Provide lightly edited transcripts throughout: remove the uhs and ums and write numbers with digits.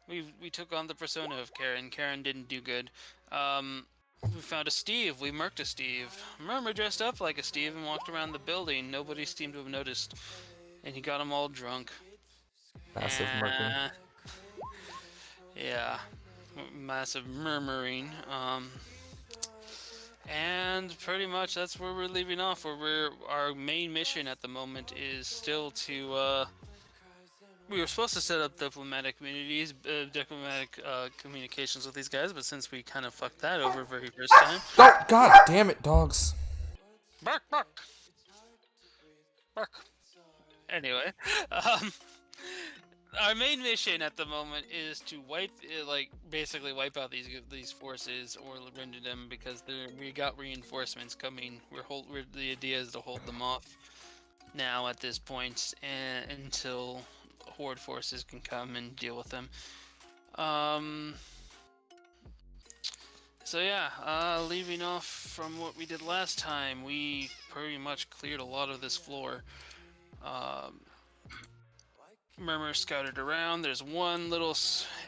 we took on the persona of Karen. Karen didn't do good. We found a Steve. We murked a Steve. Murmur dressed up like a Steve and walked around the building. Nobody seemed to have noticed, and he got them all drunk. Massive murking. Yeah, massive murmuring. And pretty much that's where we're leaving off. Our main mission at the moment is still to. We were supposed to set up diplomatic communications with these guys, but since we kind of fucked that over very first time. Oh, God damn it, dogs. Bark, bark, bark. Anyway, um, our main mission at the moment is to basically wipe out these forces or render them because we got reinforcements coming. The idea is to hold them off now at this point until Horde forces can come and deal with them. So yeah, leaving off from what we did last time, we pretty much cleared a lot of this floor. Murmur scouted around. There's one little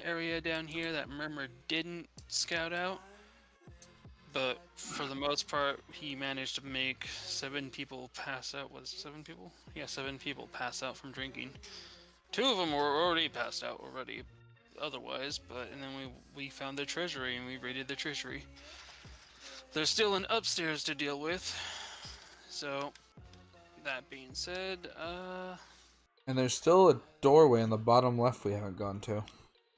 area down here that Murmur didn't scout out, but for the most part, he managed to make 7 people pass out. Was it 7 people? Yeah, 7 people pass out from drinking. 2 of them were already passed out already, otherwise. And then we found their treasury and we raided their treasury. There's still an upstairs to deal with. So, that being said, And there's still a doorway in the bottom left we haven't gone to.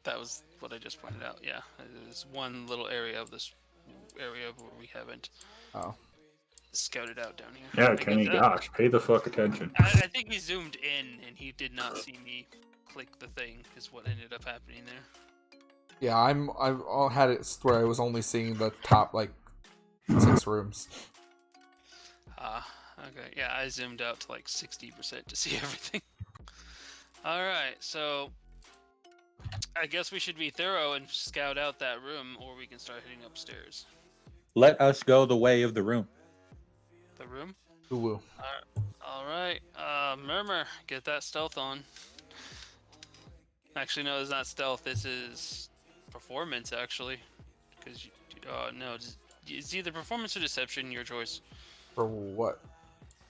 that was what I just pointed out. Yeah, there's one little area of this area where we haven't scouted out down here. Yeah, Kenny, gosh, pay the fuck attention. I think he zoomed in and he did not see me click the thing, is what ended up happening there. Yeah, I've had it where I was only seeing the top, 6 rooms. Okay, yeah, I zoomed out to 60% to see everything. Alright, so I guess we should be thorough and scout out that room, or we can start heading upstairs. Let us go the way of the room. The room? Ooh. Alright, Murmur, get that stealth on. Actually, no, it's not stealth, this is performance, actually. Because, no, it's either performance or deception, your choice. For what?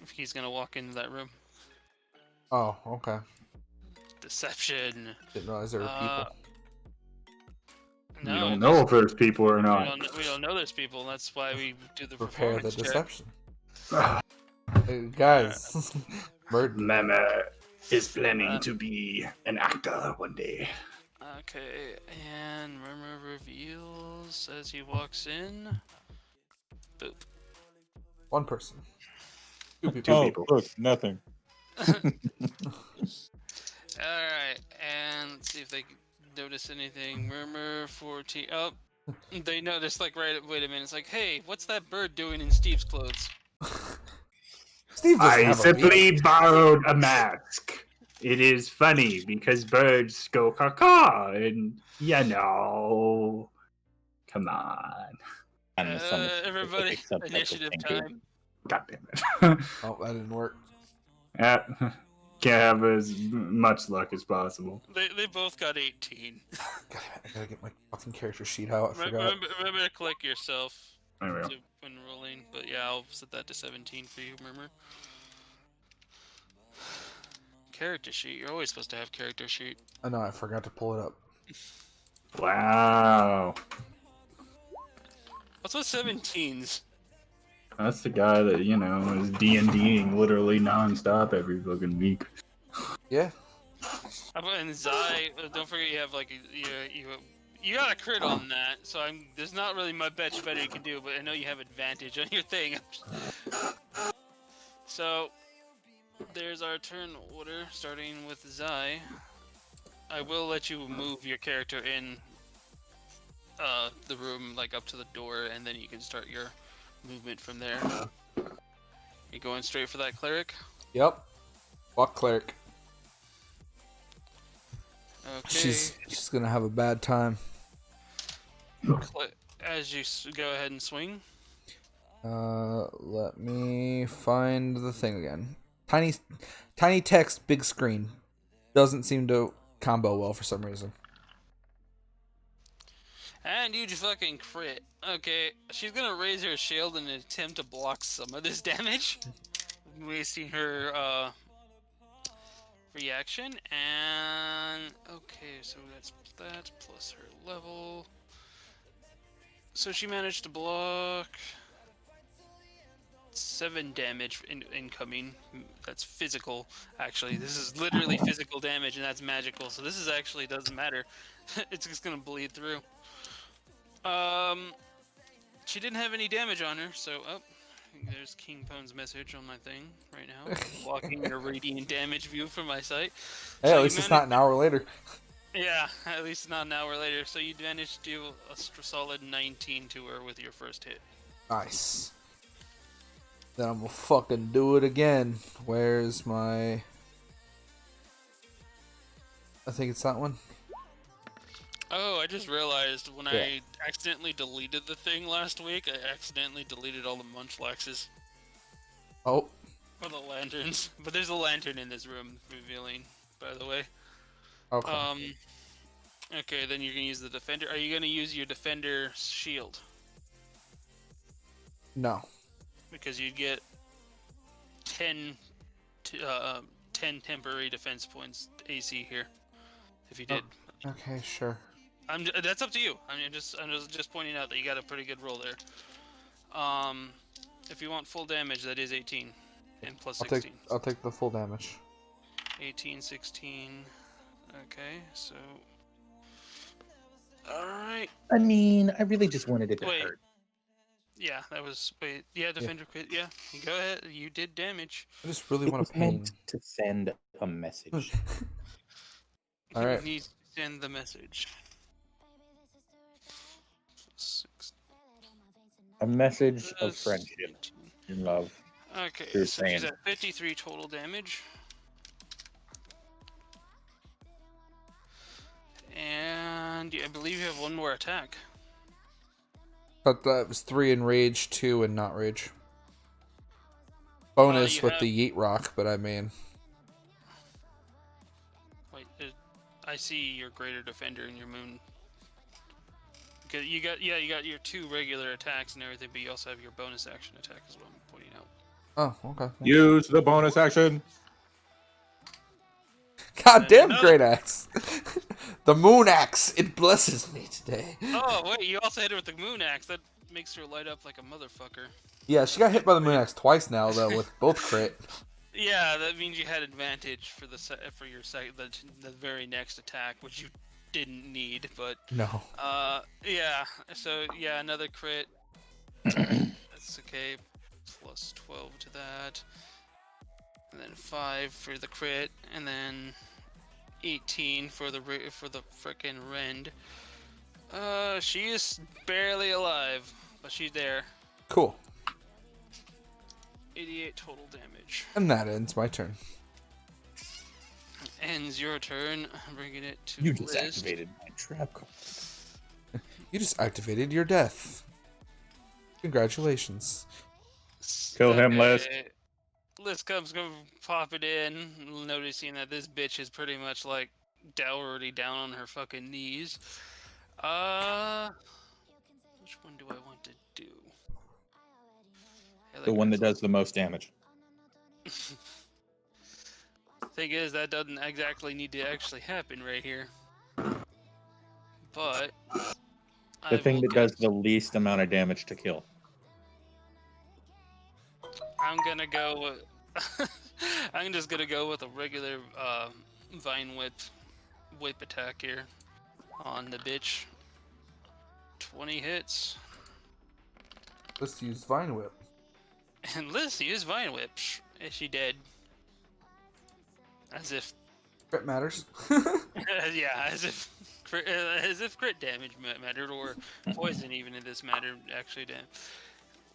If he's gonna walk into that room. Oh, okay. Deception. Didn't realize there were people. No, we don't know if there's people or not. We don't know there's people. That's why we do the Prepare the performance check. deception. Hey, guys, Byrd. Murmur is planning to be an actor one day. Okay, and Murmur reveals as he walks in. Boop. One person. Two people. Look, nothing. Alright, and let's see if they notice anything. Murmur 14. Oh, they notice, wait a minute. It's like, hey, what's that bird doing in Steve's clothes? Steve I simply borrowed a mask. It is funny because birds go caw and come on. Everybody, initiative time. God damn it. Oh, that didn't work. Can't have as much luck as possible. They both got 18. God, I gotta get my fucking character sheet out. I forgot. Remember to click yourself There we go. when rolling. But yeah, I'll set that to 17 for you, Murmur. Character sheet. You're always supposed to have character sheet. I know, I forgot to pull it up. Wow. What's with 17s? That's the guy that, is D&Ding literally nonstop every fucking week. Yeah. And Zai, don't forget you have you got a crit on that, so there's not really much better you can do, but I know you have advantage on your thing. So there's our turn order, starting with Zai. I will let you move your character in the room, up to the door, and then you can start your movement from there. You going straight for that cleric? Yep. Fuck cleric. Okay. She's gonna have a bad time. As you go ahead and swing. Let me find the thing again. Tiny text, big screen. Doesn't seem to combo well for some reason. And you just fucking crit. Okay, she's gonna raise her shield in an attempt to block some of this damage, wasting her reaction. And okay, so that's that plus her level. So she managed to block 7 damage incoming. That's physical, actually. This is literally physical damage, and that's magical. So this is actually doesn't matter. It's just gonna bleed through. She didn't have any damage on her, so there's KingPwned's message on my thing right now, blocking your radiant damage view from my site. Hey, So at least it's not an hour later. Yeah, at least not an hour later. So you managed to do a solid 19 to her with your first hit. Nice. Then I'm gonna fucking do it again. Where's my... I think it's that one. Oh, I just realized when Yeah. I accidentally deleted the thing last week, I accidentally deleted all the munchlaxes. Oh. Or the lanterns. But there's a lantern in this room, revealing, by the way. Okay. Okay, then you're gonna use the defender. Are you gonna use your defender shield? No. Because you'd get 10 temporary defense points AC here if you did. Okay, sure. That's up to you. I'm just pointing out that you got a pretty good roll there. If you want full damage, that is 18 and plus 16. I'll take the full damage. 18, 16. Okay, so. All right. I mean, I really just wanted it to Wait. hurt. Yeah, that was. Wait. Yeah, defender crit. Yeah, you go ahead. You did damage. I just really It want was to pain. meant to send a message. All right. You need to send the message. Six. A message of That's friendship 18. and love. Okay, You're so she's saying. at 53 total damage. And I believe you have one more attack. But that was 3 in rage, 2 in not rage. Bonus you with have- the yeet rock, but I mean... Wait, I see your greater defender in your moon. You got your 2 regular attacks and everything, but you also have your bonus action attack as well. I'm pointing out. Oh, okay. Use the bonus action. God damn, another- great axe. The moon axe, it blesses me today. Oh wait, you also hit her with the moon axe. That makes her light up like a motherfucker. Yeah, she got hit by the moon axe twice now, though, with both crit. Yeah, that means you had advantage for your the very next attack, which you didn't need, but No. yeah. So yeah, another crit. That's okay. Plus 12 to that, and then 5 for the crit, and then 18 for the frickin' rend. She is barely alive, but she's there. Cool. 88 total damage. And that ends my turn. Ends your turn. I'm bringing it to You Liz. activated my trap card. You just activated your death. Congratulations. Kill him, Liz. Liz comes popping in, noticing that this bitch is pretty much like already down on her fucking knees. Which one do I want to do? The one that does the most damage. Thing is, that doesn't exactly need to actually happen right here. But The thing that does the least amount of damage to kill. I'm gonna go with. I'm just gonna go with a regular vine whip attack here on the bitch. 20 hits. Let's use Vine Whip. And Liz used vine whip. Is she dead? As if. Crit matters. Yeah, as if crit damage mattered, or poison even in this matter actually did.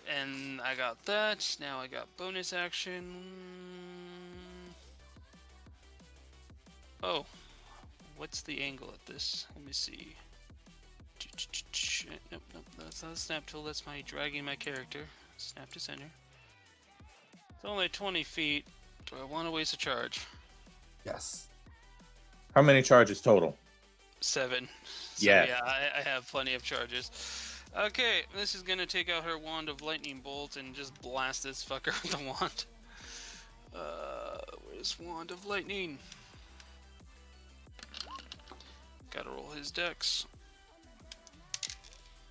And I got that. Now I got bonus action. Oh, what's the angle at this? Let me see. Nope, that's not a snap tool. That's my dragging my character. Snap to center. It's only 20 feet. Do I want to waste a charge? Yes. How many charges total? 7. So Yes. yeah, I have plenty of charges. Okay, this is gonna take out her Wand of Lightning Bolt and just blast this fucker with the wand. Where's Wand of Lightning? Gotta roll his dex.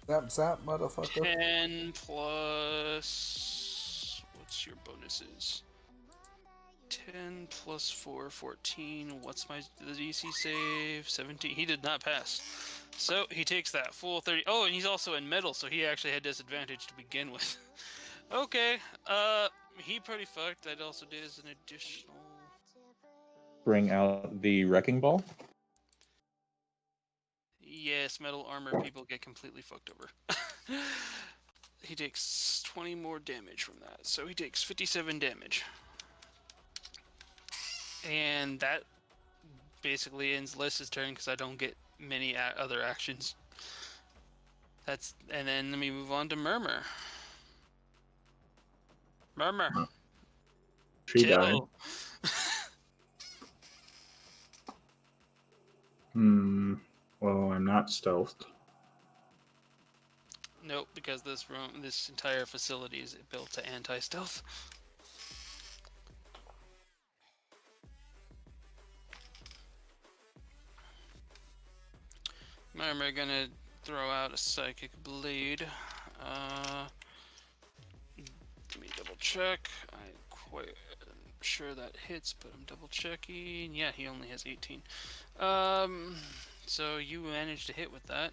Zap, zap, motherfucker. 10 plus... What's your bonuses? 10 plus 4, 14. What's the DC save? 17. He did not pass. So he takes that full 30. Oh, and he's also in metal, so he actually had disadvantage to begin with. Okay, he pretty fucked. That also does an additional... Bring out the wrecking ball. Yes, metal armor people get completely fucked over. He takes 20 more damage from that, so he takes 57 damage. And that basically ends Lys's turn because I don't get many other actions. And then let me move on to Murmur. Murmur. She died. Kill. Well, I'm not stealthed. Nope, because this entire facility is built to anti-stealth. Murmur gonna throw out a Psychic Blade. Let me double check. I'm quite sure that hits, but I'm double checking. Yeah, he only has 18. So you managed to hit with that.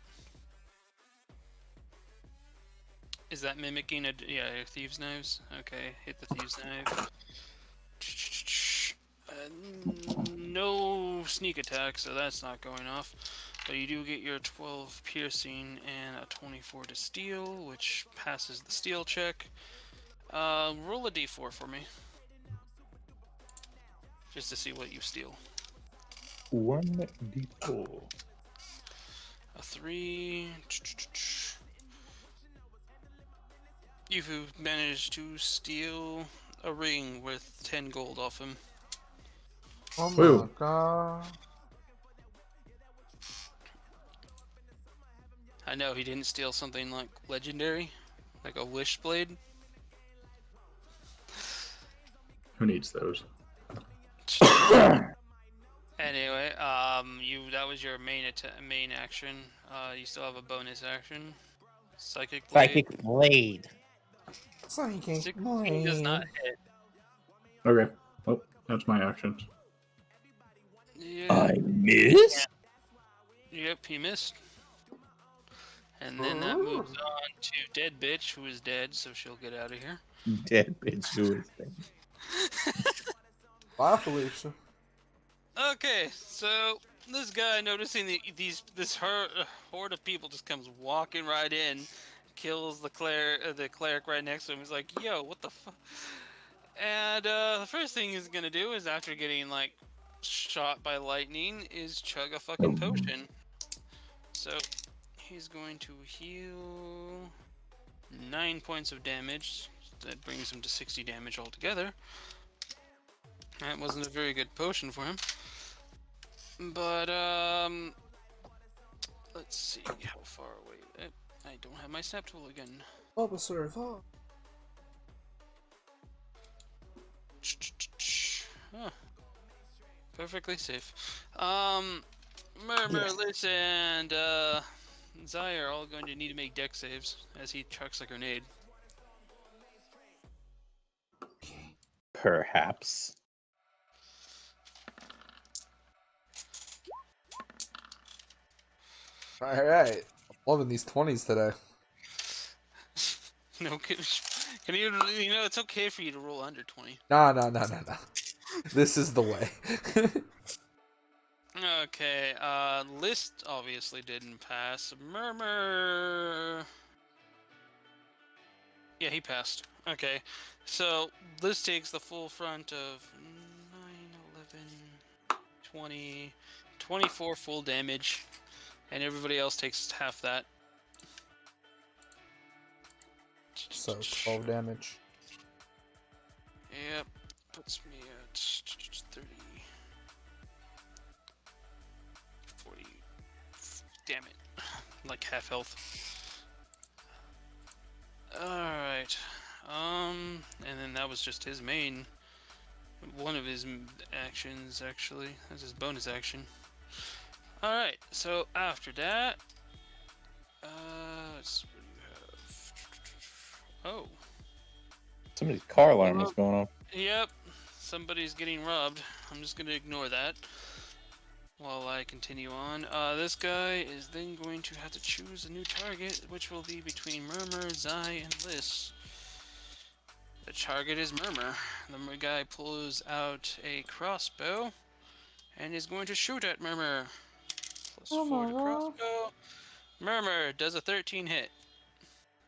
Is that mimicking a... Yeah, Thieves' Knives? Okay, hit the Thieves' Knife. No sneak attack, so that's not going off. But you do get your 12 piercing and a 24 to steal, which passes the steal check. Roll a d4 for me. Just to see what you steal. 1d4. A 3. You've managed to steal a ring with 10 gold off him. Oh my Woo. god. I know he didn't steal something like legendary, like a wish blade. Who needs those? Anyway, that was your main action. You still have a bonus action. Psychic Blade. Psychic Blade. Psychic 16 does not hit. Okay. Well, that's my actions. Yeah. I missed? Yep, he missed. And then that moves on to Dead Bitch, who is dead, so she'll get out of here. Dead bitch, who is that? Bye, Felicia. Okay, so this guy noticing this horde of people just comes walking right in, kills the cleric right next to him. He's like, "Yo, what the fuck?" And the first thing he's gonna do is, after getting like shot by lightning, is chug a fucking potion. So he's going to heal 9 points of damage. That brings him to 60 damage altogether. That wasn't a very good potion for him. But, let's see how far away... I don't have my snap tool again. Officer, oh. Huh. Perfectly safe. Murmur, Liz, and, Zyre are all going to need to make dex saves as he chucks a grenade. Perhaps. Alright. I'm loving these 20s today. No, can you know, it's okay for you to roll under 20. No. This is the way. Okay, List obviously didn't pass. Murmur... Yeah, he passed. Okay, so List takes the full front of 9, 11, 20, 24 full damage, and everybody else takes half that. So 12 damage. Yep, puts me at 30, 40, damn it. Like half health. Alright. And then that was just his main. One of his actions, actually. That's his bonus action. Alright, so after that. Let's see what you have. Oh. Somebody's car alarm is going off. Yep. Somebody's getting robbed. I'm just gonna ignore that while I continue on. This guy is then going to have to choose a new target, which will be between Murmur, Zai, and Liss. The target is Murmur. The guy pulls out a crossbow and is going to shoot at Murmur. +4 to crossbow. Murmur does a 13 hit.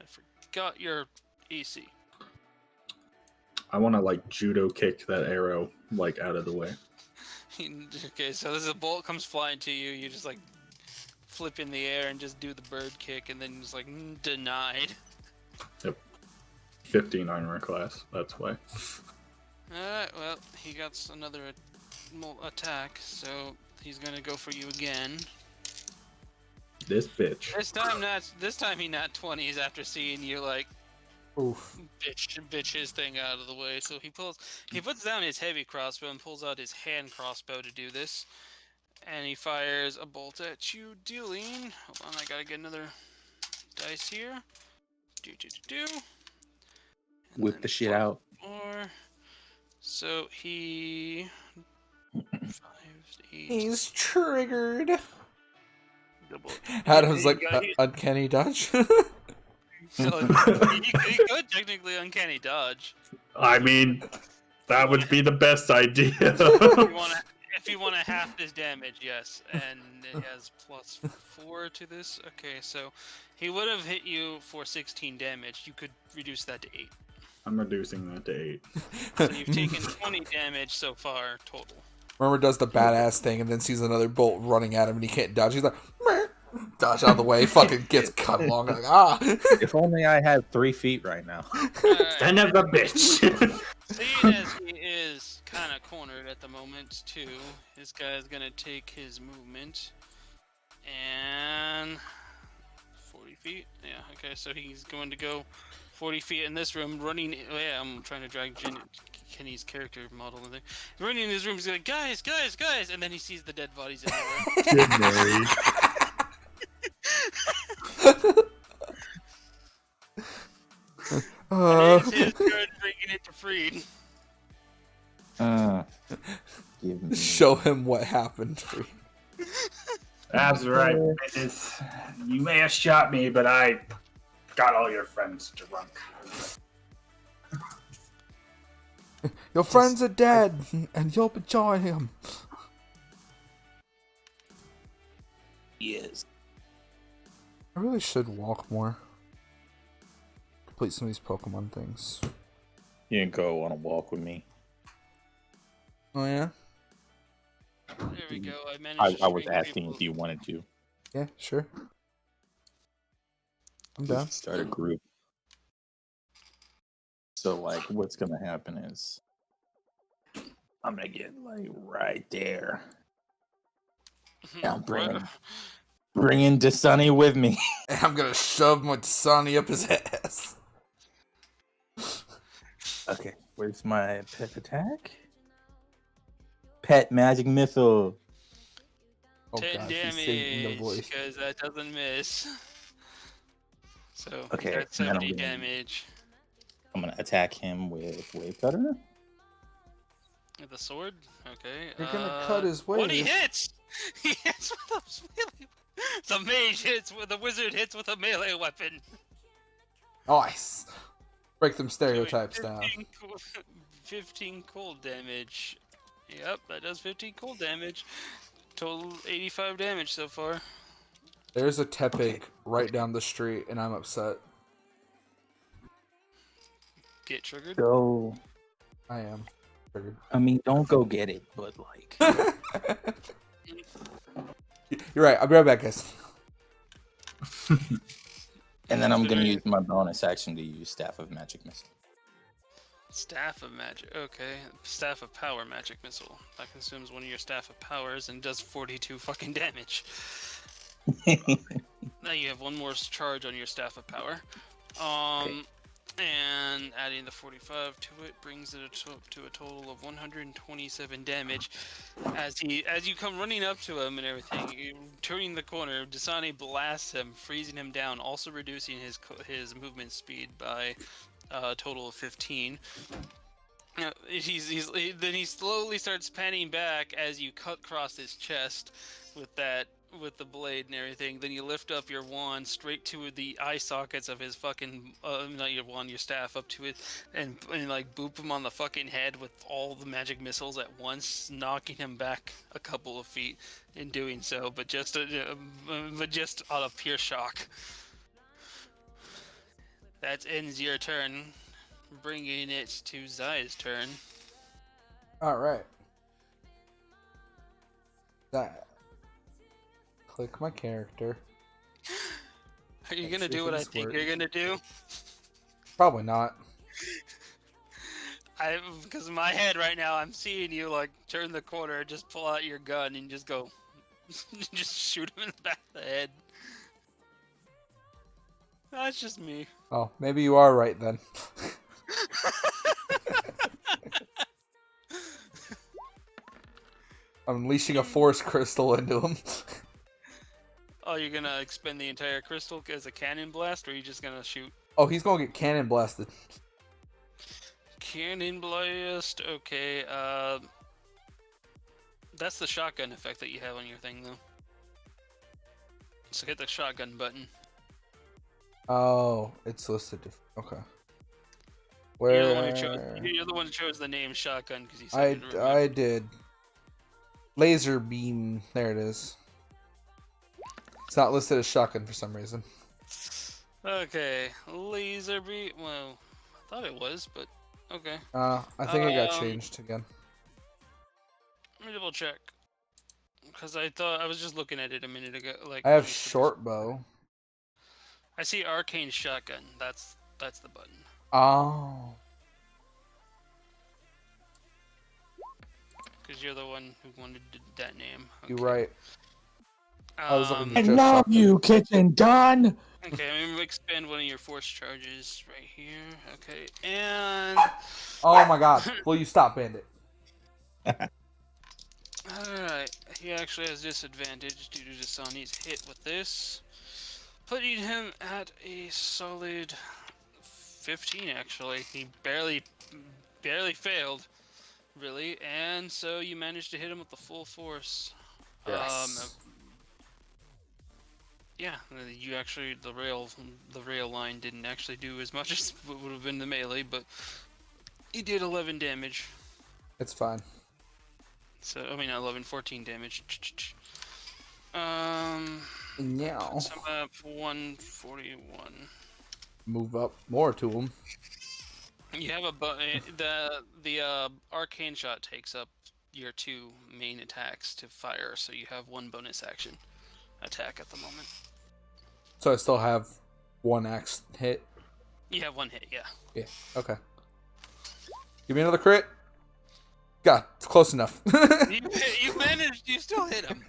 I forgot your AC. I want to like judo kick that arrow like out of the way. Okay, so as a bolt comes flying to you, you just like flip in the air and just do the bird kick, and then just like denied. Yep. 15 armor class. That's why. Alright, well, he got another attack, so he's gonna go for you again. This bitch. This time he not 20s after seeing you like Oof. bitch his thing out of the way. So he puts down his heavy crossbow and pulls out his hand crossbow to do this. And he fires a bolt at you, dealing. Hold on, I gotta get another dice here. Whip the shit out. More. So he 5, 8. He's triggered. Double. Adam's like, uncanny dodge. So he could technically uncanny dodge. I mean, that would be the best idea. If you want to half this damage, yes, and it has +4 to this. Okay, so he would have hit you for 16 damage. You could reduce that to 8. I'm reducing that to 8. So you've taken 20 damage so far total. Murmur does the badass thing and then sees another bolt running at him and he can't dodge. He's like, Meh. Dodge out of the way, fucking gets cut along. Like, ah. If only I had 3 feet right now. Son of a bitch. Seeing as he is kind of cornered at the moment, too, this guy is going to take his movement and 40 feet. Yeah, okay, so he's going to go 40 feet in this room, running. Oh, yeah, I'm trying to drag Kenny's character model in there. Running in his room, he's like, guys, and then he sees the dead bodies everywhere. Good Mary. And it's his turn bringing it to Freed. Show him what happened. That's right. You may have shot me, but I got all your friends drunk. Your friends are dead, and you'll betray him. Yes. I really should walk more. Complete some of these Pokemon things. You didn't go on a walk with me. Oh yeah? There we go. I was asking if you wanted to. Yeah, sure. I'm down. Start a group. So, like, what's gonna happen is I'm gonna get like right there. I'm bringing Dasani with me. And I'm gonna shove my Dasani up his ass. Okay, where's my pet attack? Pet magic missile. Oh 10 god, he's singing the damage, voice. because that doesn't miss. So, Okay, that's and then 70 I'm gonna- damage. I'm gonna attack him with Wave Cutter. With a sword? Okay. You're gonna cut his way. 20 hits! He hits with a melee. The mage hits with the wizard hits with a melee weapon. Nice. Break them Doing stereotypes down. 15 cold damage. Yep, that does 15 cold damage. Total 85 damage so far. There's a Tepig right down the street, and I'm upset. Get triggered. Go. I am. Triggered. I mean, don't go get it, but like. You're right. I'll be right back, guys. And then I'm gonna use my bonus action to use Staff of Magic Missile. Staff of Magic. Okay. Staff of Power Magic Missile. That consumes one of your Staff of Powers and does 42 fucking damage. Now you have one more charge on your Staff of Power. And adding the 45 to it brings it to a total of 127 damage. As you come running up to him and everything, turning the corner, Dasani blasts him, freezing him down, also reducing his movement speed by a total of 15. Then he slowly starts panning back as you cut across his chest with the blade and everything. Then you lift up your wand straight to the eye sockets of his fucking not your wand, your staff up to it, and like boop him on the fucking head with all the magic missiles at once, knocking him back a couple of feet in doing so, but just out of pure shock. That ends your turn, bringing it to Zai's turn. All right. That. Click my character. Are you gonna do what I think you're gonna do? Probably not. Because in my head right now, I'm seeing you like turn the corner, just pull out your gun, and just go, just shoot him in the back of the head. That's just me. Oh, maybe you are right then. I'm unleashing a force crystal into him. Oh, you're gonna expend the entire crystal as a cannon blast, or are you just gonna shoot? Oh, he's gonna get cannon blasted. Cannon blast. Okay. That's the shotgun effect that you have on your thing, though. So hit the shotgun button. Oh, it's listed. Okay. You're Where? the one who chose the name shotgun because you said you didn't remember. I did. Laser beam. There it is. It's not listed as shotgun for some reason. Okay, laser beam. Well, I thought it was, but okay. I think it got changed again. Let me double check. Because I thought I was just looking at it a minute ago. Like I have short bow. I see arcane shotgun. That's the button. Oh. Because you're the one who wanted that name. Okay. You're right. I was looking I at just love shotgun. you, kitchen gun. Okay, I'm gonna expend one of your force charges right here. Okay, and Oh my god. Will you stop, Bandit? alright, he actually has disadvantage due to Dasani's hit with this, putting him at a solid 15. Actually, he barely failed, really, and so you managed to hit him with the full force. Yes. Yeah, you actually the rail line didn't actually do as much as what would have been the melee, but he did 11 damage. It's fine. So I mean 14 damage. Now. Puts him up 141. Move up more to him. You have the arcane shot takes up your 2 main attacks to fire, so you have 1 bonus action attack at the moment. So I still have 1 axe hit. You have 1 hit, yeah. Yeah. Okay. Give me another crit. God, it's close enough. You managed. You still hit him.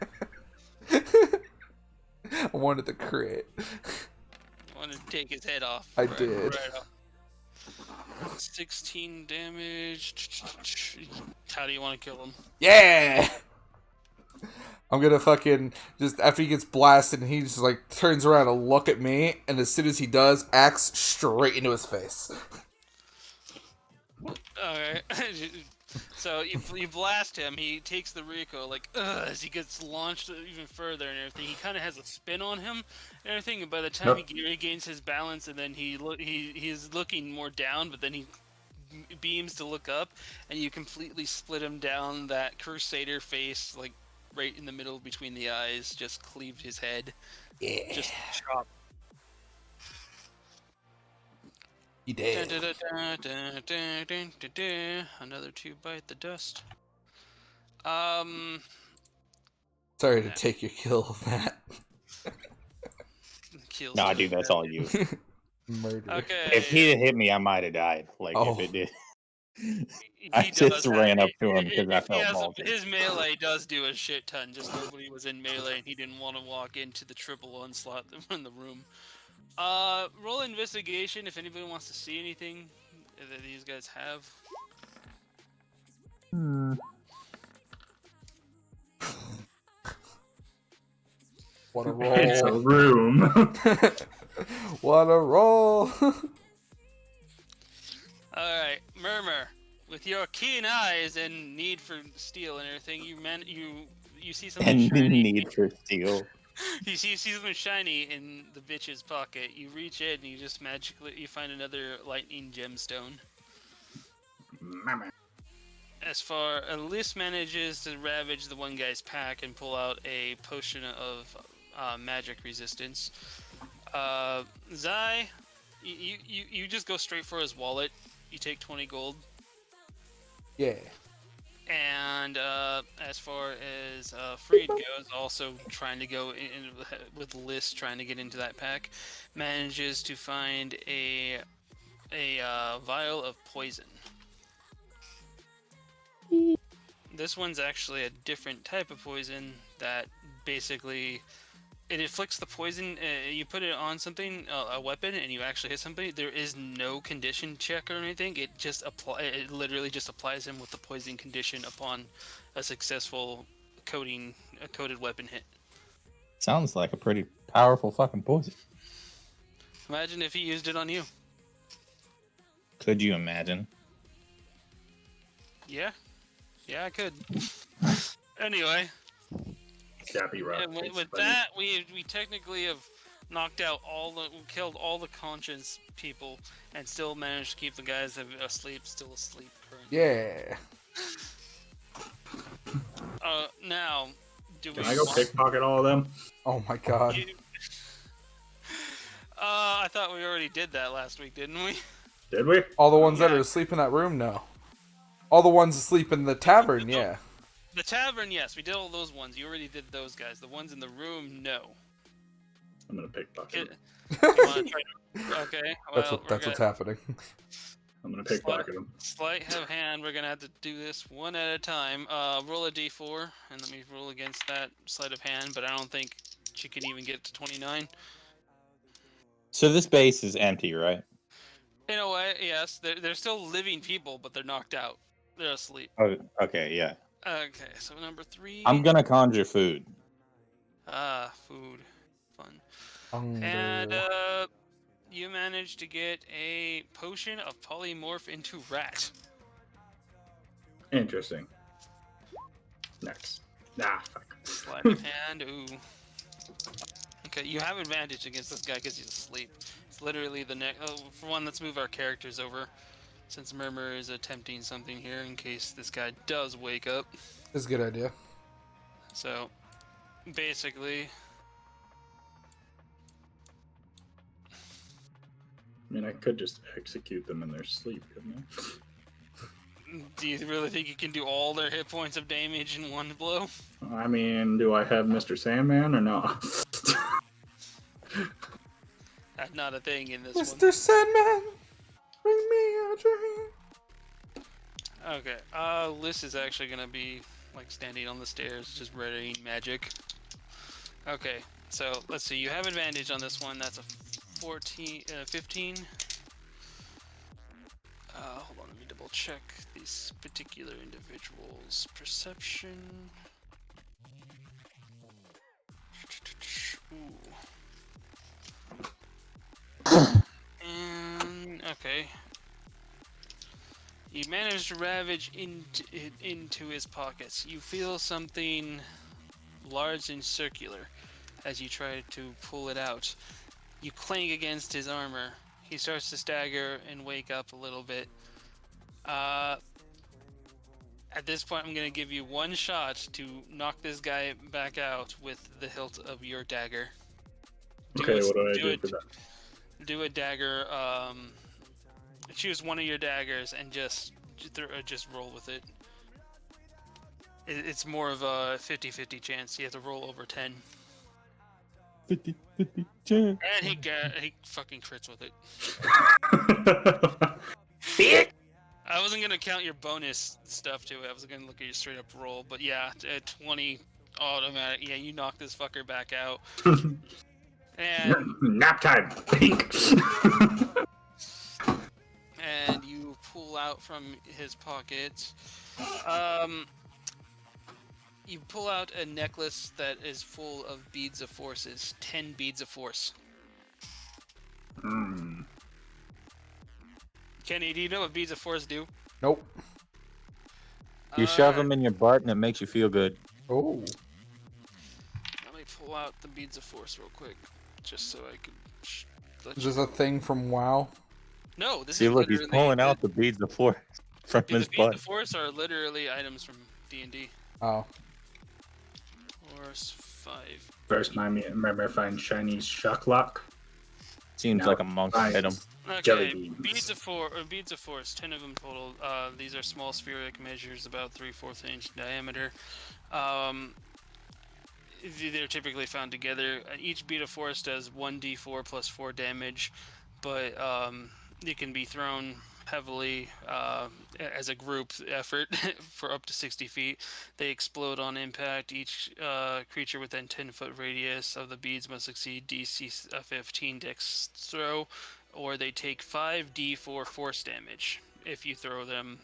I wanted the crit. You wanted to take his head off. I did. Right off. 16 damage. How do you want to kill him? Yeah. I'm gonna fucking just after he gets blasted and he just like turns around to look at me, and as soon as he does, axe straight into his face. Alright. So you blast him, he takes the recoil like as he gets launched even further and everything. He kind of has a spin on him and everything, and by the time he regains his balance, and then he is looking more down, but then he beams to look up, and you completely split him down that Crusader face, like right in the middle between the eyes, just cleaved his head. Yeah. Just chop. He did. Another 2 bite the dust. Sorry to take your kill, Matt. Nah, dude, that's all you. Murder. Okay. If he had hit me, I might have died. Like, if it did. I just ran up to him because I If he felt has ballsy. his melee does do a shit ton. Just nobody was in melee, and he didn't want to walk into the triple onslaught in the room. Roll investigation if anybody wants to see anything that these guys have. What a It's a roll! room. What a roll! All right, Murmur. With your keen eyes and need for steel and everything, you see something And the shiny. need for steel. You see something shiny in the bitch's pocket. You reach in and you just magically find another lightning gemstone. As far Liz manages to ravage the one guy's pack and pull out a potion of magic resistance. Zai, you just go straight for his wallet. You take 20 gold. Yeah. And as far as Freed goes, also trying to go in with Liz, trying to get into that pack, manages to find a vial of poison. This one's actually a different type of poison that basically it inflicts the poison. You put it on something, a weapon, and you actually hit somebody. There is no condition check or anything. It just It literally just applies him with the poison condition upon a successful coated weapon hit. Sounds like a pretty powerful fucking poison. Imagine if he used it on you. Could you imagine? Yeah, I could. Anyway. With that, we technically have knocked out killed all the conscious people, and still managed to keep the guys still asleep currently. Yeah. Now, Can I go pickpocket all of them? Oh my god. I thought we already did that last week, didn't we? Did we? All the ones that are asleep in that room, no. All the ones asleep in the tavern, yeah. The tavern, yes, we did all those ones. You already did those guys. The ones in the room, no. I'm gonna pickpocket. Okay. That's what's happening. I'm gonna pickpocket them. Sleight of hand. We're gonna have to do this one at a time. Roll a d4, and let me roll against that sleight of hand. But I don't think she can even get to 29. So this base is empty, right? In a way, yes. They're still living people, but they're knocked out. They're asleep. Oh, okay, yeah. Okay, so number 3. I'm gonna conjure food. Food. Fun. Hunger. And you managed to get a potion of polymorph into rat. Interesting. Next. Nah, fuck. Sleight of hand. Ooh. Okay, you have advantage against this guy because he's asleep. It's literally the next. Oh, for one, let's move our characters over, since Murmur is attempting something here in case this guy does wake up. That's a good idea. So, basically, I mean, I could just execute them in their sleep, couldn't I? do you really think you can do all their hit points of damage in one blow? I mean, do I have Mr. Sandman or not? That's not a thing in this Mr. Sandman, bring me out your hand. one. Okay, Liz is actually gonna be like standing on the stairs, just readying magic. Okay, so let's see. You have advantage on this one. That's a 15. Hold on, let me double check these particular individuals' perception. Ooh. And okay. You manage to ravage into his pockets. You feel something large and circular as you try to pull it out. You clang against his armor. He starts to stagger and wake up a little bit. At this point, I'm going to give you one shot to knock this guy back out with the hilt of your dagger. Okay, what do I do for that? Do a dagger. Choose one of your daggers and just roll with it. It's more of a 50-50 chance. You have to roll over 10. 50 chance. And he fucking crits with it. I wasn't gonna count your bonus stuff to it. I was gonna look at your straight up roll, but yeah, at 20 automatic. Yeah, you knock this fucker back out, and Nap time. Pink. you pull out from his pocket. You pull out a necklace that is full of beads of forces. 10 beads of force. Kenny, do you know what beads of force do? Nope. You shove them in your butt and it makes you feel good. Oh. Let me pull out the beads of force real quick, just so I can let Is you. this a thing from WoW? No, this See, is look, he's literally pulling out the beads of force from the his beads butt. of force are literally items from D&D. Oh. Force 5. First, my Murmur finds shiny shock lock. Seems Now like a monk finds item. jelly Okay, beans. beads of force, 10 of them total. These are small spheric measures, about 3/4 inch diameter. They're typically found together. Each bead of force does 1d4 plus 4 damage, but it can be thrown heavily as a group effort for up to 60 feet. They explode on impact. Each creature within 10-foot radius of the beads must succeed DC 15 dex throw, or they take 5d4 force damage if you throw them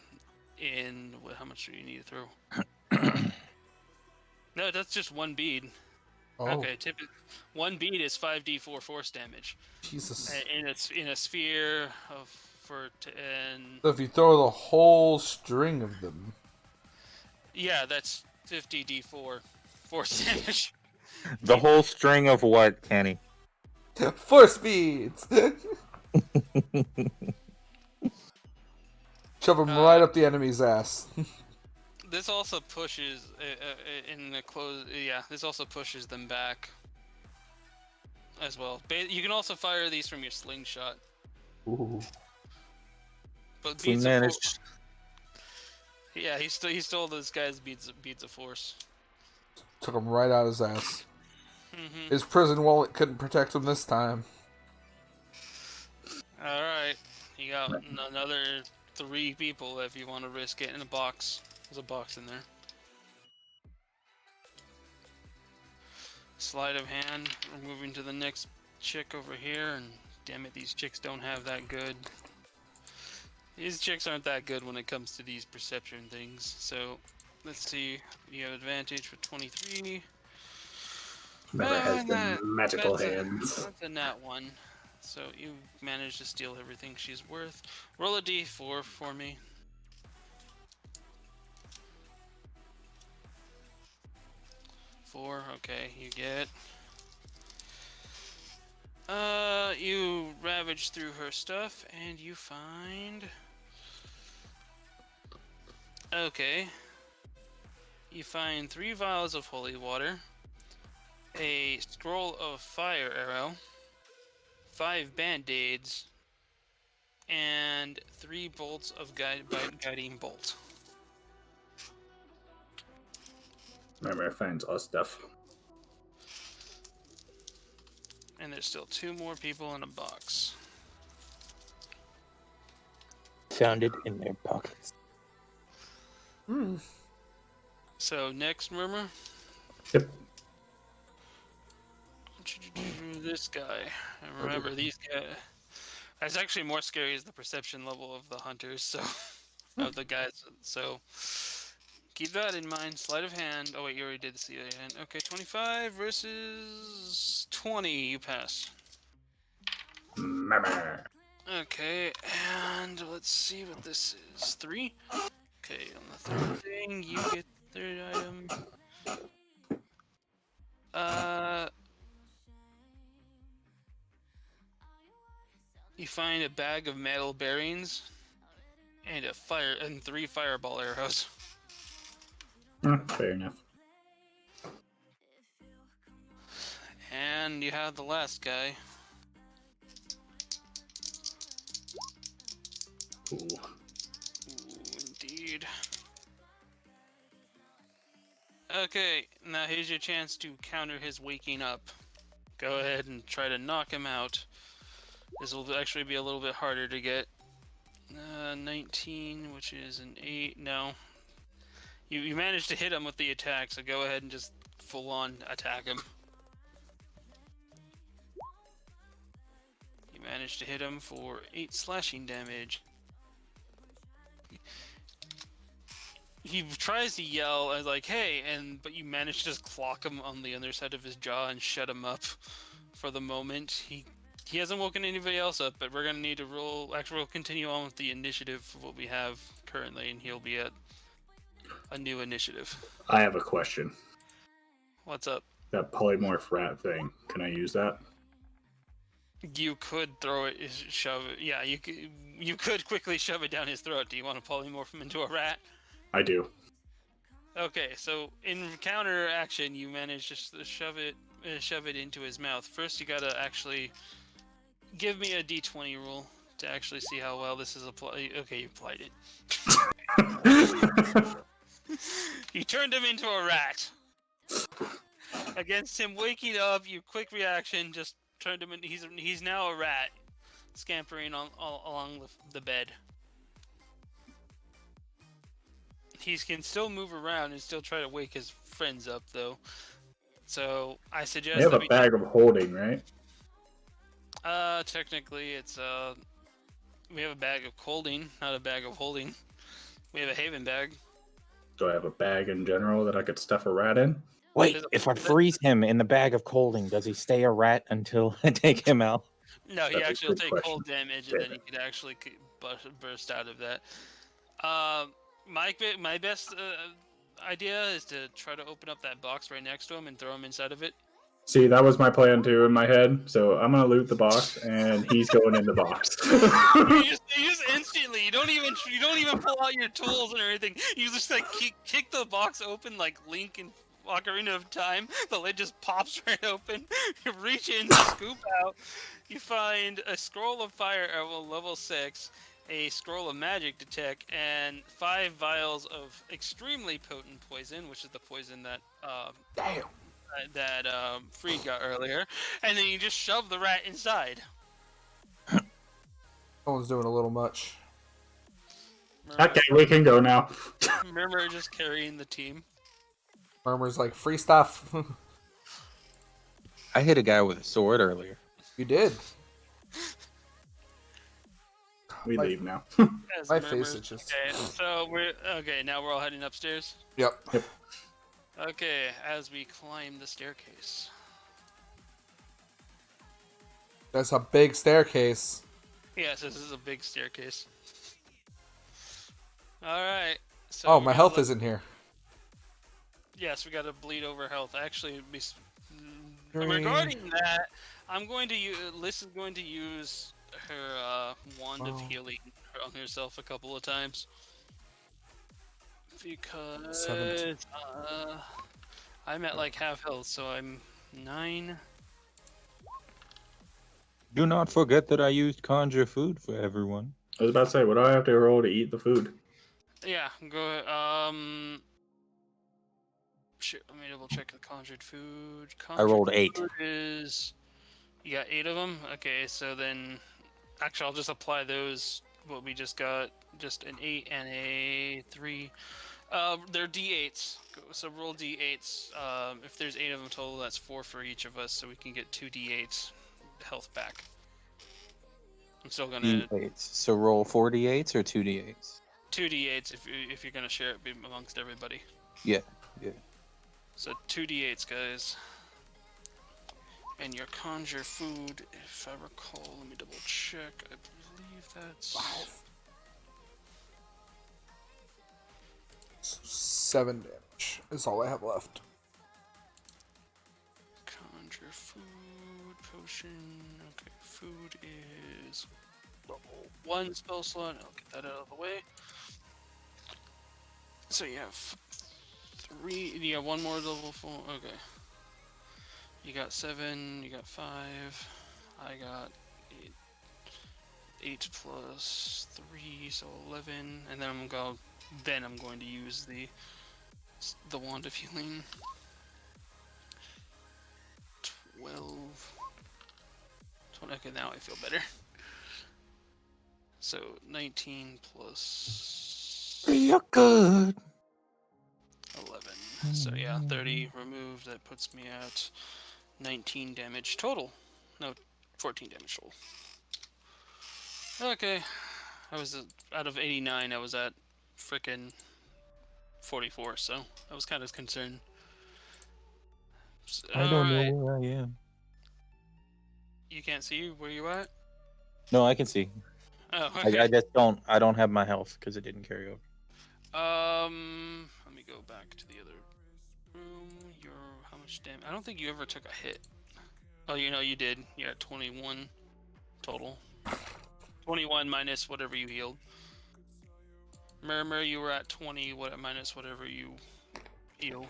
in. How much do you need to throw? No, that's just one bead. Oh. Okay, one bead is 5d4 force damage. Jesus. In a sphere of and So if you throw the whole string of them. yeah, that's 50d4 force damage. The whole string of what, Kenny? Force beads! Shove them right up the enemy's ass. This also pushes in the close. Yeah, this also pushes them back as well. You can also fire these from your slingshot. Ooh. But He beads managed. yeah, he stole this guy's beads of force. Took him right out his ass. Mm-hmm. His prison wallet couldn't protect him this time. All right, you got another 3 people if you want to risk it in a box. There's a box in there. Sleight of hand. We're moving to the next chick over here, and damn it, these chicks don't have that good. These chicks aren't that good when it comes to these perception things. So, let's see. You have advantage for 23. Murmur has the magical hands. That's a nat 1. So you managed to steal everything she's worth. Roll a d4 for me. 4, okay, you get. You ravage through her stuff and you find. Okay. You find 3 vials of holy water, a scroll of fire arrow, 5 band-aids, and 3 bolts of guiding bolt. Murmur finds all stuff. And there's still 2 more people in a box. Found it in their pockets. So next, Murmur. Yep. This guy. And remember, these guys. That's actually more scary is the perception level of the hunters, so of the guys. So keep that in mind. Sleight of hand. Oh wait, you already did the sleight of hand. Okay, 25 versus 20. You pass. Murmur. Okay, and let's see what this is. 3. Okay, on the third thing, you get the third item. You find a bag of metal bearings and 3 fireball arrows. Fair enough. And you have the last guy. Ooh. Ooh, indeed. Okay, now here's your chance to counter his waking up. Go ahead and try to knock him out. This will actually be a little bit harder to get. 19, which is an 8. No. You managed to hit him with the attack, so go ahead and just full on attack him. You managed to hit him for 8 slashing damage. He tries to yell as like, "Hey!" but you manage to just clock him on the other side of his jaw and shut him up for the moment. He hasn't woken anybody else up, but we're gonna need to roll. Actually, we'll continue on with the initiative of what we have currently, and he'll be at a new initiative. I have a question. What's up? That polymorph rat thing. Can I use that? You could throw it, shove it. Yeah, you could quickly shove it down his throat. Do you want to polymorph him into a rat? I do. Okay, so in counter action, you manage to shove it into his mouth. First, you gotta actually give me a d20 roll to actually see how well this is applied. Okay, you applied it. You turned him into a rat. Against him waking up, you quick reaction just turned him in. He's now a rat, scampering along the bed. He can still move around and still try to wake his friends up, though. So I suggest We have a bag of holding, right? Technically, it's we have a bag of holding, not a bag of holding. We have a haven bag. Do I have a bag in general that I could stuff a rat in? Wait, if I freeze him in the bag of colding, does he stay a rat until I take him out? No, he That's a actually will good take question. cold damage, and then he could actually burst out of that. My best idea is to try to open up that box right next to him and throw him inside of it. See, that was my plan too in my head. So I'm gonna loot the box, and he's going in the box. You just instantly. You don't even pull out your tools or anything. You just like kick the box open like Link in Ocarina of Time. The lid just pops right open. You reach in, scoop out. You find a scroll of fire at level 6, a scroll of magic detect, and 5 vials of extremely potent poison, which is the poison that Damn. Freed got earlier, and then you just shove the rat inside. Someone's doing a little much. Okay, we can go now. Murmur just carrying the team. Murmur's like, free stuff. I hit a guy with a sword earlier. You did. We My- leave now. As My Murmur's- face is just... Okay, so now we're all heading upstairs. Yep. Okay, as we climb the staircase. That's a big staircase. Yes, this is a big staircase. Alright. So Oh, we're my gonna health look- isn't here. Yes, we gotta bleed over health. Actually, Green. regarding that, I'm going to Liz is going to use her wand of Oh. healing on herself a couple of times. Because 17. I'm at like half health, so I'm 9. Do not forget that I used conjure food for everyone. I was about to say, what do I have to roll to eat the food? Yeah, go. Shit, let me double check the conjured food. I rolled Conjured 8. food is. You got 8 of them. Okay, so then, actually, I'll just apply those. What we just got, just an 8 and a 3. They're D8s. So roll D8s. If there's 8 of them total, that's 4 for each of us, so we can get 2 D8s health back. I'm still gonna D8s. So roll 4d8s or 2d8s? 2 D8s if you're gonna share it amongst everybody. Yeah. So 2 D8s, guys. And your conjure food, if I recall, let me double check. I believe that's 7 damage is all I have left. conjure food potion. Okay, food is level 1 spell slot. I'll get that out of the way. So you have 3. You have 1 more level 4. Okay. You got 7. You got 5. I got 8. 8 plus 3, so 11. And then I'm going to use the wand of healing. 12. Okay, now I feel better. So 19 plus You're good. 11. So yeah, 30 removed. That puts me at 19 damage total. No, 14 damage total. Okay. I was out of 89. I was at frickin' 44. So I was kind of concerned. I don't know Alright. where I am. You can't see where you at? No, I can see. Oh, I okay. just don't. I don't have my health because it didn't carry over. Let me go back to the other room. You're how much damage? I don't think you ever took a hit. Oh, you know you did. You're at 21 total. 21 minus whatever you healed. Murmur, you were at 20. What minus whatever you heal.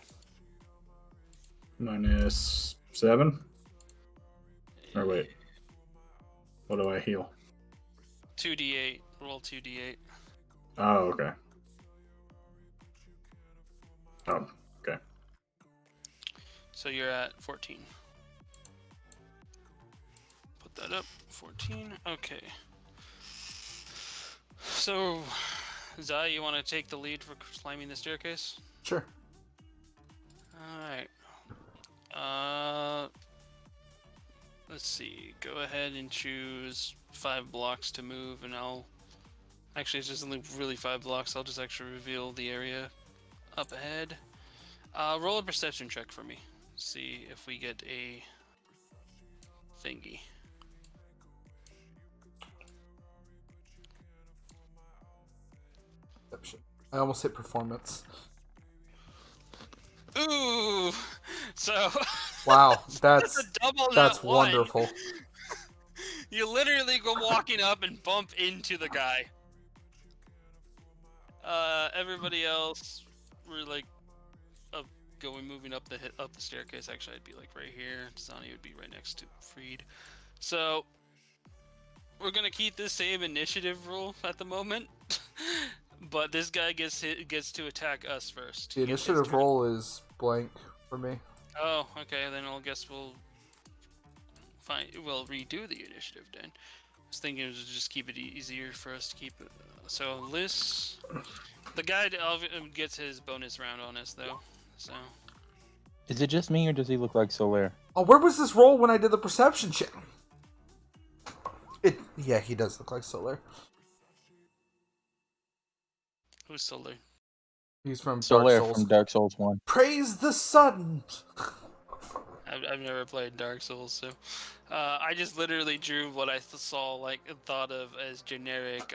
-7. Or wait, what do I heal? 2d8. Roll 2d8. Oh, okay. Oh, okay. So you're at 14. Put that up. 14. Okay. So, Zai, you want to take the lead for climbing the staircase? Sure. Alright. Let's see. Go ahead and choose 5 blocks to move, and I'll... Actually, it's just only really 5 blocks. I'll just actually reveal the area up ahead. Roll a perception check for me. See if we get a thingy. I almost hit performance. Ooh! So... Wow, that's that's a double that's nat one. wonderful. You literally go walking up and bump into the guy. Everybody else, we're like, moving up the staircase. Actually, I'd be like right here. Zani would be right next to Freed. So we're gonna keep this same initiative rule at the moment, but this guy gets to attack us first. The initiative roll is blank for me. Oh, okay. Then I guess we'll redo the initiative then. I was thinking to just keep it easier for us to keep it. So Liz, the guy gets his bonus round on us though. So Is it just me, or does he look like Solaire? Oh, where was this roll when I did the perception check? Yeah, he does look like Solar. who's Solar? He's from Dark Solaire Souls. from Dark Souls 1. Praise the sun! I've never played Dark Souls, so I just literally drew what I thought of as generic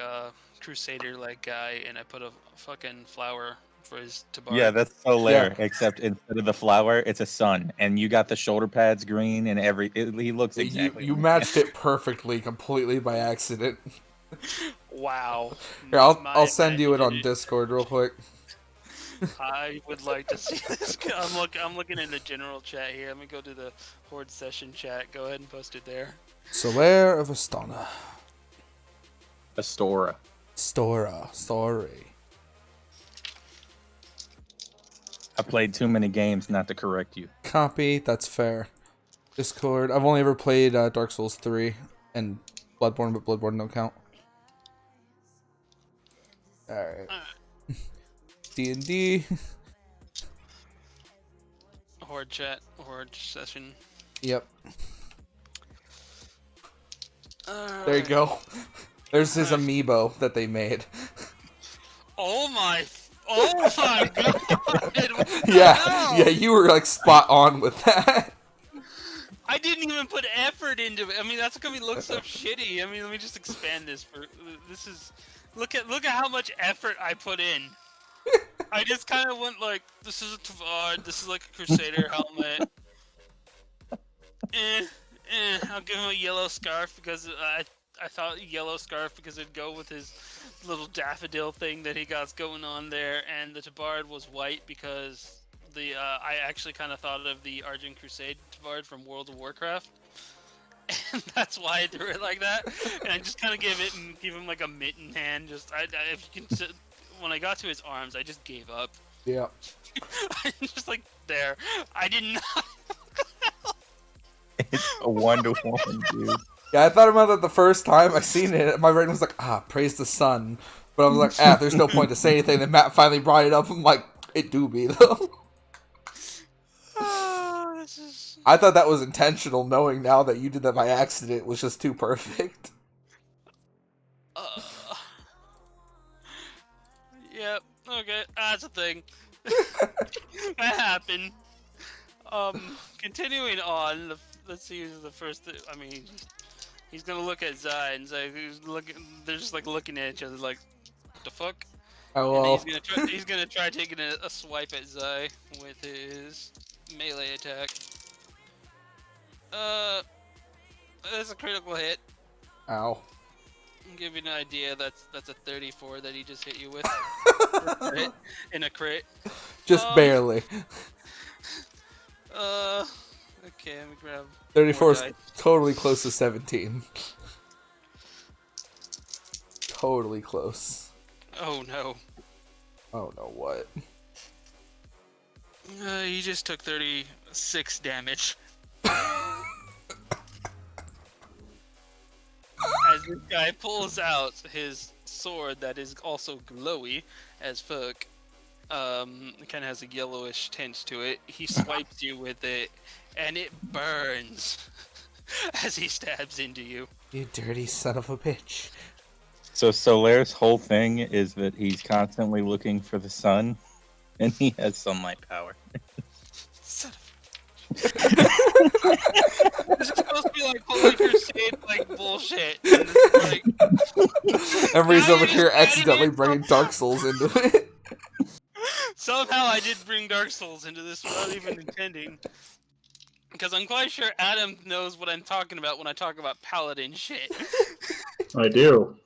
Crusader like guy, and I put a fucking flower for his tabard. Yeah, that's Solaire, except instead of the flower, it's a sun, and you got the shoulder pads green and he looks exactly. You matched it perfectly, completely by accident. Wow. Here, I'll send you it on Discord real quick. I would like to see this. I'm looking in the general chat here. Let me go to the Horde session chat. Go ahead and post it there. Solaire of Astana. Astora. Story. I played too many games not to correct you. Copy, that's fair. Discord. I've only ever played Dark Souls 3 and Bloodborne, but Bloodborne don't count. Alright. D&D. Horde chat, Horde session. Yep. There you go. There's his amiibo that they made. Oh my god! Yeah, you were like spot on with that. I didn't even put effort into it. I mean, that's gonna look so shitty. I mean, let me just expand this. Look at how much effort I put in. I just kind of went like, this is a Tavard, this is like a Crusader helmet. I'll give him a yellow scarf because I thought yellow scarf because it'd go with his little daffodil thing that he got going on there, and the Tabard was white because I actually kind of thought of the Argent Crusade Tabard from World of Warcraft, and that's why I threw it like that. And I just kind of give him like a mitten hand. If you can, when I got to his arms, I just gave up. Yeah. I'm just like there. I did not. It's a 1-to-1, dude. Yeah, I thought about that the first time I seen it. My brain was like, praise the sun. But I was like, there's no point to say anything. Then Matt finally brought it up. I'm like, it do be, though. This is... I thought that was intentional, knowing now that you did that by accident was just too perfect. Yep. Okay, that's a thing. That happened. Continuing on. Let's see who's the first. I mean, he's gonna look at Zai and Zai. They're just like looking at each other, like, what the fuck? Oh And well. he's gonna try taking a swipe at Zai with his melee attack. That's a critical hit. Ow. I'll give you an idea. That's a 34 that he just hit you with. In a crit. Just barely. Okay, let me grab 34 is more dice. totally close to 17. Totally close. Oh no. Oh no, what? He just took 36 damage. As this guy pulls out his sword that is also glowy as fuck. It kind of has a yellowish tint to it. He swipes you with it, and it burns as he stabs into you. You dirty son of a bitch. So Solaire's whole thing is that he's constantly looking for the sun, and he has sunlight power. Son of This is supposed to be like Holy Crusade, like bullshit. And it's like, Everybody's now over you're here just adding accidentally in bringing Dark Souls into it. Somehow I did bring Dark Souls into this without even intending. Because I'm quite sure Adam knows what I'm talking about when I talk about paladin shit. I do.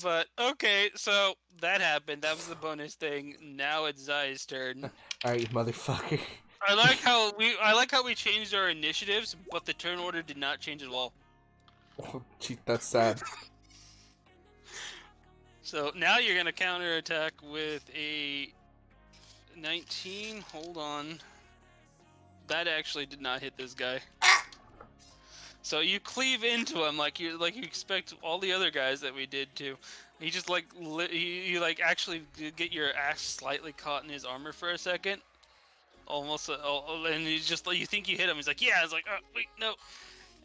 But okay, so that happened. That was the bonus thing. Now it's Zai's turn. Alright, you motherfucker. I like how we changed our initiatives, but the turn order did not change at all. Oh, gee, that's sad. So now you're gonna counterattack with a 19. Hold on. That actually did not hit this guy. So you cleave into him like you expect all the other guys that we did to. He just like you like actually get your axe slightly caught in his armor for a second, almost, and you think you hit him. He's like, yeah. It's like, oh wait, no.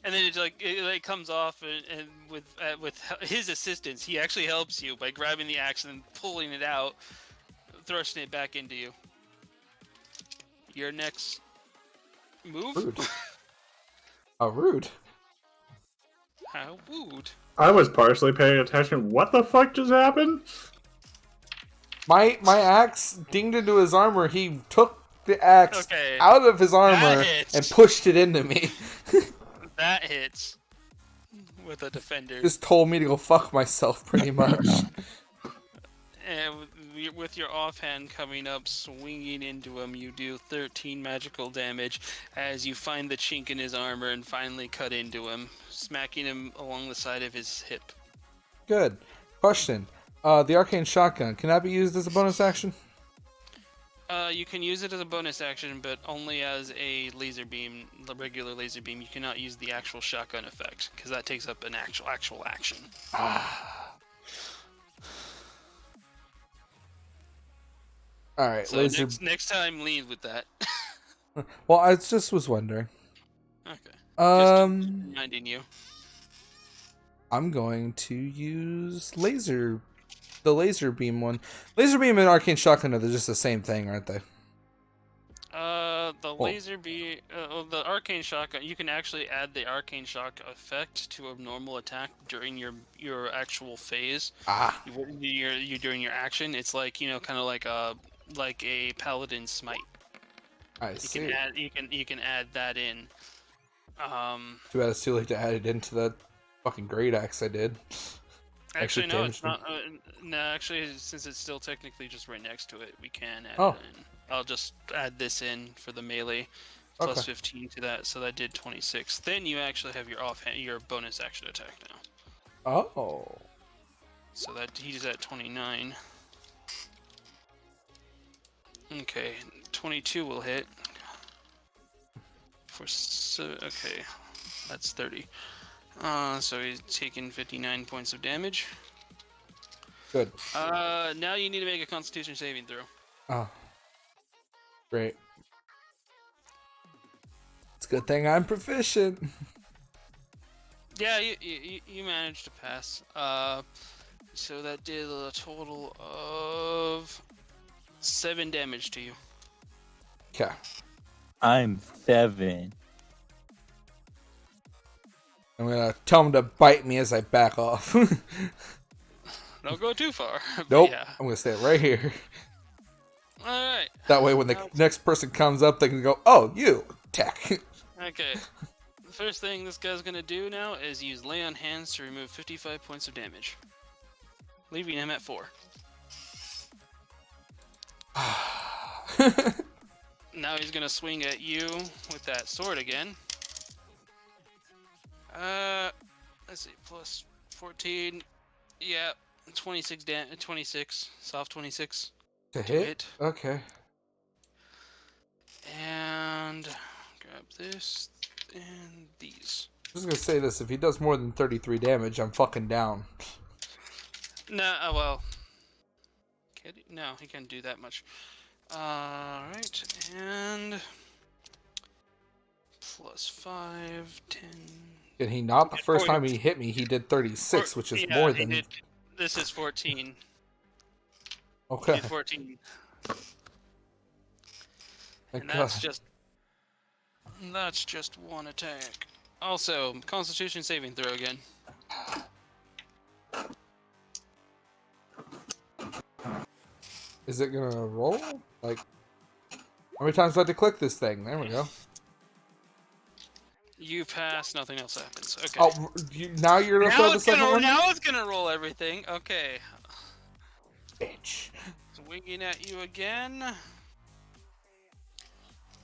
And then it comes off, and with his assistance, he actually helps you by grabbing the axe and pulling it out, thrusting it back into you. Your next move? Rude. Oh, rude. How rude. I was partially paying attention. What the fuck just happened? My axe dinged into his armor. He took the axe Okay. out of his armor That hits. and pushed it into me. That hits with a defender. Just told me to go fuck myself, pretty much. And with your offhand coming up, swinging into him, you do 13 magical damage as you find the chink in his armor and finally cut into him, smacking him along the side of his hip. Good. Question. The arcane shotgun, can that be used as a bonus action? You can use it as a bonus action, but only as a laser beam, the regular laser beam. You cannot use the actual shotgun effect, because that takes up an actual action. Alright, So laser... next time, lead with that. Well, I just was wondering. Okay. Just Um, reminding you. I'm going to use the laser beam one. Laser beam and arcane shotgun are just the same thing, aren't they? The laser beam, the arcane shotgun. You can actually add the arcane shock effect to a normal attack during your actual phase. You during your action. It's like, kind of like a paladin smite. I see. You can add that in. Too bad it's too late to add it into that fucking great axe I did. Actually, no, it's damaged not. No, actually, since it's still technically just right next to it, we can add Oh. it in. I'll just add this in for the melee, plus Okay. 15 to that, so that did 26. Then you actually have your bonus action attack now. Oh. So that he's at 29. Okay, 22 will hit. Okay, that's 30. So he's taking 59 points of damage. Good. Now you need to make a Constitution saving throw. Oh, great. It's a good thing I'm proficient. Yeah, you managed to pass. So that did a total of 7 damage to you. Okay. I'm 7. I'm gonna tell him to bite me as I back off. Don't go too far. but Nope. Yeah. I'm gonna stay right here. All right. That way, when the next person comes up, they can go, "Oh, you attack." Okay. The first thing this guy's gonna do now is use Lay on Hands to remove 55 points of damage, leaving him at 4. Now he's gonna swing at you with that sword again. Let's see, plus 14. Yeah, 26 26, soft 26. To hit? Okay. And grab this and these. I was gonna say this: if he does more than 33 damage, I'm fucking down. Nah, well, no, he can't do that much. Alright, and plus 5, 10. And he not the first 40. time he hit me, he did 36, which is more than. This is 14. Okay. He did 14. Thank And that's God. just one attack. Also, Constitution saving throw again. Is it gonna roll? Like, how many times do I have to click this thing? There we go. You pass, nothing else happens. Okay. Oh, now you're gonna throw the second one? Now it's gonna roll everything. Okay. Bitch. Swinging at you again.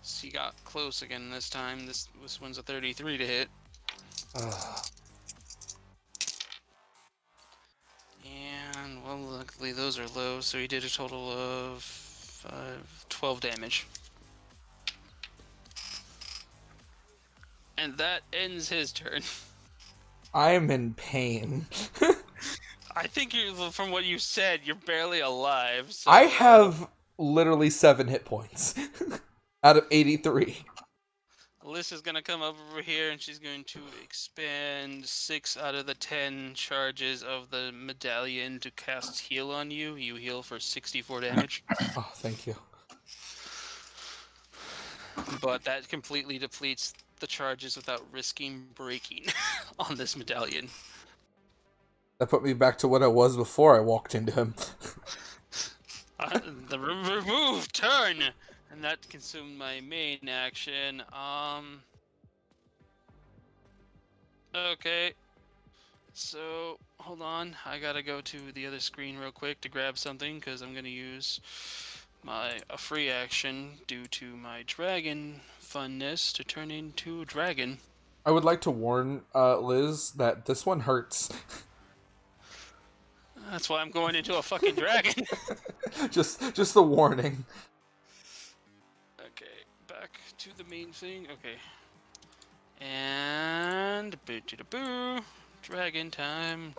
So you got close again this time. This one's a 33 to hit. And, well, luckily those are low, so he did a total of 12 damage. And that ends his turn. I am in pain. I think from what you said, you're barely alive. So, I have literally 7 hit points out of 83. Alyssa's gonna come up over here and she's going to expend 6 out of the 10 charges of the medallion to cast heal on you. You heal for 64 damage. Oh, thank you. But that completely depletes the charges without risking breaking on this medallion. That put me back to what I was before I walked into him. The remove turn, and that consumed my main action. Okay. So hold on, I gotta go to the other screen real quick to grab something because I'm gonna use a free action due to my dragon funness to turn into a dragon. I would like to warn Liz that this one hurts. That's why I'm going into a fucking dragon. just the warning. Okay, back to the main thing. Okay. And boo. Dragon time.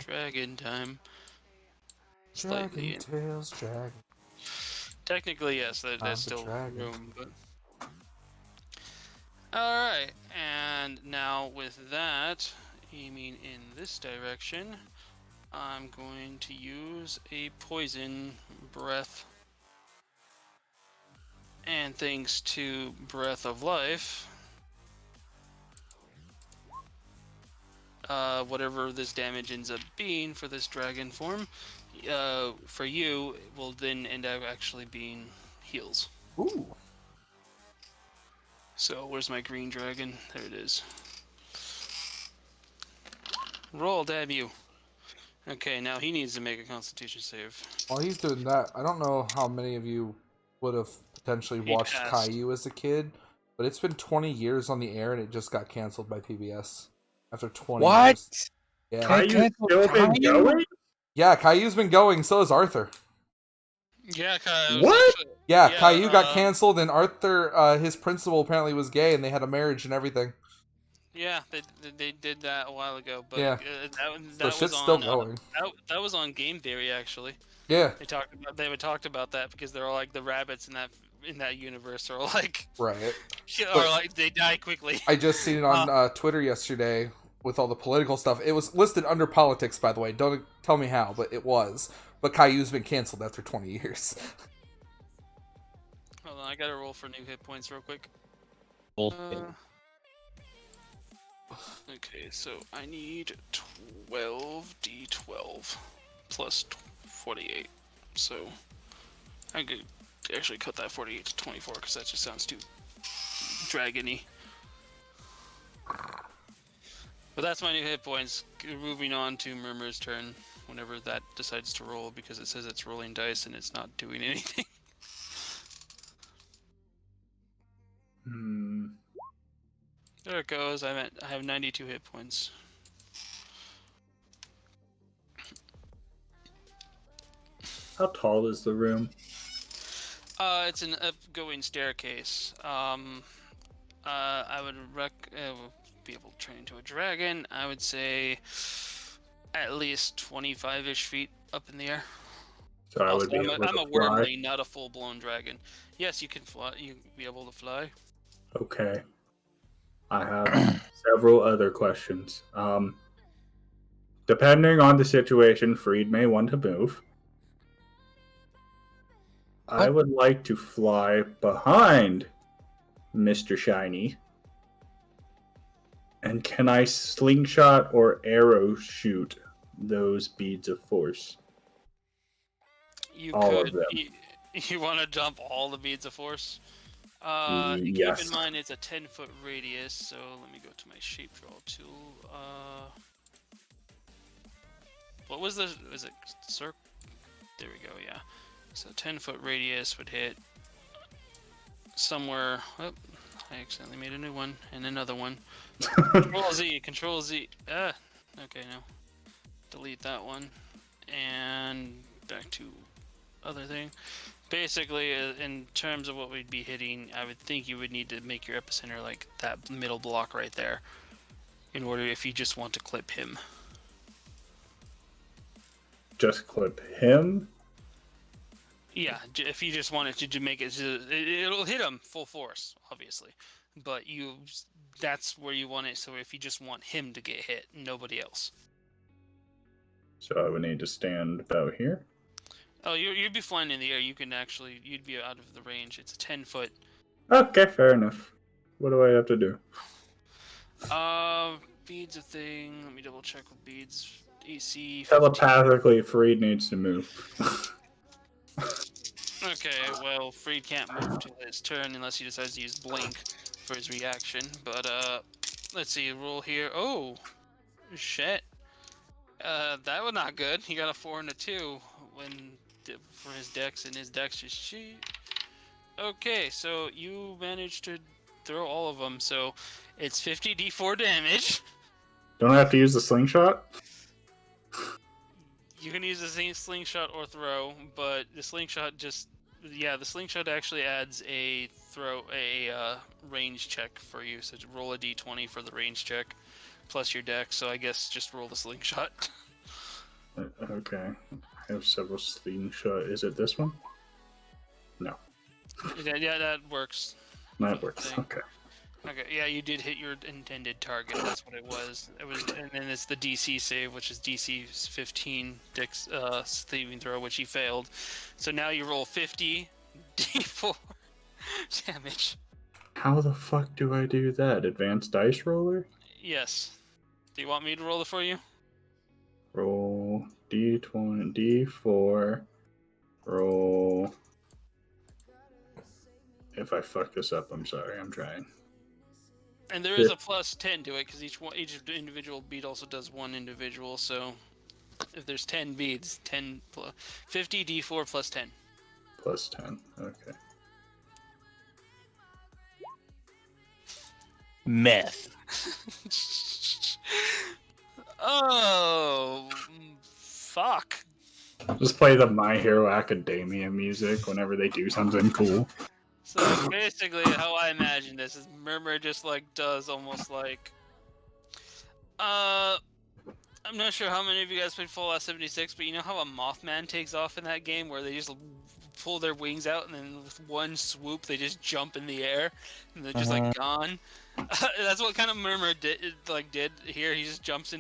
Slightly. Dragon tails, dragon. Technically, yes, that's still dragon. room, but. Alright, and now with that, aiming in this direction, I'm going to use a poison breath. And thanks to Breath of Life, whatever this damage ends up being for this dragon form, for you, it will then end up actually being heals. Ooh. So, where's my green dragon? There it is. Roll, damn you. Okay, now he needs to make a Constitution save. While he's doing that, I don't know how many of you would have potentially watched passed. Caillou as a kid, but it's been 20 years on the air and it just got canceled by PBS after 20 years. Yeah. Are you still been going? Yeah, Caillou's been going, so has Arthur. Yeah, Kyle. What? Yeah, Yeah, Caillou got canceled and Arthur, his principal apparently was gay and they had a marriage and everything. Yeah, they did that a while ago, but Yeah. that The was shit's still on going. that was on Game Theory actually. Yeah. They talked about that because they're all like the rabbits in that universe are like Right. are like they die quickly. I just seen it on Twitter yesterday with all the political stuff. It was listed under politics, by the way. Don't tell me how, but it was. But Caillou's been canceled after 20 years. Hold on, I gotta roll for new hit points real quick. Bullshit. Okay, so I need 12d12 plus 48. So I could actually cut that 48 to 24 because that just sounds too dragony. But that's my new hit points. Moving on to Murmur's turn whenever that decides to roll because it says it's rolling dice and it's not doing anything. There it goes. I have 92 hit points. How tall is the room? It's an upgoing staircase. I would be able to turn into a dragon. I would say at least 25-ish feet up in the air. So I would be I'm able a to wormling, not a full-blown dragon. Yes, you can fly. You can be able to fly. Okay. I have several other questions. Depending on the situation, Freed may want to move. I would like to fly behind Mr. Shiny. And can I slingshot or arrow shoot those beads of force? You All of could. them. You want to dump all the beads of force? Yes. Keep in mind it's a 10-foot radius, so let me go to my shape draw tool. What was the? Was it circle? There we go. Yeah. So 10-foot radius would hit somewhere. Oh, I accidentally made a new one and another one. Control Z. Control Z. Okay, no. Delete that one and back to other thing. Basically, in terms of what we'd be hitting, I would think you would need to make your epicenter like that middle block right there, in order if you just want to clip him. Just clip him? Yeah, if you just wanted to make it, it'll hit him full force, obviously. But that's where you want it. So if you just want him to get hit, nobody else. So I would need to stand about here. Oh, you'd be flying in the air. You'd be out of the range. It's a 10-foot. Okay, fair enough. What do I have to do? Beads a thing. Let me double check with beads. AC 15. Telepathically, Freed needs to move. Okay, well, Freed can't move to his turn unless he decides to use Blink for his reaction. But, let's see, roll here. Oh, shit. That was not good. He got a 4 and a 2 for his dex, and his dex just cheat. Okay, so you managed to throw all of them, so it's 50 d4 damage. Don't I have to use the slingshot? You can use the same slingshot or throw, but the slingshot the slingshot actually adds a range check for you. So roll a d20 for the range check, plus your dex. So I guess just roll the slingshot. Okay. I have several slingshot. Is it this one? No. Yeah, that works. That works. Okay. Okay, yeah, you did hit your intended target. That's what it was. And then it's the DC save, which is DC 15 dex saving throw, which he failed. So now you roll 50 d4 damage. How the fuck do I do that? Advanced dice roller? Yes. Do you want me to roll it for you? Roll d20, d4. Roll. If I fuck this up, I'm sorry. I'm trying. And there is a plus 10 to it because each individual bead also does one individual. So if there's 10 beads, 50 d4 plus 10. Plus 10. Okay. Meth. Oh, fuck. Just play the My Hero Academia music whenever they do something cool. So basically, how I imagine this is Murmur just like does almost like I'm not sure how many of you guys played Fallout 76, but you know how a Mothman takes off in that game, where they just pull their wings out and then with one swoop they just jump in the air and they're just like gone. That's what kind of Murmur did here. He just jumps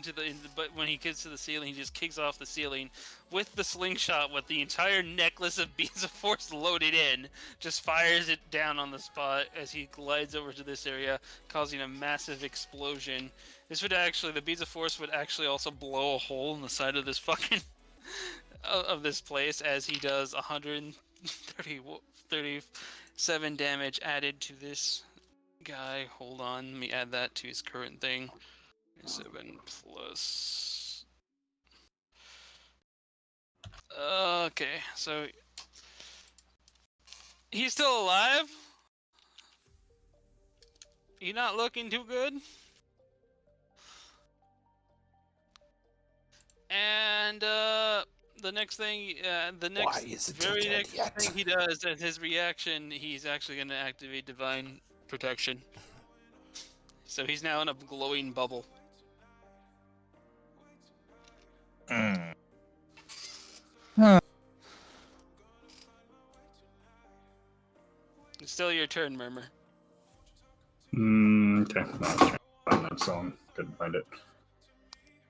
but when he gets to the ceiling, he just kicks off the ceiling with the slingshot with the entire necklace of beams of force loaded in, just fires it down on the spot as he glides over to this area, causing a massive explosion. The beads of force would actually also blow a hole in the side of this fucking of this place, as he does 137 damage added to this guy. Hold on, let me add that to his current thing. 7 plus. Okay, so he's still alive. He's not looking too good. And the next thing, very next thing he does as his reaction, he's actually going to activate Divine Protection. So he's now in a glowing bubble. It's still your turn, Murmur. Okay. I was trying to find that song. Couldn't find it.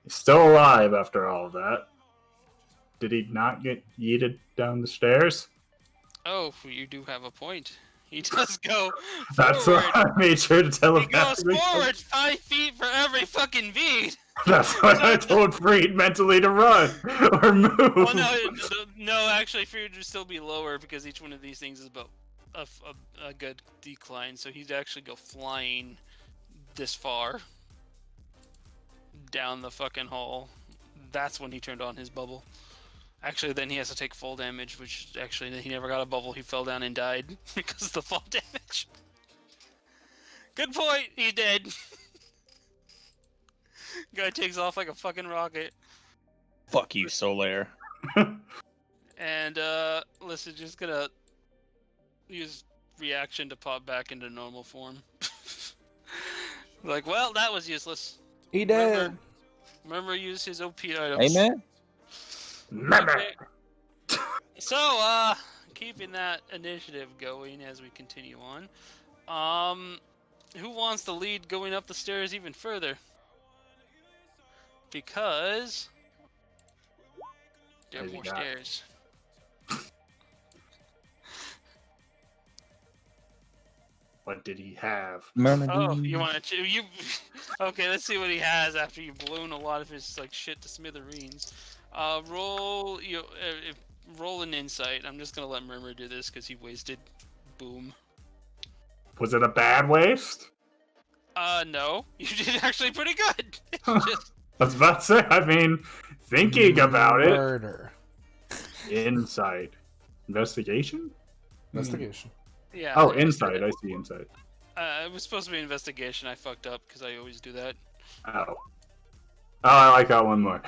He's still alive after all of that. Did he not get yeeted down the stairs? Oh, you do have a point. He does go That's forward. what I made sure to tell him. He goes forward 5 feet for every fucking beat. That's what I told Freed mentally to run or move. Well, no, actually, Freed would still be lower because each one of these things is about a good decline. So he'd actually go flying this far down the fucking hall. That's when he turned on his bubble. Actually, then he has to take full damage, which actually he never got a bubble. He fell down and died because of the fall damage. Good point. He's dead. Guy takes off like a fucking rocket. Fuck you, Solaire. And Alyssa's just gonna use reaction to pop back into normal form. Like, well, that was useless. He dead. Murmur used his OP items. Amen. Okay. So, keeping that initiative going as we continue on. Who wants the lead going up the stairs even further? Because there are more stairs. What did he have? Murmur. Oh, you want to? Okay, let's see what he has after you've blown a lot of his shit to smithereens. Roll an insight. I'm just gonna let Murmur do this because he wasted. Boom. Was it a bad waste? No. You did actually pretty good. I was about to say, I mean, thinking about it. Murder. Insight. Investigation? Investigation. Yeah. Oh, insight. I see insight. It was supposed to be investigation. I fucked up because I always do that. Oh. Oh, I like that one more.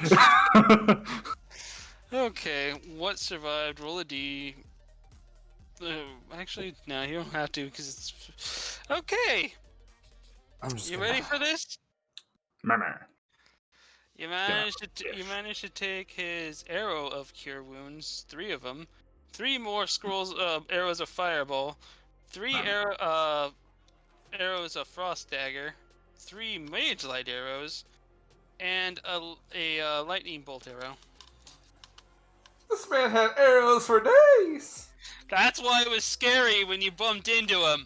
Okay, what survived? Roll a D. Actually, no, you don't have to because it's... Okay! You ready for this? Murmur. You managed to take his arrow of cure wounds, 3 of them, 3 more arrows of fireball, 3 arrows of frost dagger, 3 mage light arrows, and a lightning bolt arrow. This man had arrows for days. That's why it was scary when you bumped into him.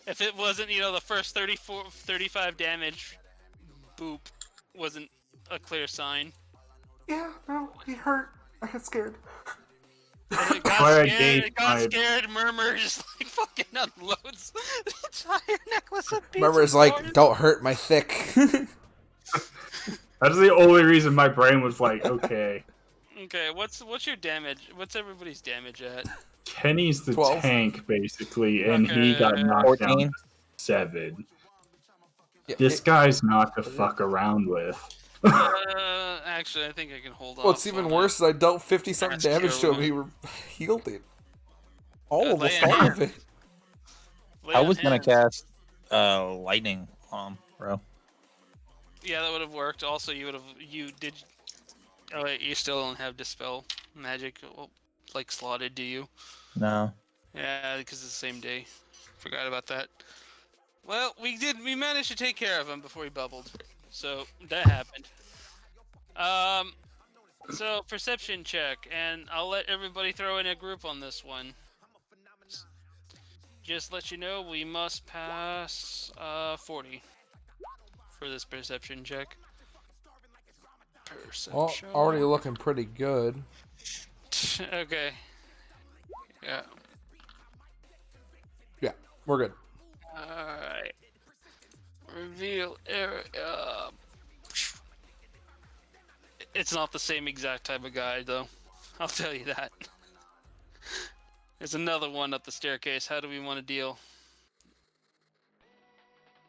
If it wasn't, the first 35 damage, boop, wasn't a clear sign. Yeah, no, he hurt. I got scared. And it got scared, Murmur just fucking unloads the entire necklace of beads. Murmur's like, don't hurt my thick. That's the only reason my brain was like, okay. Okay, what's your damage? What's everybody's damage at? Kenny's the 12. tank, basically, and he got knocked down to 7. Yeah, This guy's not to fuck around with. Actually, I think I can hold on. What's even worse is I dealt 50-something damage to him. He healed it. Almost all of it. I was gonna cast lightning, bro. Yeah, that would have worked. Also, you did. Oh wait, you still don't have dispel magic like slotted, do you? No. Yeah, because it's the same day. Forgot about that. Well, we managed to take care of him before he bubbled, so that happened. So perception check, and I'll let everybody throw in a group on this one. Just let you know, we must pass 40 for this perception check. Well, Perception. already looking pretty good. Okay. Yeah. Yeah, we're good. Alright. Reveal area. It's not the same exact type of guy, though. I'll tell you that. There's another one up the staircase. How do we want to deal?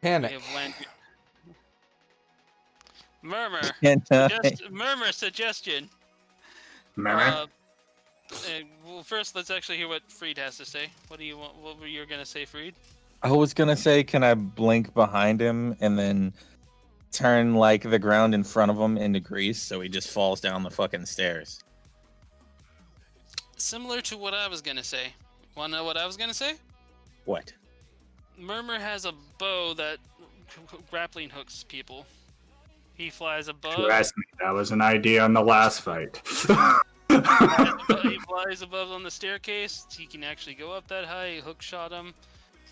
We Panic. have land. Murmur. And, Murmur suggestion. Murmur? Well, first, let's actually hear what Freed has to say. What do you want? What were you gonna say, Freed? I was gonna say, can I blink behind him and then turn like the ground in front of him into grease so he just falls down the fucking stairs? Similar to what I was gonna say. Wanna know what I was gonna say? What? Murmur has a bow that grappling hooks people. He flies above. Trust me, that was an idea on the last fight. He flies above on the staircase. He can actually go up that high, hook shot him,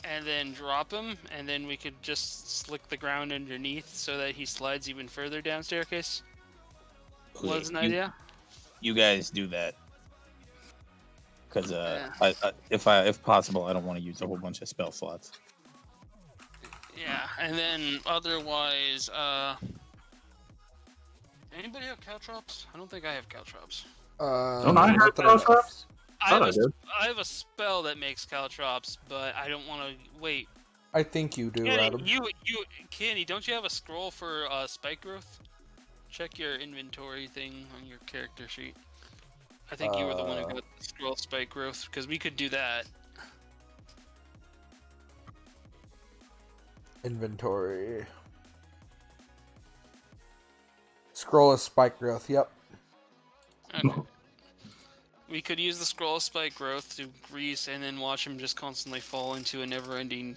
and then drop him, and then we could just slick the ground underneath so that he slides even further down staircase. Was an idea? You guys do that. Because Yeah. if possible, I don't want to use a whole bunch of spell slots. Yeah, and then otherwise, anybody have caltrops? I don't think I have caltrops. Don't I have not that I know of. caltrops? I did. have a spell that makes caltrops, but I don't want to wait. I think you do, Adam. Kenny, don't you have a scroll for spike growth? Check your inventory thing on your character sheet. I think you were the one who got the scroll spike growth, because we could do that. Inventory. Scroll of spike growth, yep. Okay. We could use the scroll of spike growth to grease and then watch him just constantly fall into a never-ending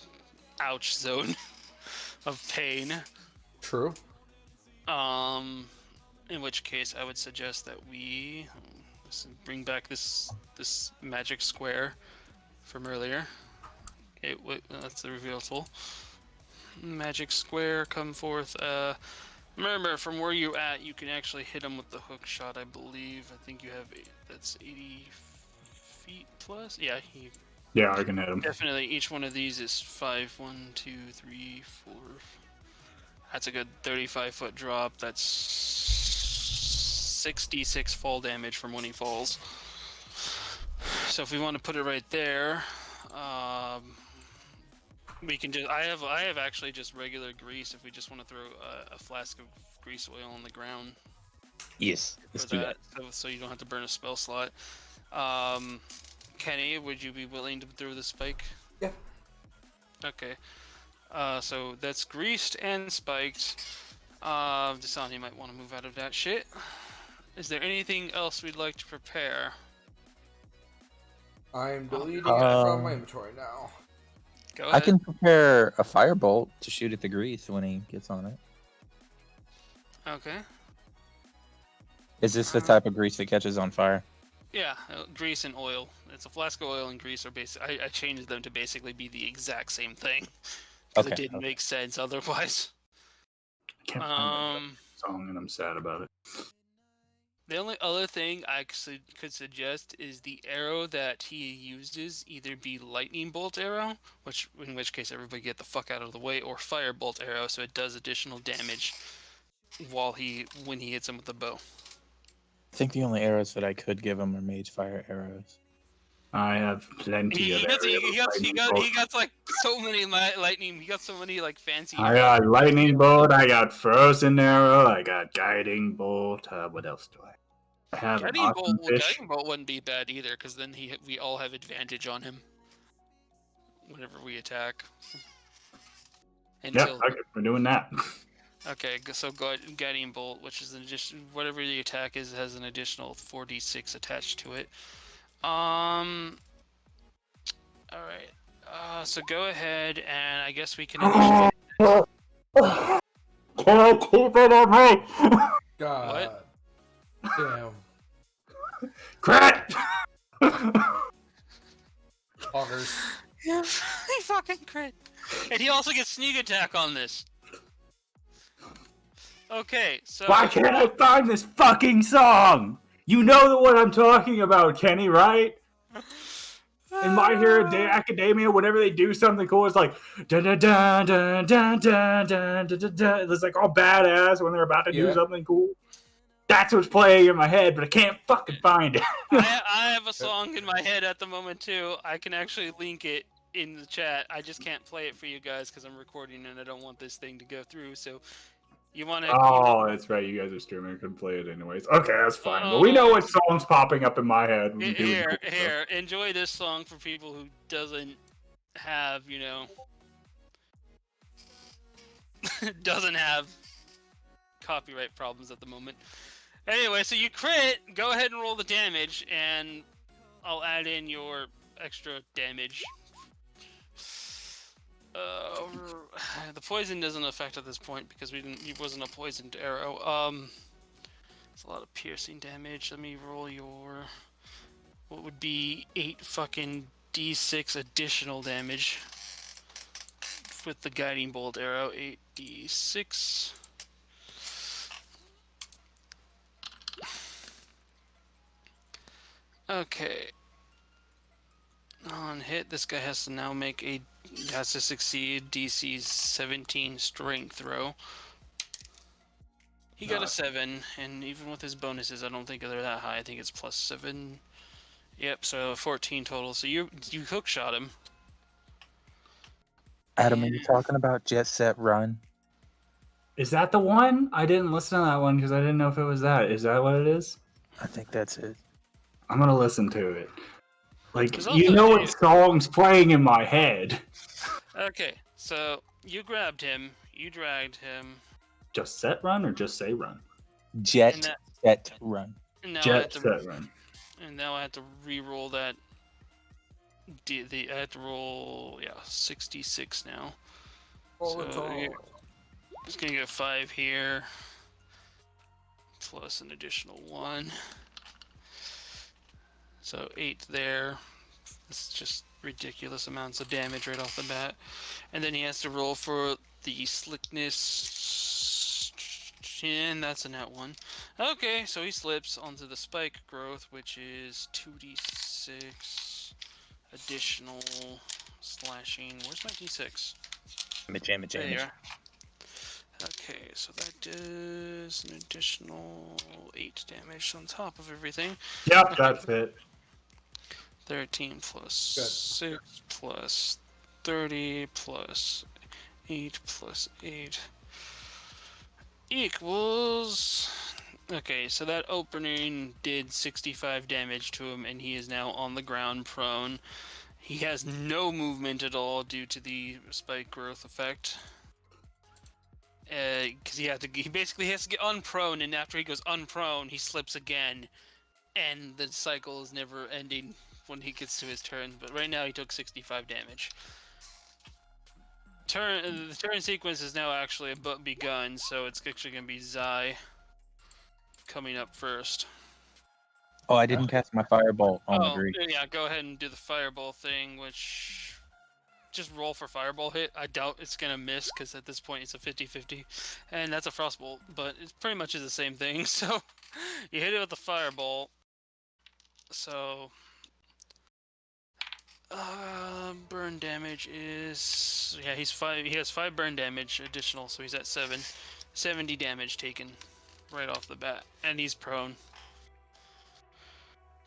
ouch zone of pain. True. In which case I would suggest that we bring back this magic square from earlier. Okay, wait, that's the reveal tool. Magic square, come forth. Murmur, from where you're at, you can actually hit him with the hook shot, I believe. I think you have that's 80 feet plus. Yeah, Yeah, I can hit him. definitely. Each one of these is 5. 1, 2, 3, 4. That's a good 35-foot drop. That's 66 fall damage from when he falls. So if we want to put it right there, we can just. I have actually just regular grease. If we just want to throw a flask of grease oil on the ground. Yes, let's do that. So you don't have to burn a spell slot. Kenny, would you be willing to throw the spike? Yeah. Okay. So that's greased and spiked. Dasani might want to move out of that shit. Is there anything else we'd like to prepare? I'm deleting it from my inventory now. Go ahead. I can prepare a firebolt to shoot at the grease when he gets on it. Okay. Is this the type of grease that catches on fire? Yeah, grease and oil. It's a flask of oil and grease are basic. I changed them to basically be the exact same thing. Because it didn't make sense otherwise. I can't find that song, and I'm sad about it. The only other thing I could suggest is the arrow that he uses either be lightning bolt arrow, in which case everybody get the fuck out of the way, or firebolt arrow, so it does additional damage when he hits him with the bow. I think the only arrows that I could give him are mage fire arrows. I have plenty of He got like so many lightning. He got so many like fancy. I got lightning bolt. I got frozen arrow. I got guiding bolt. What else do I? I have Guiding bolt wouldn't be bad either, because then we all have advantage on him whenever we attack. Yeah, okay, we're doing that. Okay, so Guiding Bolt, which is an addition, whatever the attack is, has an additional 4d6 attached to it. Alright. So go ahead, and I guess we can initiate. Can I keep it in me? God. Damn. Crit! Poggers. Yeah, he fucking crit. And he also gets sneak attack on this. Okay, so... Why can't I find this fucking song? You know what I'm talking about, Kenny, right? In My Hero Academia, whenever they do something cool, it's like dun dun dun dun dun dun dun dun dun. It's like all badass when they're about to do something cool. That's what's playing in my head, but I can't fucking find it. I have a song in my head at the moment too. I can actually link it in the chat. I just can't play it for you guys because I'm recording and I don't want this thing to go through. So you want to? Oh, that's right. You guys are streaming. I couldn't play it anyways. Okay, that's fine. But we know what song's popping up in my head. Here, enjoy this song for people who doesn't have, doesn't have copyright problems at the moment. Anyway, so you crit. Go ahead and roll the damage, and I'll add in your extra damage. The poison doesn't affect at this point because it wasn't a poisoned arrow. It's a lot of piercing damage. Let me roll your what would be 8 fucking d6 additional damage with the guiding bolt arrow. 8d6. Okay. On hit, this guy has to now has to succeed DC's 17 strength throw. He got a 7, and even with his bonuses, I don't think they're that high. I think it's plus 7. Yep, so 14 total. So you hook shot him. Adam, are you talking about Jet Set Run? Is that the one? I didn't listen to that one because I didn't know if it was that. Is that what it is? I think that's it. I'm gonna listen to it. Like, you know what song's playing in my head. Okay, so you grabbed him, you dragged him. Just set run or just say run? Jet Set Run. Jet Set Run. And now I have to re-roll that. I have to roll, 66 now. It's gonna get 5 here, plus an additional 1. So 8 there. It's just ridiculous amounts of damage right off the bat. And then he has to roll for the slickness, and that's a nat 1. Okay, so he slips onto the spike growth, which is 2d6 additional slashing. Where's my d6? Damage. There you are. Okay, so that does an additional 8 damage on top of everything. Yep, that's it. 13 plus 6 plus 30 plus 8 plus 8 equals... Okay, so that opening did 65 damage to him, and he is now on the ground prone. He has no movement at all due to the spike growth effect. Because he basically has to get unprone, and after he goes unprone, he slips again, and the cycle is never ending when he gets to his turn. But right now he took 65 damage. The turn sequence is now actually begun, so it's actually going to be Zai coming up first. Oh, I didn't cast my Fireball on the Greek. Yeah, go ahead and do the Fireball thing, which... Just roll for Fireball hit. I doubt it's going to miss, because at this point it's a 50-50. And that's a Frostbolt, but it pretty much is the same thing. So, you hit it with the Fireball. So... burn damage is... Yeah, he has 5 burn damage additional, so he's at 7. 70 damage taken right off the bat. And he's prone.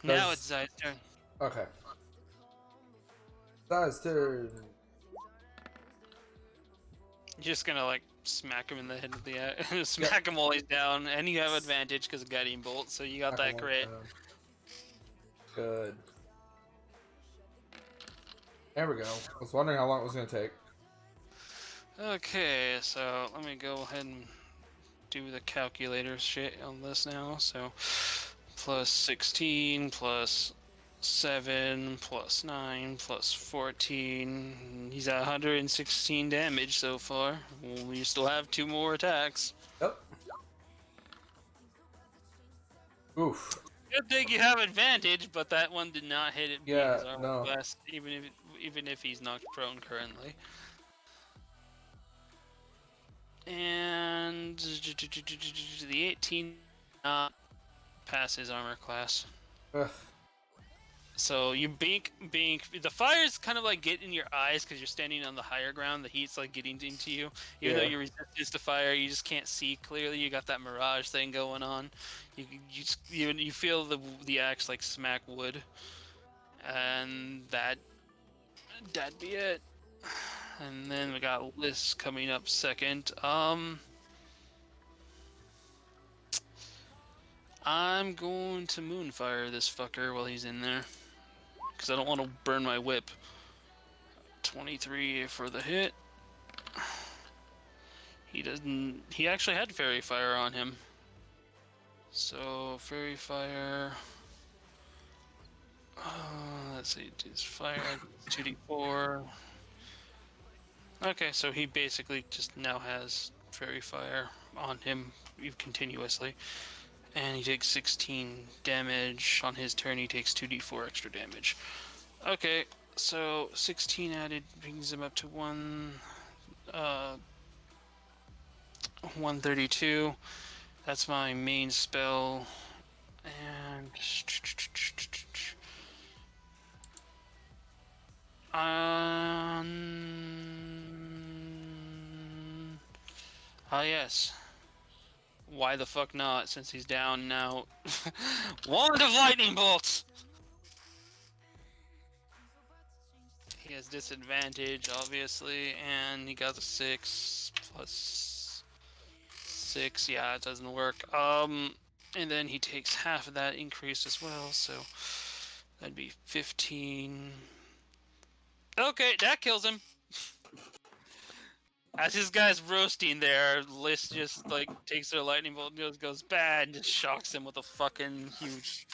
Now it's Zai's turn. Okay. Zai's turn. You're just gonna, like, smack him in the head with the... smack him while he's down, and you have advantage because of Guiding Bolt, so you got that crit. Good. There we go. I was wondering how long it was going to take. Okay, so let me go ahead and do the calculator shit on this now. So plus 16 plus 7 plus 9 plus 14. He's at 116 damage so far. We still have 2 more attacks. Yep. Oof. Good thing you have advantage, but that one did not hit it. Yeah, His armor no. class, even if he's knocked prone currently. And the 18 not pass his armor class. Ugh. So you bink. The fire's kind of like getting in your eyes because you're standing on the higher ground. The heat's like getting into you. Even though you're resistant to fire, you just can't see clearly. You got that mirage thing going on. You feel the axe like smack wood, and that'd be it. And then we got Liz coming up second. I'm going to Moonfire this fucker while he's in there. Because I don't want to burn my whip. 23 for the hit. He actually had Fairy Fire on him. So, Fairy Fire... let's see, it's fire, 2d4. Okay, so he basically just now has Fairy Fire on him continuously. And he takes 16 damage. On his turn, he takes 2d4 extra damage. Okay, so 16 added brings him up to 132. That's my main spell. And... yes. Why the fuck not, since he's down now. Wand of Lightning Bolts! He has disadvantage, obviously, and he got a 6 plus 6. Yeah, it doesn't work. And then he takes half of that increase as well, so that'd be 15. Okay, that kills him. As this guy's roasting there, Liz just like takes their lightning bolt and goes bad and just shocks him with a fucking huge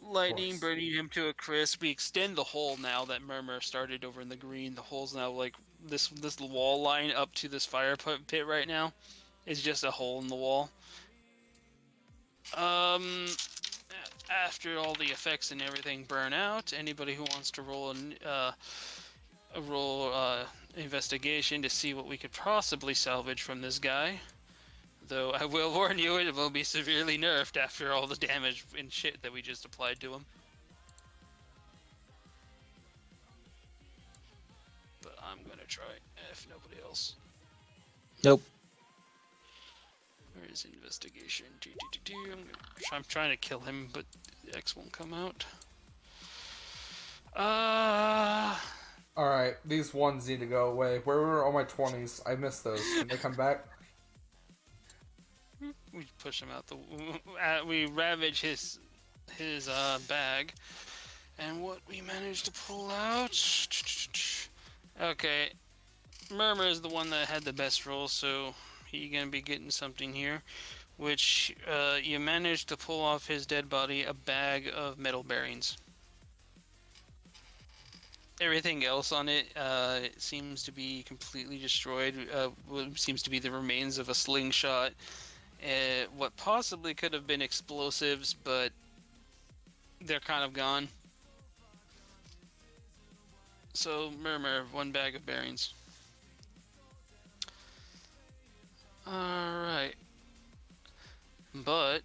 lightning, burning him to a crisp. We extend the hole now that Murmur started over in the green. The hole's now like this wall line up to this fire pit right now is just a hole in the wall. After all the effects and everything burn out, anybody who wants to roll investigation to see what we could possibly salvage from this guy. Though I will warn you, it will be severely nerfed after all the damage and shit that we just applied to him. But I'm gonna try, if nobody else. Nope. Where is investigation? I'm trying to kill him, but the X won't come out. Alright, these ones need to go away. Where were all my 20s? I missed those. Can they come back? We push him out the... we ravage his bag. And what we managed to pull out... Okay. Murmur is the one that had the best roll, so he's gonna be getting something here. Which, you managed to pull off his dead body a bag of metal bearings. Everything else on it, it seems to be completely destroyed. What seems to be the remains of a slingshot. What possibly could have been explosives, but they're kind of gone. So, Murmur, 1 bag of bearings. Alright. But,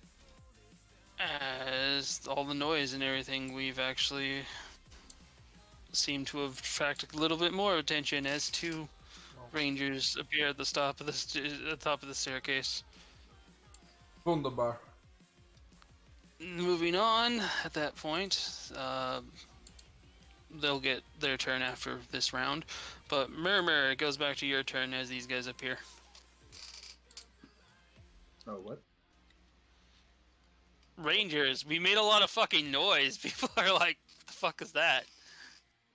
as all the noise and everything, we've actually... seem to have attracted a little bit more attention as 2 rangers appear at the top of the staircase. Wunderbar. Moving on, at that point, they'll get their turn after this round. But Murmur, it goes back to your turn as these guys appear. Oh, what? Rangers, we made a lot of fucking noise. People are like, what the fuck is that?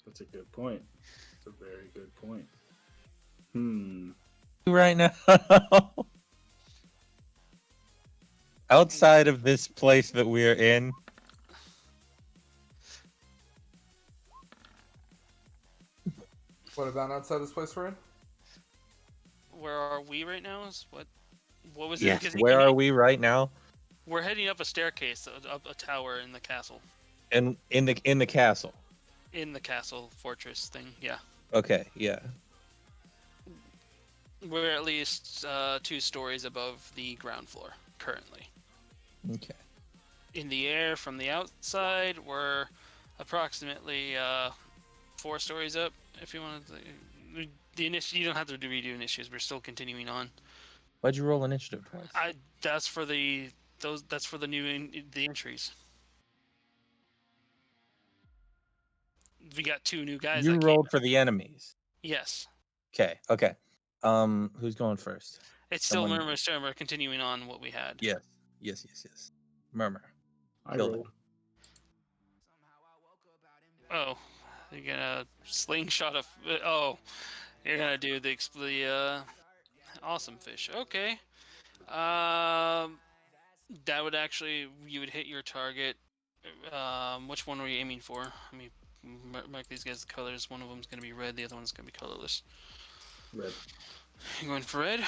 That's a good point. That's a very good point. Right now. outside of this place that we're in, What about outside this place we're in? Where are we right now? What was it? yes, 'Cause where are we right now? We're heading up a staircase, up a tower in the castle. And in the castle. In the castle fortress thing, yeah. Okay, yeah. We're at least 2 stories above the ground floor currently. Okay. In the air from the outside, we're approximately 4 stories up. If you want to, you don't have to redo initiatives. We're still continuing on. Why'd you roll initiative twice? That's for the the entries. We got 2 new guys. You that rolled came. for the enemies. Yes. Okay. Who's going first? It's still Someone- Murmur, so we're continuing on what we had. Yes. Murmur. I Building. rolled. Oh, you're gonna slingshot you're gonna do the awesome fish. Okay. That would actually, you would hit your target. Which one are you aiming for? Let me mark these guys the colors. One of them's gonna be red. The other one's gonna be colorless. Red. You're going for red?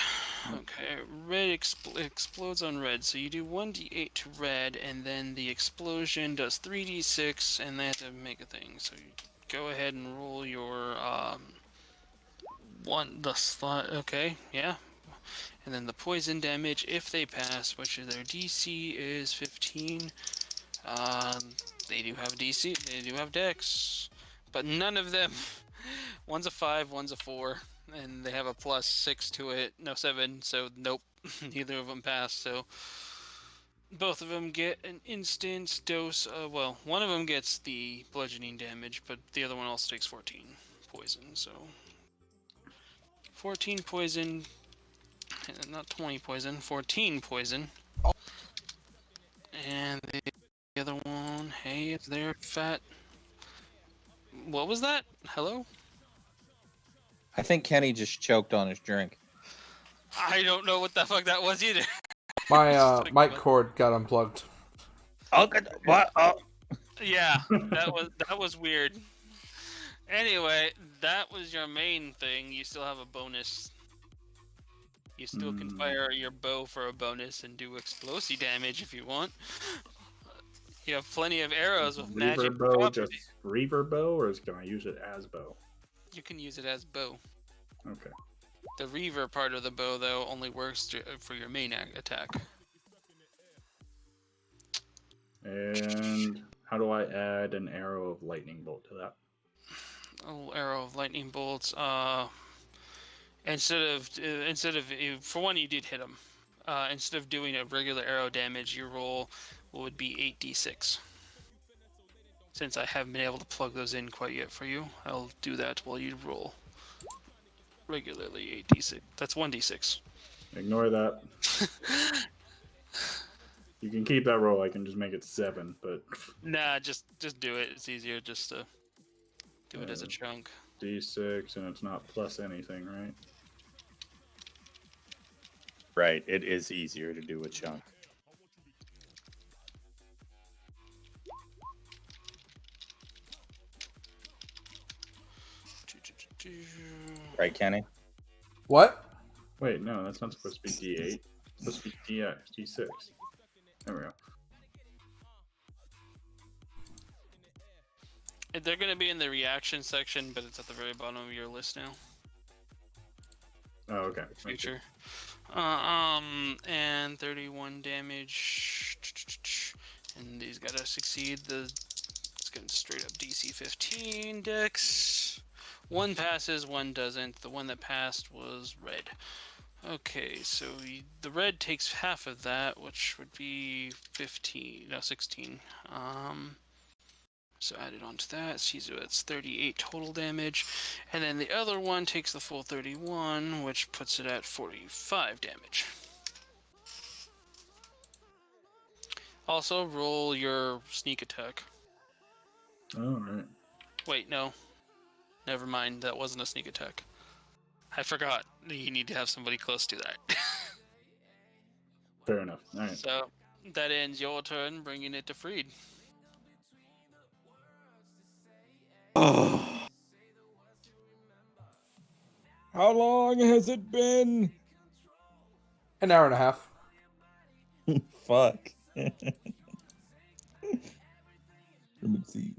Okay, red explodes on red. So you do 1d8 to red, and then the explosion does 3d6, and they have to make a thing. So you go ahead and roll your okay, yeah. And then the poison damage, if they pass, which is their DC is 15. They do have DC, they do have Dex, but none of them. One's a 5, one's a 4. And they have a +6 to it. No, 7. So nope, neither of them pass. So both of them get an instant dose. Well, one of them gets the bludgeoning damage, but the other one also takes 14 poison. So 14 poison, not 20 poison, 14 poison. And the other one, hey, is there fat? What was that? Hello? I think Kenny just choked on his drink. I don't know what the fuck that was either. My mic cord got unplugged. What? Yeah, that was weird. Anyway, that was your main thing. You still have a bonus. You still can fire your bow for a bonus and do explosive damage if you want. You have plenty of arrows with magic Reaver bow, properties. just Reaver bow, or can I use it as bow? You can use it as bow. Okay. The Reaver part of the bow, though, only works for your main attack. And how do I add an arrow of lightning bolt to that? Oh, arrow of lightning bolts. Instead of for one, you did hit him. Instead of doing a regular arrow damage, your roll would be 8d6. Since I haven't been able to plug those in quite yet for you, I'll do that while you roll. Regularly 8d6. That's 1d6. Ignore that. You can keep that roll. I can just make it 7, but Nah, just do it. It's easier just to do it as a chunk. D6, and it's not plus anything, right? Right, it is easier to do a chunk. Right, Kenny? What? Wait, no, that's not supposed to be D8. It's supposed to be D6. There we go. They're going to be in the reaction section, but it's at the very bottom of your list now. Oh, okay. Future. And 31 damage. And these gotta succeed. It's going straight up DC 15 dex. One passes, one doesn't. The one that passed was red. Okay, so the red takes half of that, which would be 16. So add it onto that. So it's 38 total damage. And then the other one takes the full 31, which puts it at 45 damage. Also, roll your sneak attack. Oh, right. Wait, no. Never mind, that wasn't a sneak attack. I forgot. You need to have somebody close to that. Fair enough. All right. So, that ends your turn, bringing it to Freed. Oh. How long has it been? An hour and a half. Fuck. Let me see.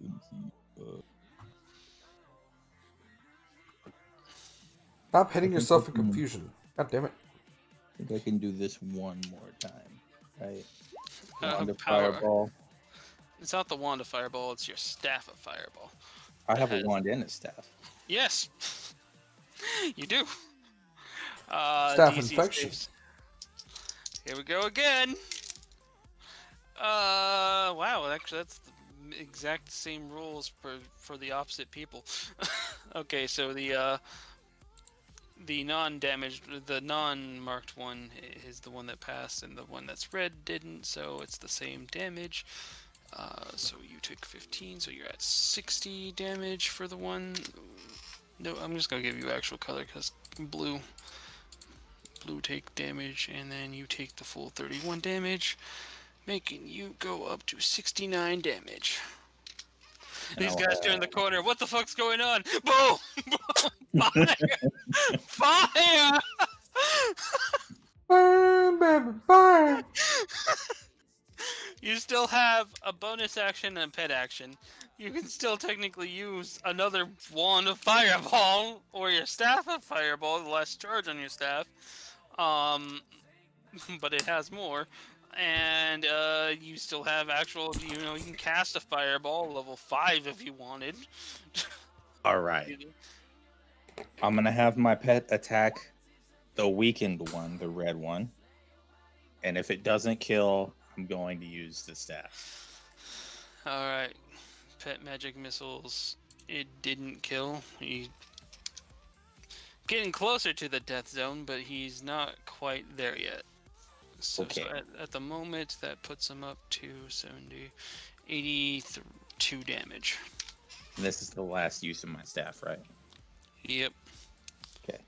Stop hitting I think yourself I in can- confusion. God damn it. I think I can do this one more time. Right? Wand of Power. Fireball. It's not the wand of fireball, it's your staff of fireball. I That have a has- wand and a staff. Yes, you do. Staff DC infection. saves. Here we go again. Wow, actually, that's the exact same rules for the opposite people. Okay, so the non-damaged, the non-marked one is the one that passed, and the one that's red didn't. So it's the same damage. So you took 15, so you're at 60 damage for the one. No, I'm just gonna give you actual color because blue take damage, and then you take the full 31 damage, making you go up to 69 damage. And These I'll guys turn the corner. What the fuck's going on? Boom! Fire! Fire! Burn, baby, burn. You still have a bonus action and a pet action. You can still technically use another wand of fireball or your staff of fireball, less charge on your staff. But it has more. And you still have actual, you can cast a fireball level 5 if you wanted. All right. I'm gonna have my pet attack the weakened one, the red one, and if it doesn't kill, I'm going to use the staff. Alright. Pet magic missiles. It didn't kill. He getting closer to the death zone, but he's not quite there yet. So, Okay. at the moment, that puts him up to 70, 82 damage. And this is the last use of my staff, right? Yep. Okay.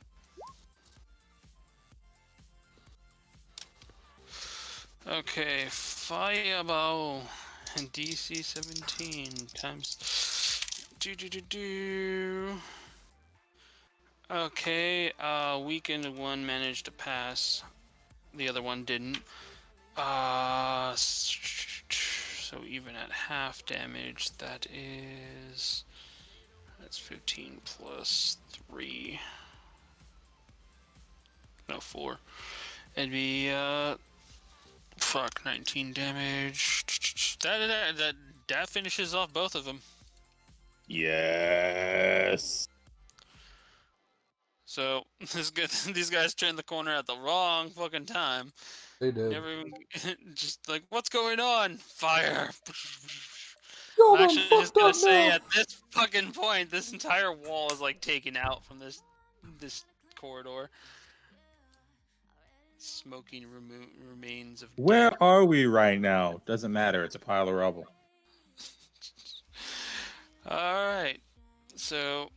Okay, fireball and DC 17 times. Okay, weakened one managed to pass. The other one didn't. So even at half damage, that's 15 plus 3. No, 4. It'd be 19 damage. That finishes off both of them. Yes. So these guys turned the corner at the wrong fucking time. They did. Never even just like, what's going on? Fire. Yo, I'm actually just fucked gonna up say now. at this fucking point, this entire wall is like taken out from this corridor. Smoking remains of Where dead. are we right now? Doesn't matter. It's a pile of rubble. Alright. So,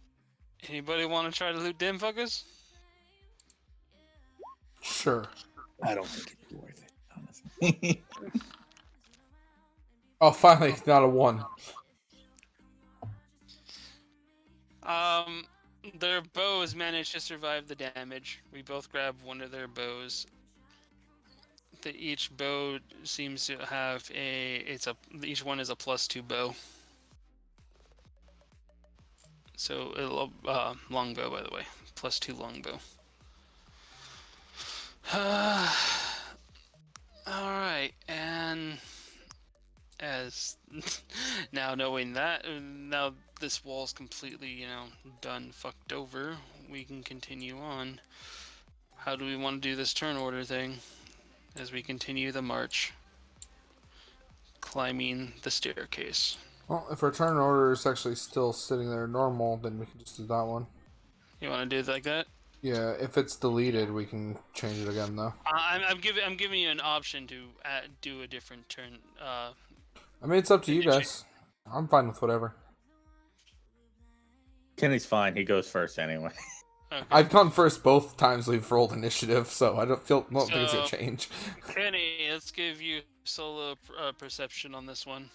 anybody want to try to loot them fuckers? Sure. I don't think it's worth it, honestly. Oh, finally, not a 1. Their bows managed to survive the damage. We both grabbed one of their bows. Each bow seems to have each one is a +2 bow. So longbow, by the way, +2 longbow. All right, and as now knowing that, now this wall's completely, done fucked over, we can continue on. How do we want to do this turn order thing as we continue the march, climbing the staircase? Well, if our turn order is actually still sitting there normal, then we can just do that one. You want to do it like that? Yeah, if it's deleted, we can change it again, though. I'm giving you an option to do a different turn. I mean, it's up to you guys. I'm fine with whatever. Kenny's fine. He goes first anyway. Okay. I've gone first both times we've rolled initiative, so I don't think it's gonna So- change. Kenny, let's give you solo perception on this one.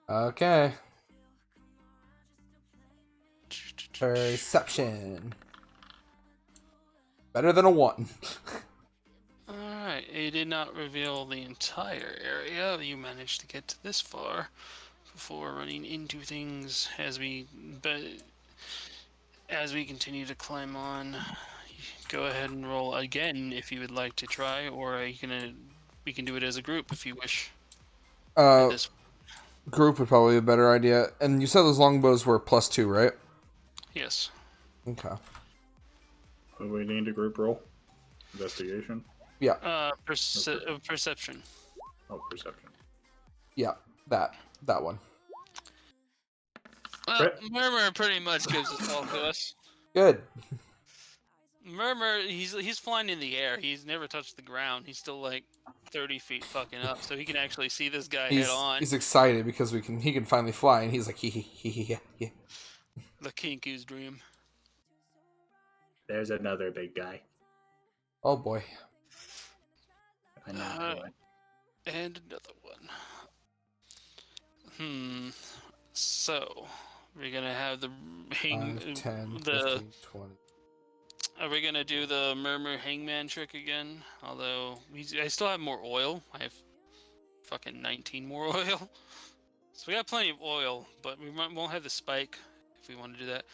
Okay. Perception. Better than a 1. Alright, it did not reveal the entire area. You managed to get to this far before running into things as we continue to climb on. Go ahead and roll again if you would like to try, or we can do it as a group if you wish. This Group would probably be a better idea. And you said those longbows were +2, right? Yes. Okay. What do we need to group roll? Investigation? Yeah. Perception. Oh, perception. Yeah. That one. Well, Crit. Murmur pretty much gives us all to us. Good. Murmur, he's flying in the air. He's never touched the ground. He's still like 30 feet fucking up, so he can actually see this guy head on. He's excited because he can finally fly, and he's like, yeah. The Kinku's dream. There's another big guy. Oh boy. I know. And another one. So we're gonna have the 5, 10, 15, 20. Are we gonna do the Murmur hangman trick again? Although I still have more oil. I have fucking 19 more oil. So we got plenty of oil, but we won't have the spike if we want to do that.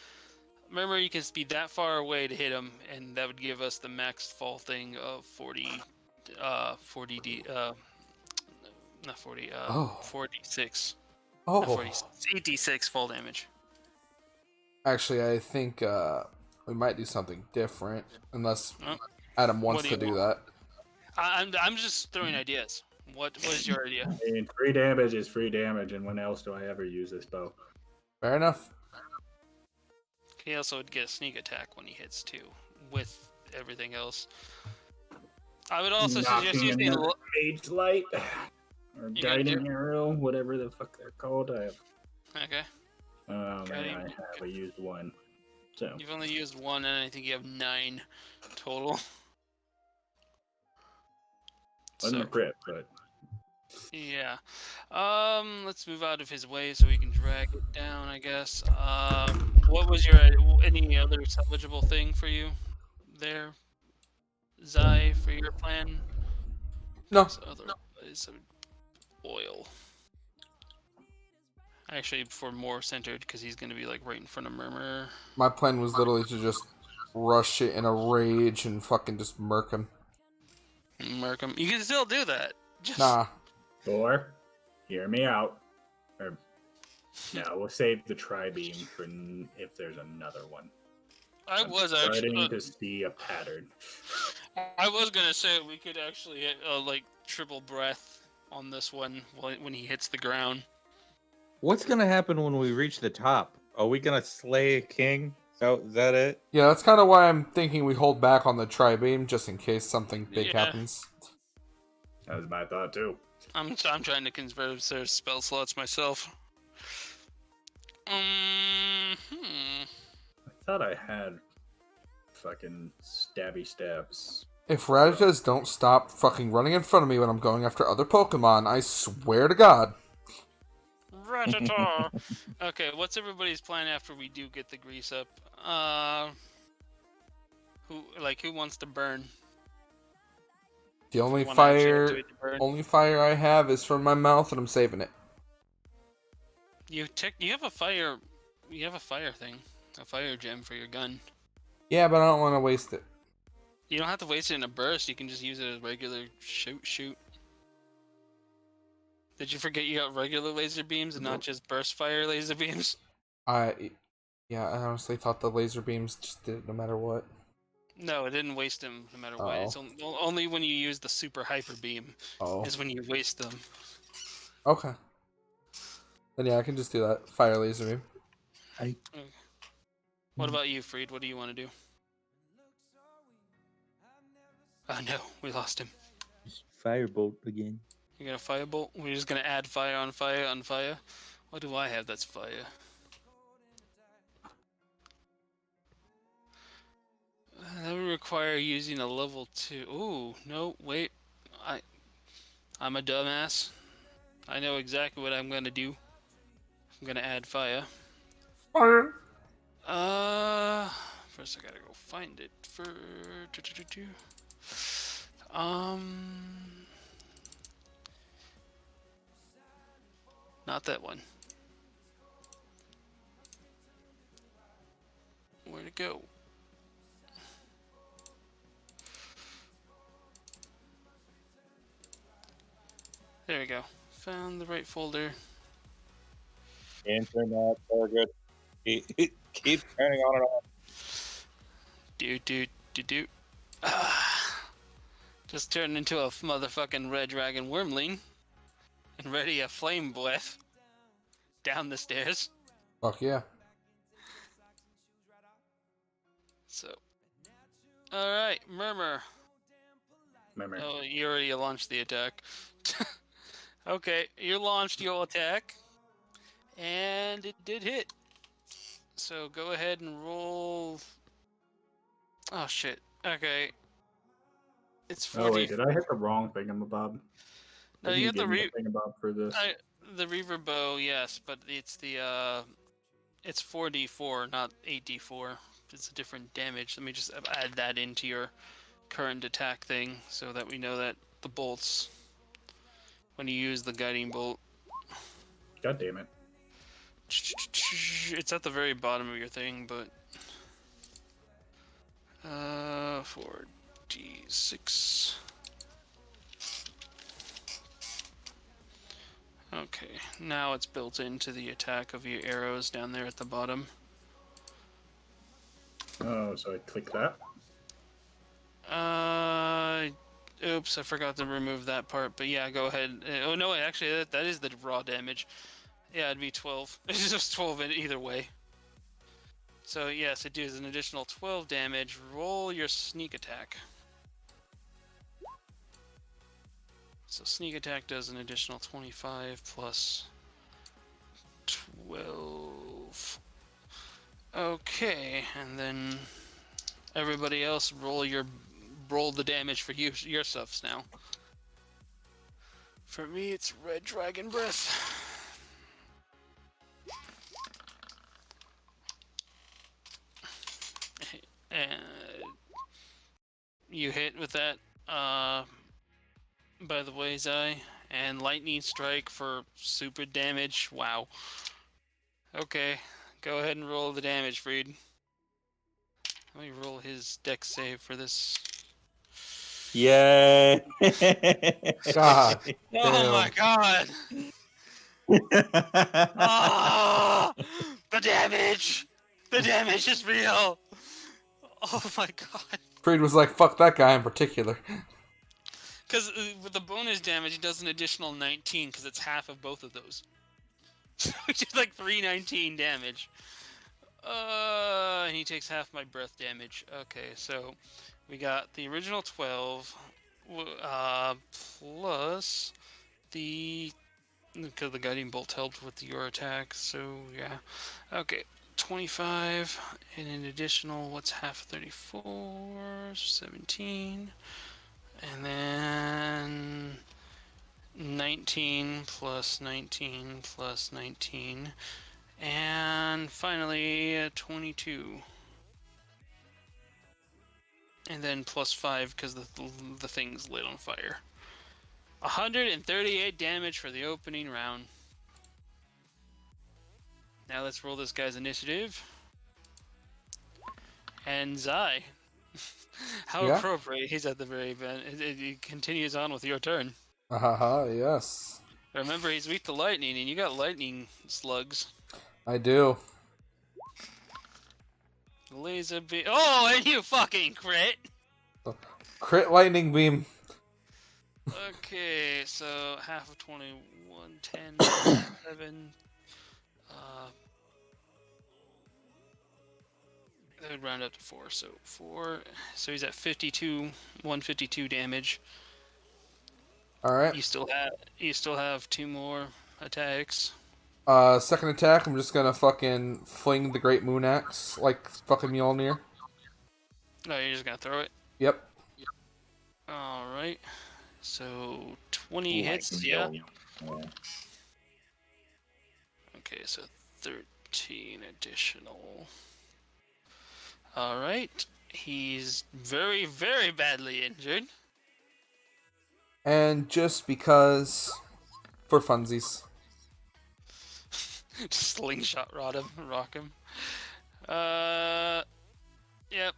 Remember, you can be that far away to hit him, and that would give us the max fall thing of 46. 86 fall damage. Actually, I think we might do something different, unless Oh. Adam wants What to do you do that. I'm just throwing ideas. What is your idea? I mean, free damage is free damage, and when else do I ever use this bow? Fair enough. He also would get a sneak attack when he hits too, with everything else. I would also suggest using Mage Light or You Guiding Arrow, whatever the fuck they're called. Okay. And Guiding- I have used one. So You've only used one, and I think you have 9 total. wasn't a crit, but Yeah. Let's move out of his way so we can drag it down, I guess. What was any other salvageable thing for you there, Zai, for your plan? No. Otherwise, oil. Actually, for more centered, because he's going to be like right in front of Murmur. My plan was literally to just rush it in a rage and fucking just murk him. Murk him. You can still do that. Just... Nah. or hear me out. Or no, we'll save the tri-beam for if there's another one. I'm starting to see a pattern. I was gonna say we could actually like triple breath on this one when he hits the ground. What's gonna happen when we reach the top? Are we gonna slay a king? Is that it? Yeah, that's kind of why I'm thinking we hold back on the tri-beam, just in case something big happens. That was my thought too. I'm trying to convert their spell slots myself. I thought I had fucking stabby stabs. If Raditas don't stop fucking running in front of me when I'm going after other Pokemon, I swear to God. Ratata. Okay, what's everybody's plan after we do get the grease up? Who wants to burn? The only Wanna actually do fire, it to burn? only fire I have is from my mouth, and I'm saving it. You have a fire. You have a fire thing, a fire gem for your gun. Yeah, but I don't want to waste it. You don't have to waste it in a burst. You can just use it as regular shoot. Did you forget you got regular laser beams and not just burst fire laser beams? I honestly thought the laser beams just did it no matter what. No, it didn't waste them no matter what. It's only when you use the super hyper beam is when you waste them. Okay. Then yeah, I can just do that. Fire laser beam. What about you, Freed? What do you want to do? Oh no, we lost him. Firebolt again. You're gonna firebolt? We're just gonna add fire on fire on fire? What do I have that's fire? That would require using a level 2. Ooh, no, wait. I'm a dumbass. I know exactly what I'm gonna do. I'm gonna add fire. Fire. First I gotta go find it. Um, not that one. Where'd it go? There we go. Found the right folder. Internet target. Keep turning on and on. Do. Just turned into a motherfucking red dragon wormling. And ready a flame breath. Down the stairs. Fuck yeah. So. Alright, Murmur. Remember. Oh, you already launched the attack. Okay, you launched your attack. And it did hit. So go ahead and roll. Oh shit. Okay. It's 40. Oh wait, did I hit the wrong thingamabob? No, Didn't you got the thingamabob for this. the reaver bow, yes, but it's the it's 4d4, not 8d4. It's a different damage. Let me just add that into your current attack thing so that we know that the bolts, when you use the guiding bolt, God damn it. it's at the very bottom of your thing, but 4d6. Okay, now it's built into the attack of your arrows down there at the bottom. Oh, so I click that. Oops, I forgot to remove that part, but yeah, go ahead. Oh no, actually, that is the raw damage. Yeah, it'd be 12. It's just 12 in either way. So yes, it does an additional 12 damage. Roll your sneak attack. So sneak attack does an additional 25 plus 12. Okay, and then everybody else roll the damage for yourselves now. For me, it's red dragon breath. And you hit with that. By the way, Zai, and lightning strike for super damage. Wow. Okay, go ahead and roll the damage, Freed. Let me roll his dex save for this. Yay! God. Oh my god! Oh, the damage! The damage is real! Oh my god. Freed was like, fuck that guy in particular. Because with the bonus damage, it does an additional 19, because it's half of both of those. Which is like 319 damage. And he takes half my breath damage. Okay, so we got the original 12, plus the... because the guiding bolt helped with your attack, so yeah. Okay, 25, and an additional, what's half 34? 17. And then 19 plus 19 plus 19. And finally 22. And then plus 5 because the thing's lit on fire. 138 damage for the opening round. Now let's roll this guy's initiative. And Zai. How appropriate. He's at the very end. It continues on with your turn. Yes. Remember, he's weak to lightning, and you got lightning slugs. I do. Laser beam. Oh, and you fucking crit! Crit lightning beam. Okay, so half of 21, 10, 7. That would round up to 4, so 4. So he's at 52, 152 damage. Alright. You still have 2 more attacks. Second attack, I'm just gonna fucking fling the Great Moon Axe like fucking Mjolnir. No, you're just gonna throw it. Yep. All right. So 20 Ooh, I hits. can Yeah. go. Yeah. Okay, so 13 additional. All right. He's very, very badly injured. And just because, for funsies. Slingshot rock him. Yep.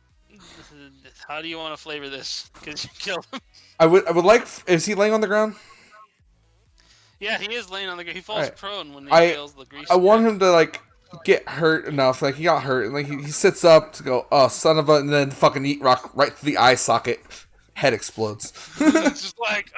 How do you want to flavor this? Because you kill him. I would like. Is he laying on the ground? Yeah, he is laying on the ground. He falls Alright. prone when he I fails the grease. I want check. him to like get hurt enough. Like he got hurt, and like he sits up to go, oh son of a, and then fucking eat rock right to the eye socket. Head explodes. It's just like,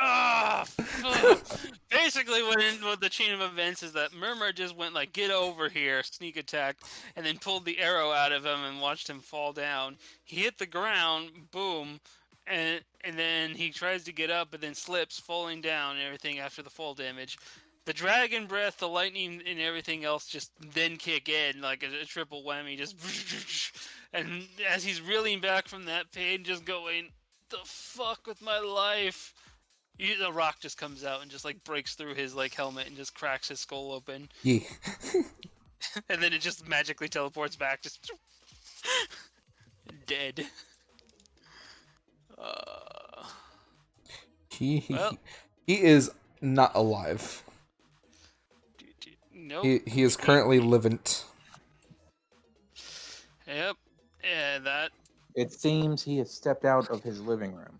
basically, what the chain of events is that Murmur just went like, get over here, sneak attack, and then pulled the arrow out of him and watched him fall down. He hit the ground, boom, and then he tries to get up, but then slips, falling down and everything after the fall damage. The dragon breath, the lightning, and everything else just then kick in like a triple whammy, just and as he's reeling back from that pain, just going, the fuck with my life. The rock just comes out and just like breaks through his like helmet and just cracks his skull open. Yeah. And then it just magically teleports back, just dead. He Well. he is not alive. Nope. He is currently living. Yep. Yeah, that. It seems he has stepped out of his living room.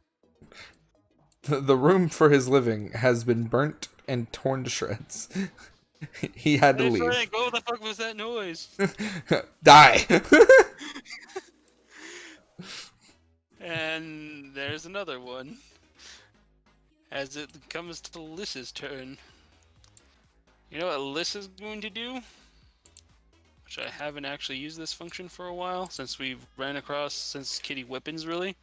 The room for his living has been burnt and torn to shreds. He had to Hey leave. Frank, what the fuck was that noise? Die. And there's another one. As it comes to Lys's turn. You know what Lys's going to do? Which I haven't actually used this function for a while, since we've ran across, since Kitty Whippins, really.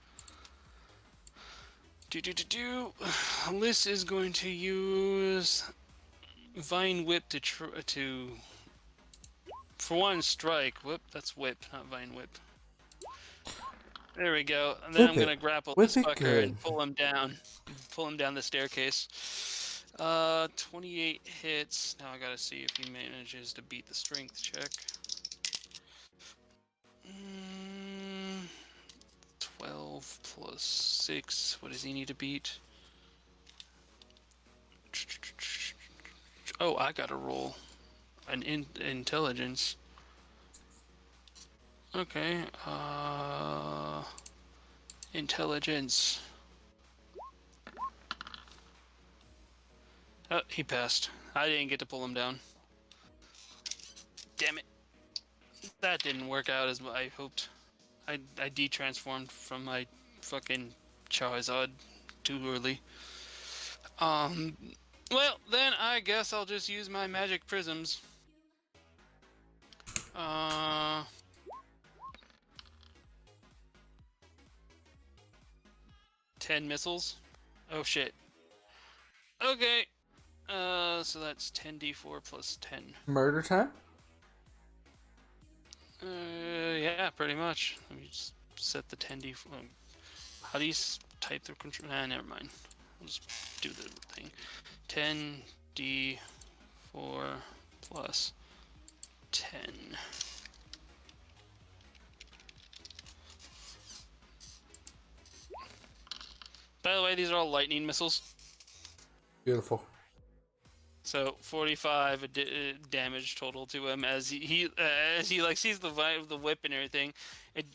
Lys is going to use Vine Whip to for one, strike. Whoop, that's whip, not Vine Whip. There we go. And then Whip I'm it. gonna grapple Whip this it fucker good. and pull him down. Pull him down the staircase. 28 hits. Now I gotta see if he manages to beat the strength check. 12 plus 6. What does he need to beat? Oh, I gotta roll an intelligence. Okay, intelligence. Oh, he passed. I didn't get to pull him down. Damn it. That didn't work out as I hoped. I de-transformed from my fucking Charizard too early. Well, then I guess I'll just use my magic prisms. 10 missiles. Oh shit. Okay. So that's 10d4 plus 10. Murder time? Yeah, pretty much. Let me just set the 10d4. How do you type the control? Nah, never mind. I'll just do the thing. 10d4 plus 10. By the way, these are all lightning missiles. Beautiful. So 45 damage total to him as he like sees the whip and everything. It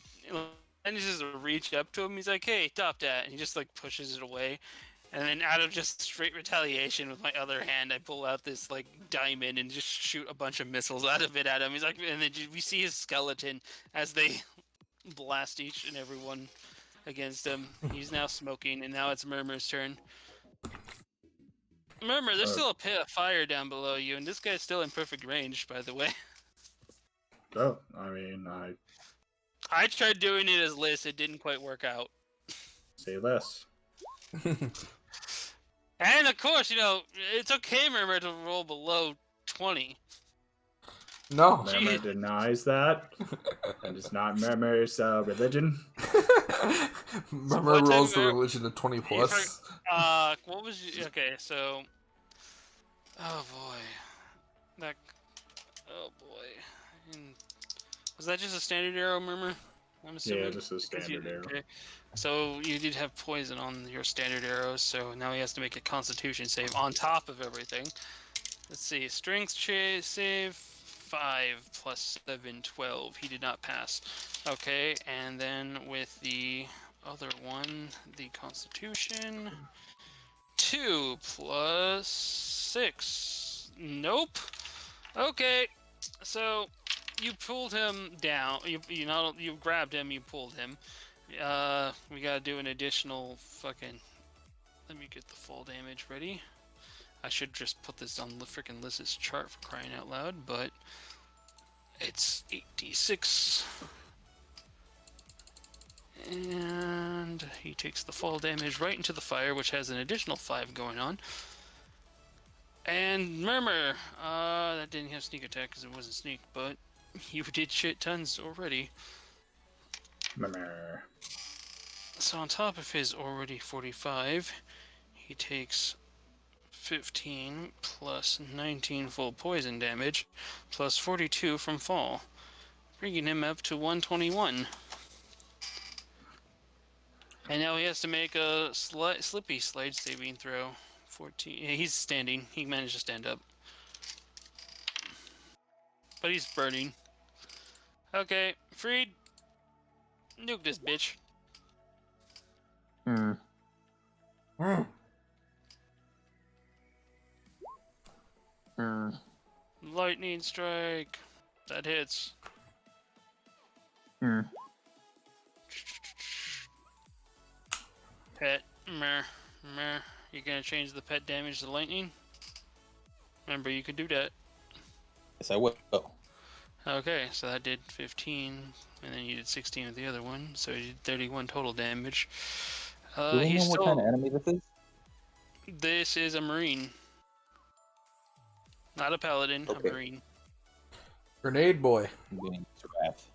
manages to reach up to him. He's like, "Hey, stop that!" And he just like pushes it away. And then out of just straight retaliation with my other hand, I pull out this like diamond and just shoot a bunch of missiles out of it at him. He's like, and then we see his skeleton as they blast each and every one against him. He's now smoking, and now it's Murmur's turn. Murmur, there's still a pit of fire down below you, and this guy's still in perfect range, by the way. Oh, I mean, I tried doing it as Liz, it didn't quite work out. say less. And of course, you know, it's okay, Murmur, to roll below 20. No. Murmur denies that. That is not Murmur's religion. Murmur what rolls the type of- religion of 20 plus. What was you? Okay, so. Oh boy, that. Oh boy, was that just a standard arrow, Murmur? I'm assuming. Yeah, just a standard arrow. Okay. So you did have poison on your standard arrows, so now he has to make a Constitution save on top of everything. Let's see, Strength save 5 plus 7, 12. He did not pass. Okay, and then with the other one, the Constitution, 2 plus 6. Nope. Okay, so you pulled him down. You grabbed him. You pulled him. We gotta do an additional fucking. Let me get the full damage ready. I should just put this on the freaking Liz's chart for crying out loud, but it's 8d6. And he takes the full damage right into the fire, which has an additional 5 going on. And Murmur, that didn't have sneak attack because it wasn't sneak, but you did shit tons already. Murmur. So on top of his already 45, he takes 15 plus 19 full poison damage, plus 42 from fall, bringing him up to 121. And now he has to make a slippy slide saving throw. 14. Yeah, he's standing. He managed to stand up. But he's burning. Okay, Freed. Nuke this bitch. Mm. Lightning strike. That hits. Pet. Meh. You gonna change the pet damage to lightning? Remember, you can do that. Yes, I will. Okay, so that did 15, and then you did 16 with the other one, so you did 31 total damage. Do we know what kind of enemy this is? This is a marine. Not a paladin, Okay. a marine. Grenade boy. I'm getting to Wrath.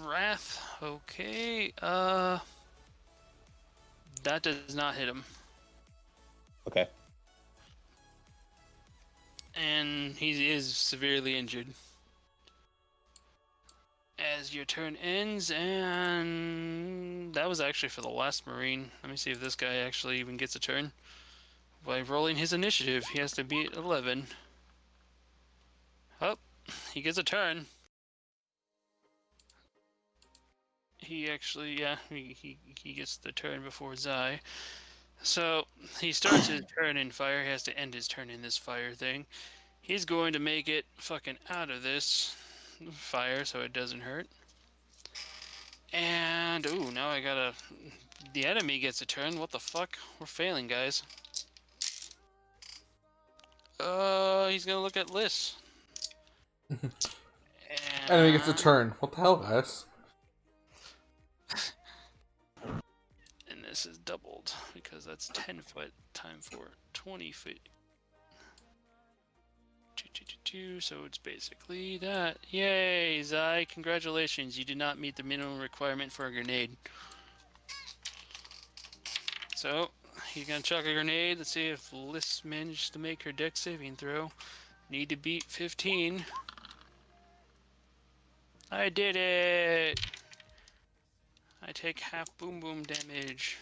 Wrath, okay, that does not hit him. Okay. And he is severely injured. As your turn ends, and that was actually for the last marine. Let me see if this guy actually even gets a turn. By rolling his initiative, he has to beat 11. Oh, he gets a turn. He actually, yeah, he gets the turn before Zai. So, he starts his turn in fire. He has to end his turn in this fire thing. He's going to make it fucking out of this fire so it doesn't hurt. And, ooh, now I gotta... The enemy gets a turn. What the fuck? We're failing, guys. He's gonna look at Liz. Enemy gets a turn. What the hell, guys? And this is doubled because that's 10 foot times 4, 20 feet. So it's basically that. Yay, Zai! Congratulations, you did not meet the minimum requirement for a grenade. So he's gonna chuck a grenade. Let's see if Liz managed to make her dex saving throw. Need to beat 15. I did it! I take half boom boom damage.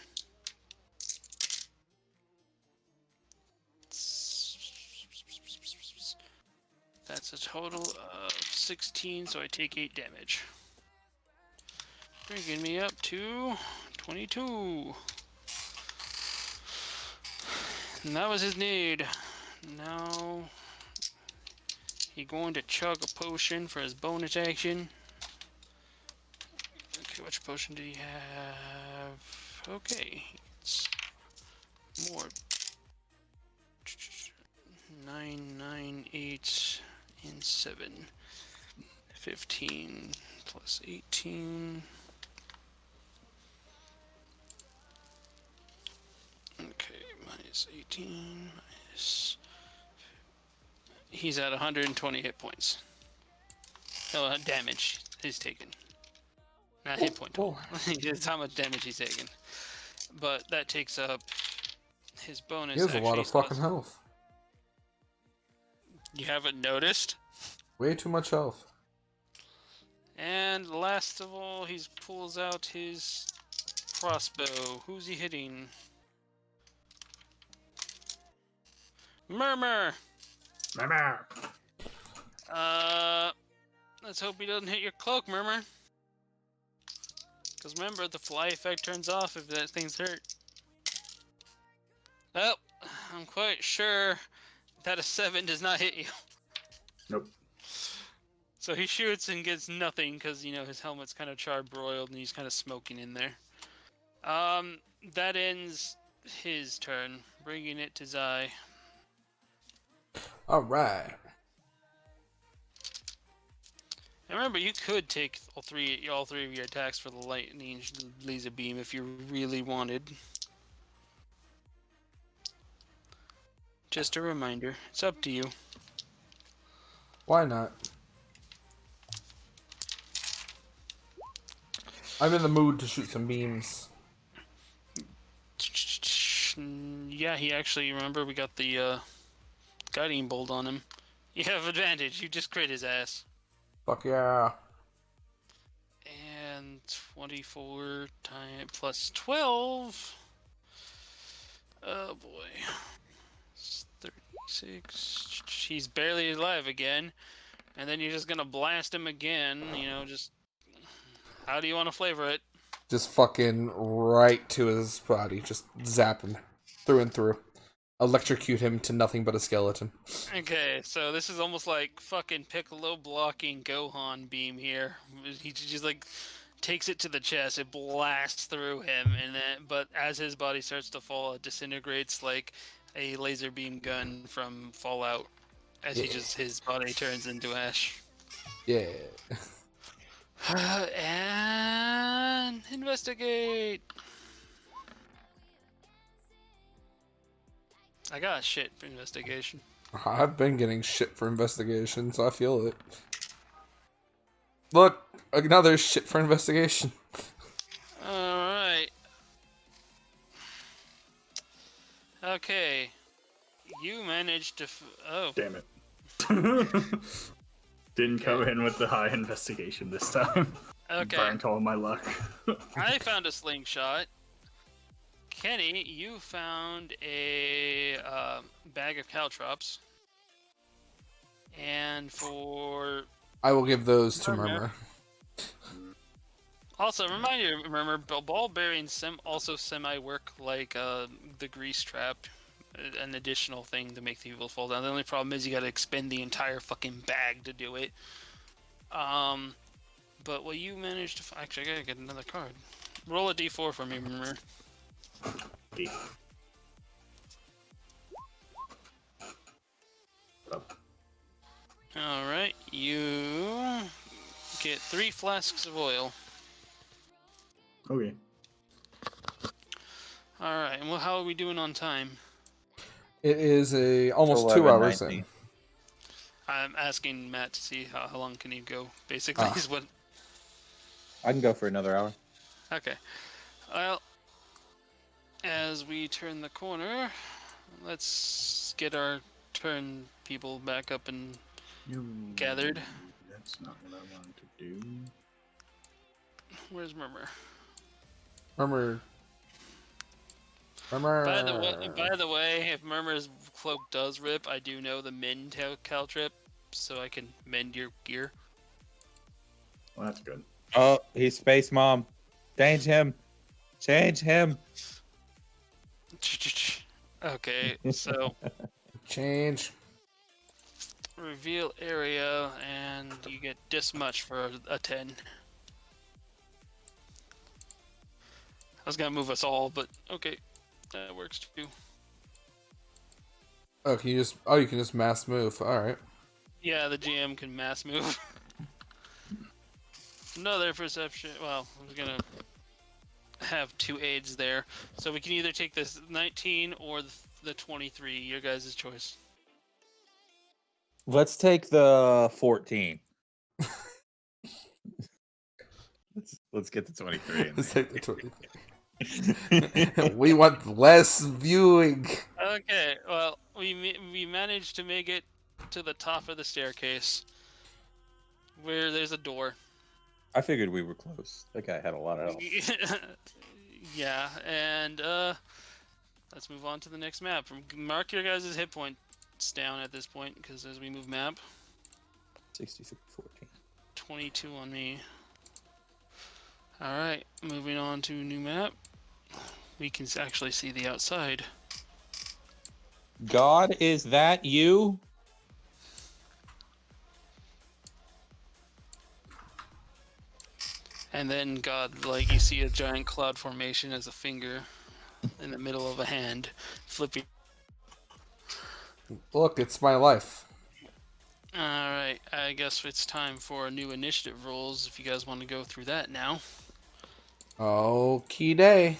That's a total of 16, so I take 8 damage. Bringing me up to 22. And that was his need. Now he's going to chug a potion for his bonus action. Okay, which potion do you have? Okay, it's more. 9, 9, 8, and 7. 15 plus 18. Okay, minus 18, minus He's at 120 hit points. Oh, damage he's taken. Not hit point total. It's how much damage he's taken. But that takes up his bonus. He has a lot actually, of fucking health. You haven't noticed? Way too much health. And last of all, he pulls out his crossbow. Who's he hitting? Murmur! Murmur. Let's hope he doesn't hit your cloak, Murmur. Because remember, the fly effect turns off if that thing's hurt. Well, I'm quite sure that a 7 does not hit you. Nope. So he shoots and gets nothing because, you know, his helmet's kind of charbroiled and he's kind of smoking in there. That ends his turn, bringing it to Zai. Alright. And remember, you could take all three of your attacks for the lightning laser beam if you really wanted. Just a reminder, it's up to you. Why not? I'm in the mood to shoot some beams. Yeah, he actually, remember, we got the guiding bolt on him. You have advantage, you just crit his ass. Fuck yeah. And 24 plus 12. Oh boy. It's 36. He's barely alive again. And then you're just gonna blast him again, you know, just... How do you want to flavor it? Just fucking right to his body. Just zap him through and through. Electrocute him to nothing but a skeleton. Okay, so this is almost like fucking Piccolo blocking Gohan beam here. He just like takes it to the chest, it blasts through him, and then but as his body starts to fall, it disintegrates like a laser beam gun from Fallout. As his body turns into ash. Yeah. And investigate. I got a shit for investigation. I've been getting shit for investigation, so I feel it. Look, another shit for investigation. Alright. Okay. You managed to... Oh. Damn it. Didn't come in with the high investigation this time. Okay. Burnt all my luck. I found a slingshot. Kenny, you found a bag of caltrops. And for... I will give those to Murmur. Also, remind you, remember, ball bearings also semi-work like the grease trap. An additional thing to make the people fall down. The only problem is you gotta expend the entire fucking bag to do it. But what you managed to... Actually, I gotta get another card. Roll a d4 for me, Murmur. Alright, you get 3 flasks of oil. Okay. Alright, and how are we doing on time? It is almost 2 hours in. I'm asking Matt to see how long can you go, basically, is what... I can go for another hour. Okay. Well, as we turn the corner, let's get our turn people back up and gathered. That's not what I wanted to do. Where's Murmur? Murmur. By the way, if Murmur's cloak does rip, I do know the mend caltrip, so I can mend your gear. Well, that's good. Oh, he's Space Mom. Change him. Change him. Okay, so Change. reveal area, and you get this much for a 10. I was gonna move us all, but okay, that works too. Oh, you can just mass move. All right. Yeah, the GM can mass move. Another perception. Well, we're gonna have 2 aids there, so we can either take this 19 or the 23. Your guys' choice. Let's take the 14. Let's get the 23 in Let's there. take the 20. We want less viewing. Okay, well, we managed to make it to the top of the staircase, where there's a door. I figured we were close. That guy had a lot of health. Yeah, and let's move on to the next map. Mark your guys' hit points down at this point, because as we move map, 63, 14. 22 on me. Alright, moving on to new map. We can actually see the outside. God, is that you? And then, God, like, you see a giant cloud formation as a finger in the middle of a hand, flipping. Look, it's my life. Alright, I guess it's time for new initiative rules, if you guys want to go through that now. Okie day.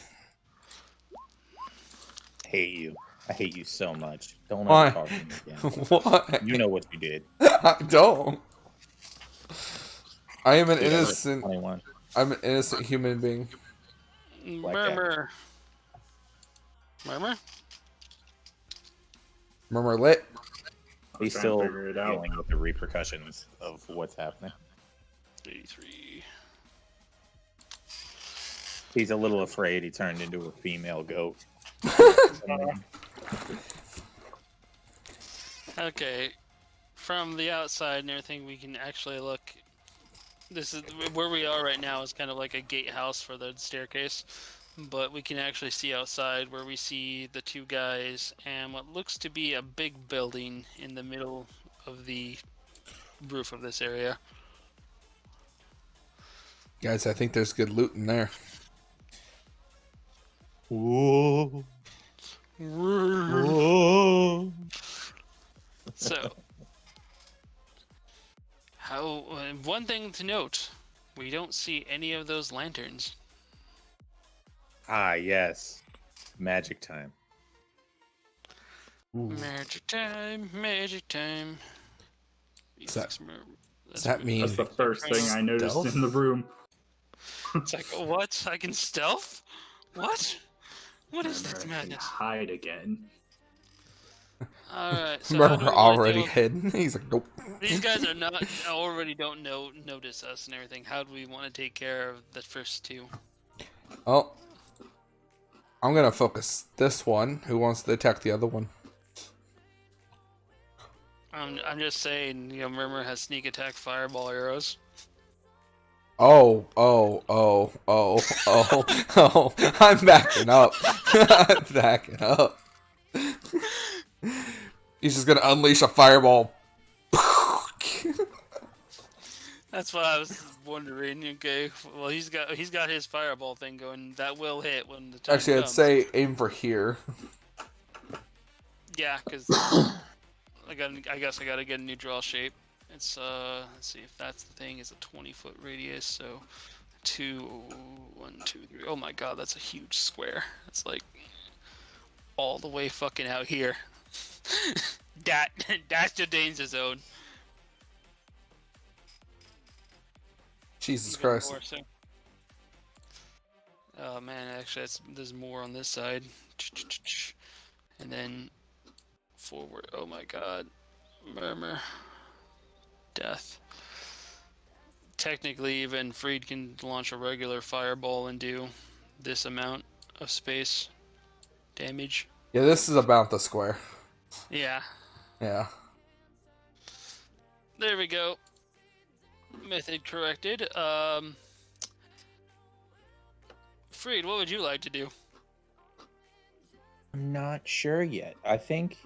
Hate you. I hate you so much. Don't Why? ever talk to me again. What? You know what you did. I don't. I am an Dude, innocent. 21. I'm an innocent human being. Like Murmur. Murmur? Murmur lit. He's trying to still figure it out. dealing with the repercussions of what's happening. 83. He's a little afraid he turned into a female goat. Okay, from the outside and everything, we can actually look. This is where we are right now. Is kind of like a gatehouse for the staircase, but we can actually see outside where we see the two guys and what looks to be a big building in the middle of the roof of this area. Guys, I think there's good loot in there. Whoa. Whoa. So, one thing to note, we don't see any of those lanterns. Ah, yes. Magic time. Ooh. Magic time, magic time. Does that mean That's the first thing I noticed Stealth? in the room. It's like, what? I can stealth? What? What is this Murmur can madness? hide again. Alright, so how do we Murmur wanna already deal- hidden? He's like, nope. These guys are not already don't notice us and everything. How do we want to take care of the first two? Oh, I'm gonna focus this one. Who wants to attack the other one? I'm just saying, Murmur has sneak attack fireball arrows. Oh, oh, oh, oh, oh, oh. I'm backing up. I'm backing up. He's just gonna unleash a fireball. That's what I was wondering. Okay, well he's got his fireball thing going. That will hit when the time Actually, I'd comes. say aim for here. Yeah, because I guess I gotta get a new draw shape. It's let's see if that's the thing. It's a 20-foot radius, so 1, 2, 3. Oh my god, that's a huge square. It's like all the way fucking out here. That's the danger zone. Jesus Even Christ. more so. Oh man, actually, there's more on this side. And then forward. Oh my god. Murmur. Death. Technically, even Freed can launch a regular fireball and do this amount of space damage. Yeah, this is about the square. Yeah. Yeah. There we go. Method corrected. Freed, what would you like to do? I'm not sure yet. I think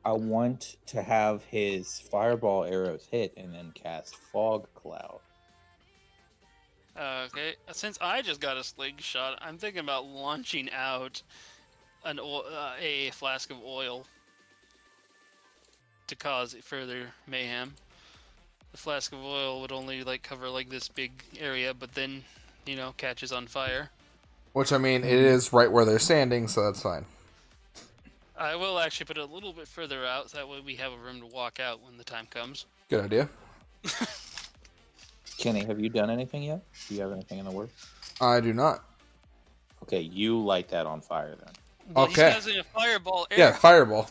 I want to have his fireball arrows hit and then cast fog cloud. Okay, since I just got a slingshot, I'm thinking about launching out a flask of oil to cause further mayhem. The flask of oil would only cover this big area, but then catches on fire. Which, I mean, it is right where they're standing, so that's fine. I will actually put it a little bit further out, so that way we have a room to walk out when the time comes. Good idea. Kenny, have you done anything yet? Do you have anything in the works? I do not. Okay, you light that on fire then. Well, he's Okay. casting a fireball Yeah, arrow. fireball.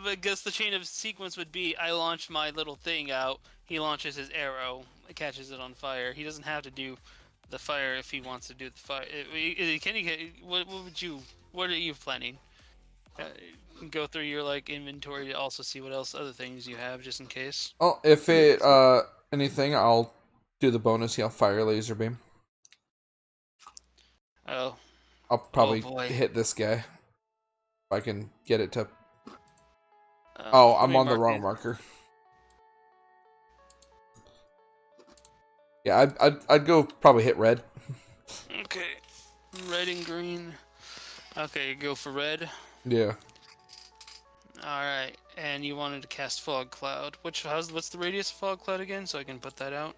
I guess the chain of sequence would be I launch my little thing out, he launches his arrow, catches it on fire. He doesn't have to do the fire if he wants to do the fire. What are you planning? Go through your like inventory to also see what else other things you have just in case. Oh, if it anything, I'll do the bonus. Yeah, fire laser beam. Oh, I'll probably boy. hit this guy if I can get it to. Oh, let I'm me on the mark wrong these. marker. Yeah, I'd go probably hit red. Okay, red and green. Okay, go for red. Yeah. All right, and you wanted to cast fog cloud. What's the radius of fog cloud again, so I can put that out?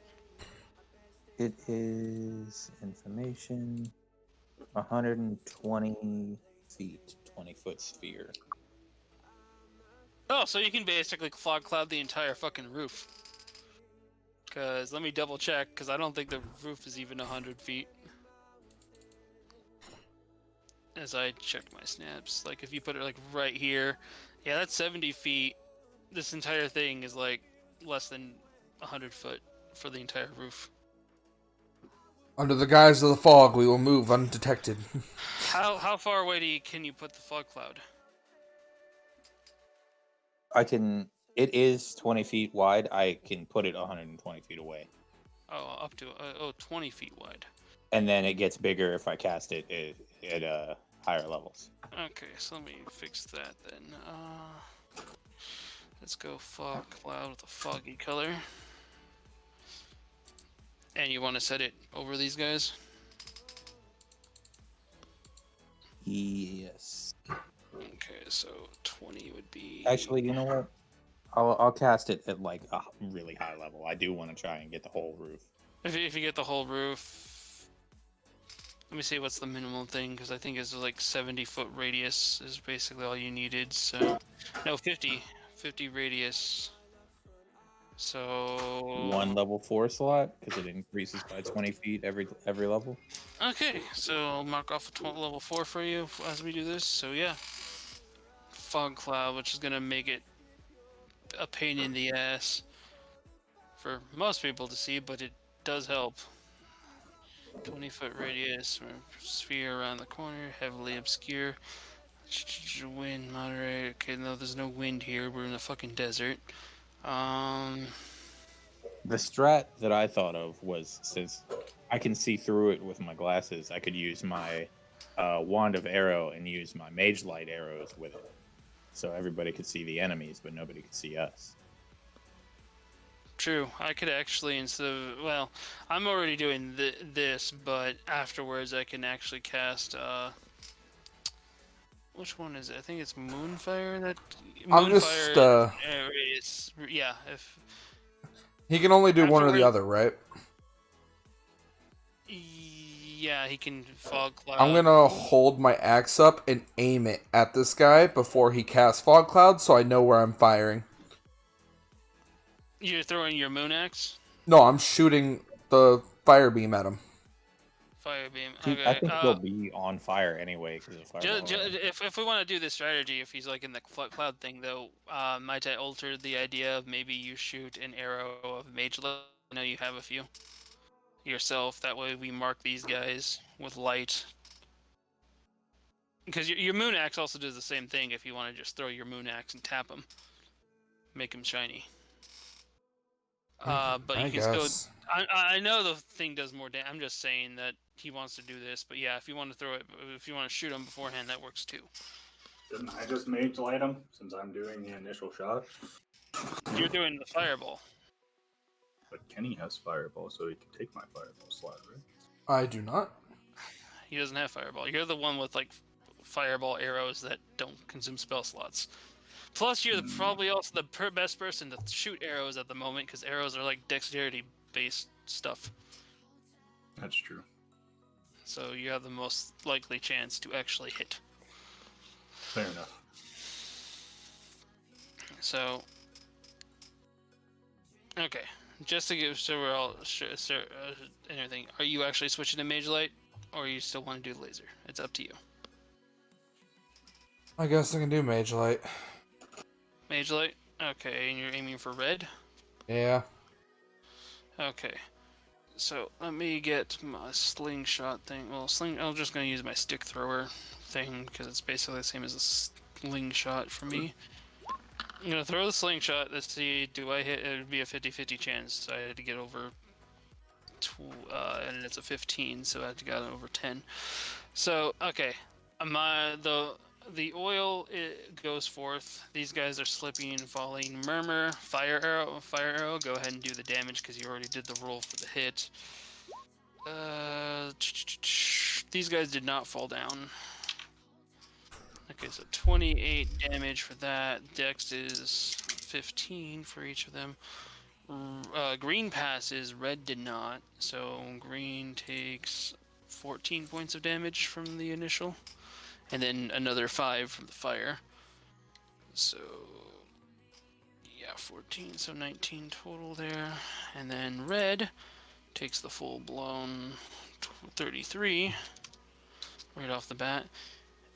It is information 120 feet, 20-foot sphere. Oh, so you can basically fog cloud the entire fucking roof. Cause let me double check, cause I don't think the roof is even 100 feet. As I checked my snaps, like if you put it like right here, yeah, that's 70 feet. This entire thing is like less than 100 foot for the entire roof. Under the guise of the fog, we will move undetected. How far away can you put the fog cloud? It is 20 feet wide. I can put it 120 feet away. Oh, up to 20 feet wide. And then it gets bigger if I cast it at higher levels. Okay, so let me fix that then. Let's go fog cloud with a foggy color. And you want to set it over these guys? Yes. Okay, so 20 would be... Actually, you know what? I'll cast it at like a really high level. I do want to try and get the whole roof. If you get the whole roof... Let me see what's the minimum thing, because I think it's like 70-foot radius is basically all you needed, so... No, 50. 50 radius. So... One level 4 slot, because it increases by 20 feet every level. Okay, so I'll mark off a level 4 for you as we do this, so yeah. Fog cloud, which is going to make it a pain in the ass for most people to see, but it does help. 20-foot radius, sphere around the corner, heavily obscure. Wind moderate. Okay, no, there's no wind here. We're in a fucking desert. The strat that I thought of was, since I can see through it with my glasses, I could use my wand of arrow and use my mage light arrows with it. So everybody could see the enemies, but nobody could see us. True. I could actually, instead of... Well, I'm already doing this, but afterwards I can actually cast... Which one is it? I think it's Moonfire that... I'm just, is... Yeah, if... He can only do one or the Afterward- other, right? Yeah, he can fog cloud. I'm gonna hold my axe up and aim it at this guy before he casts fog cloud, so I know where I'm firing. You're throwing your moon axe? No, I'm shooting the fire beam at him. Fire beam. I Okay. think he'll be on fire anyway because of fire. If we want to do this strategy, if he's like in the cloud thing, though, might I alter the idea of maybe you shoot an arrow of mage light? I know you have a few yourself. That way we mark these guys with light. Because your moon axe also does the same thing. If you want to just throw your moon axe and tap them, make them shiny. But you can still. I know the thing does more damage. I'm just saying that he wants to do this, but yeah, if you want to throw it, if you want to shoot him beforehand, that works too. Didn't I just mage light him since I'm doing the initial shot? You're doing the fireball. But Kenny has fireball, so he can take my fireball slot, right? I do not. He doesn't have fireball. You're the one with like fireball arrows that don't consume spell slots. Plus, you're probably also the best person to shoot arrows at the moment, because arrows are like dexterity-based stuff. That's true. So you have the most likely chance to actually hit. Fair enough. So, okay. Just to give so we're all sure, and everything. Are you actually switching to Mage Light, or you still want to do laser? It's up to you. I guess I can do Mage Light. Mage Light. Okay, and you're aiming for red. Yeah. Okay. So let me get my slingshot thing. Well, I'm just gonna use my stick thrower thing because it's basically the same as a slingshot for me. I'm gonna throw the slingshot. Let's see. Do I hit? It would be a 50-50 chance. So I had to get over. And it's a 15, so I had to get over 10. So okay, the oil it goes forth. These guys are slipping and falling. Murmur, fire arrow. Go ahead and do the damage because you already did the roll for the hit. These guys did not fall down. Okay, so 28 damage for that. Dex is 15 for each of them. Green passes, red did not. So green takes 14 points of damage from the initial. And then another 5 from the fire. So, yeah, 14, so 19 total there. And then red takes the full blown 33 right off the bat.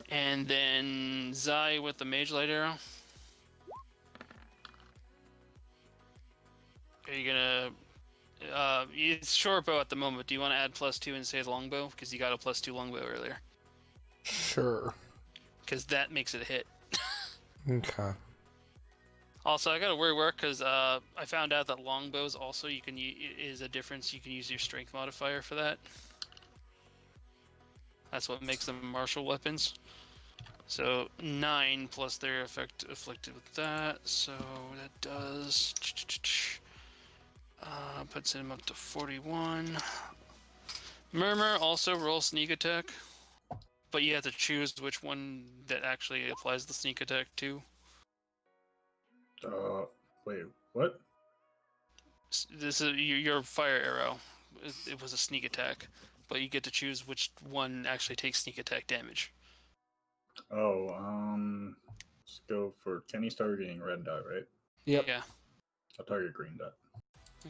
And then Zai with the Mage Light arrow. Are you gonna... it's short bow at the moment. Do you want to add +2 and say longbow? Because you got a +2 longbow earlier. Sure. Because that makes it a hit. Okay. Also, I gotta work because I found out that longbows also is a difference. You can use your strength modifier for that. That's what makes them martial weapons. So 9 plus their effect afflicted with that. So that does puts him up to 41. Murmur also roll sneak attack, but you have to choose which one that actually applies the sneak attack to. Wait, what? This is your fire arrow. It was a sneak attack, but you get to choose which one actually takes sneak attack damage. Oh, let's go for Kenny's targeting red dot, right? Yep. Yeah. I'll target green dot.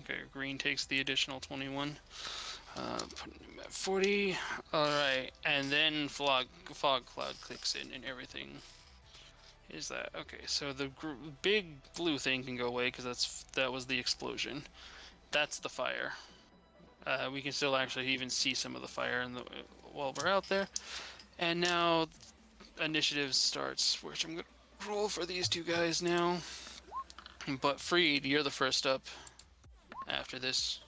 Okay, green takes the additional 21. Putting him at 40. Alright, and then fog cloud clicks in and everything. Is that okay? So the big blue thing can go away because that was the explosion. That's the fire. We can still actually even see some of the fire while we're out there. And now initiative starts, which I'm gonna roll for these two guys now. But Freed, you're the first up after this.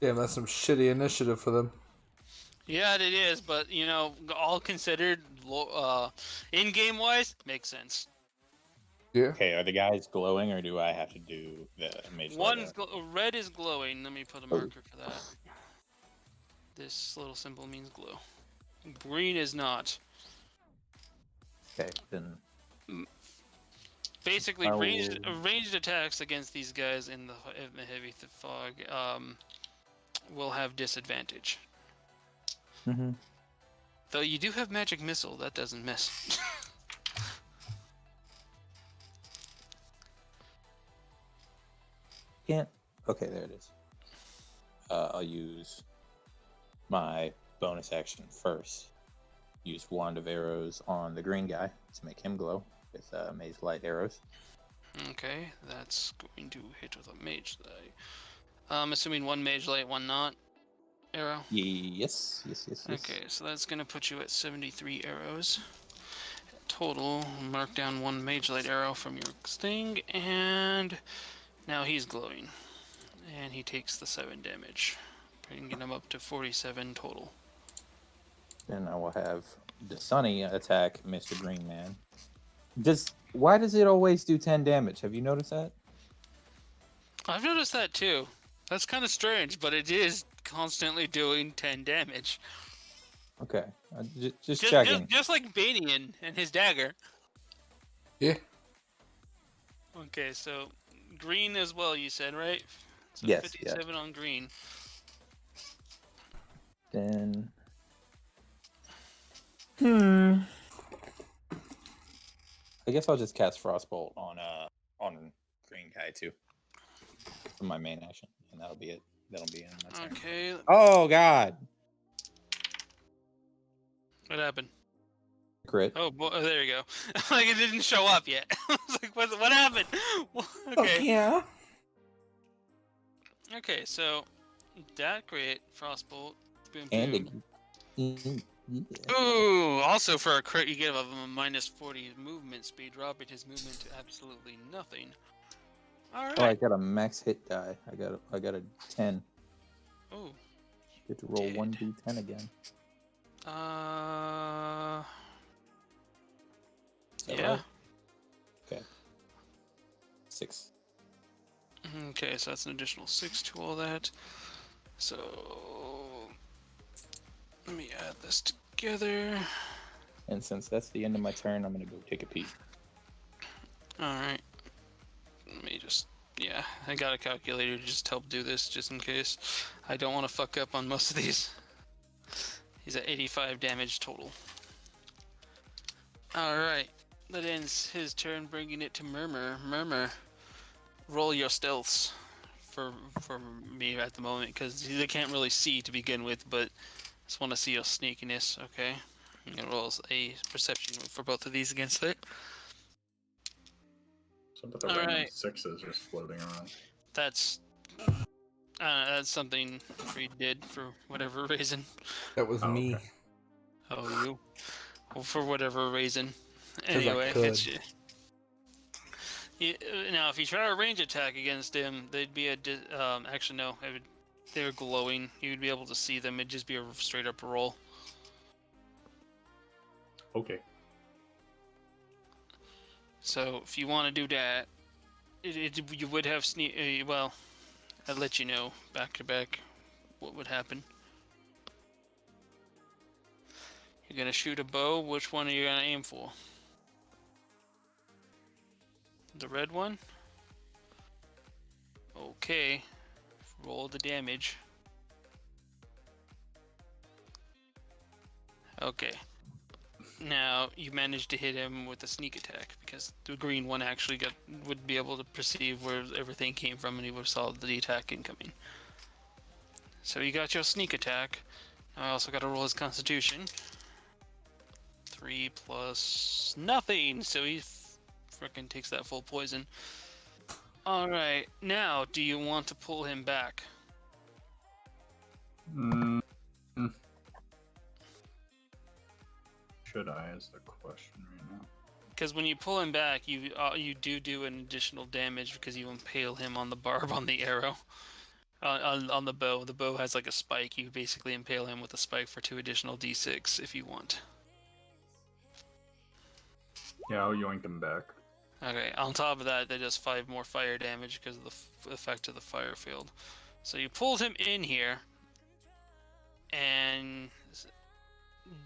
Damn, that's some shitty initiative for them. Yeah, it is, but you know, all considered, in-game wise, makes sense. Yeah. Okay, are the guys glowing, or do I have to do the mage light? Red is glowing. Let me put a marker for that. This little symbol means glow. Green is not. Okay, then. Basically, ranged attacks against these guys in the heavy fog will have disadvantage. Mm-hmm. Though you do have magic missile, that doesn't miss. Can't. Okay, there it is. I'll use my bonus action first. Use wand of arrows on the green guy to make him glow with mage light arrows. Okay, that's going to hit with a mage light. I'm assuming one mage light, one not arrow. Yes. Okay, so that's going to put you at 73 arrows total. Mark down one mage light arrow from your thing, and now he's glowing, and he takes the 7 damage, bringing him up to 47 total. Then I will have the Sunny attack Mr. Green Man. Why does it always do 10 damage? Have you noticed that? I've noticed that too. That's kind of strange, but it is constantly doing 10 damage. Okay, just checking. Just like Banian and his dagger. Yeah. Okay, so green as well, you said, right? So Yes, 57 on green. Then I guess I'll just cast Frostbolt on green guy too. For my main action. And that'll be it. That'll be in my turn. Okay. Oh god. What happened? Crit. Oh, boy, there you go. Like it didn't show up yet. I was like, what happened? Okay. Oh, yeah. Okay, so that crit, Frostbolt, boom, And boom. yeah. Ooh, also for a crit, you give him a minus 40 movement speed, dropping his movement to absolutely nothing. All right. Oh, I got a max hit die. I got a 10. Oh. Get to roll did. 1d10 again. Is that Yeah. right? Okay. 6. Okay, so that's an additional 6 to all that. So let me add this together. And since that's the end of my turn, I'm gonna go take a pee. All right. Let me just. Yeah, I got a calculator to just help do this, just in case. I don't want to fuck up on most of these. He's at 85 damage total. Alright, that ends his turn, bringing it to Murmur. Murmur, roll your stealths for me at the moment, because they can't really see to begin with, but just want to see your sneakiness, okay? I'm going to roll a perception for both of these against it. So put the All random right. 6s just floating around. That's something Reed did for whatever reason. That was Oh, me. okay. Oh, you? Well, for whatever reason. 'Cause I Anyway, could. it's now if you try a range attack against him, they'd be actually no, they're glowing. You'd be able to see them. It'd just be a straight up roll. Okay. So if you want to do that, you would have sneak. Well, I'll let you know back to back what would happen. You're gonna shoot a bow. Which one are you gonna aim for? The red one? Okay. Roll the damage. Okay. Now, you managed to hit him with a sneak attack, because the green one actually would be able to perceive where everything came from, and he would have saw the attack incoming. So you got your sneak attack. Now I also got to roll his constitution. 3 plus nothing, so he frickin' takes that full poison. Alright, now, do you want to pull him back? Should I, is the question right now. Because when you pull him back, you do an additional damage because you impale him on the barb on the arrow. On the bow. The bow has like a spike. You basically impale him with a spike for 2 additional d6 if you want. Yeah, I'll yoink him back. Okay, on top of that, that does 5 more fire damage because of the effect of the fire field. So you pulled him in here, and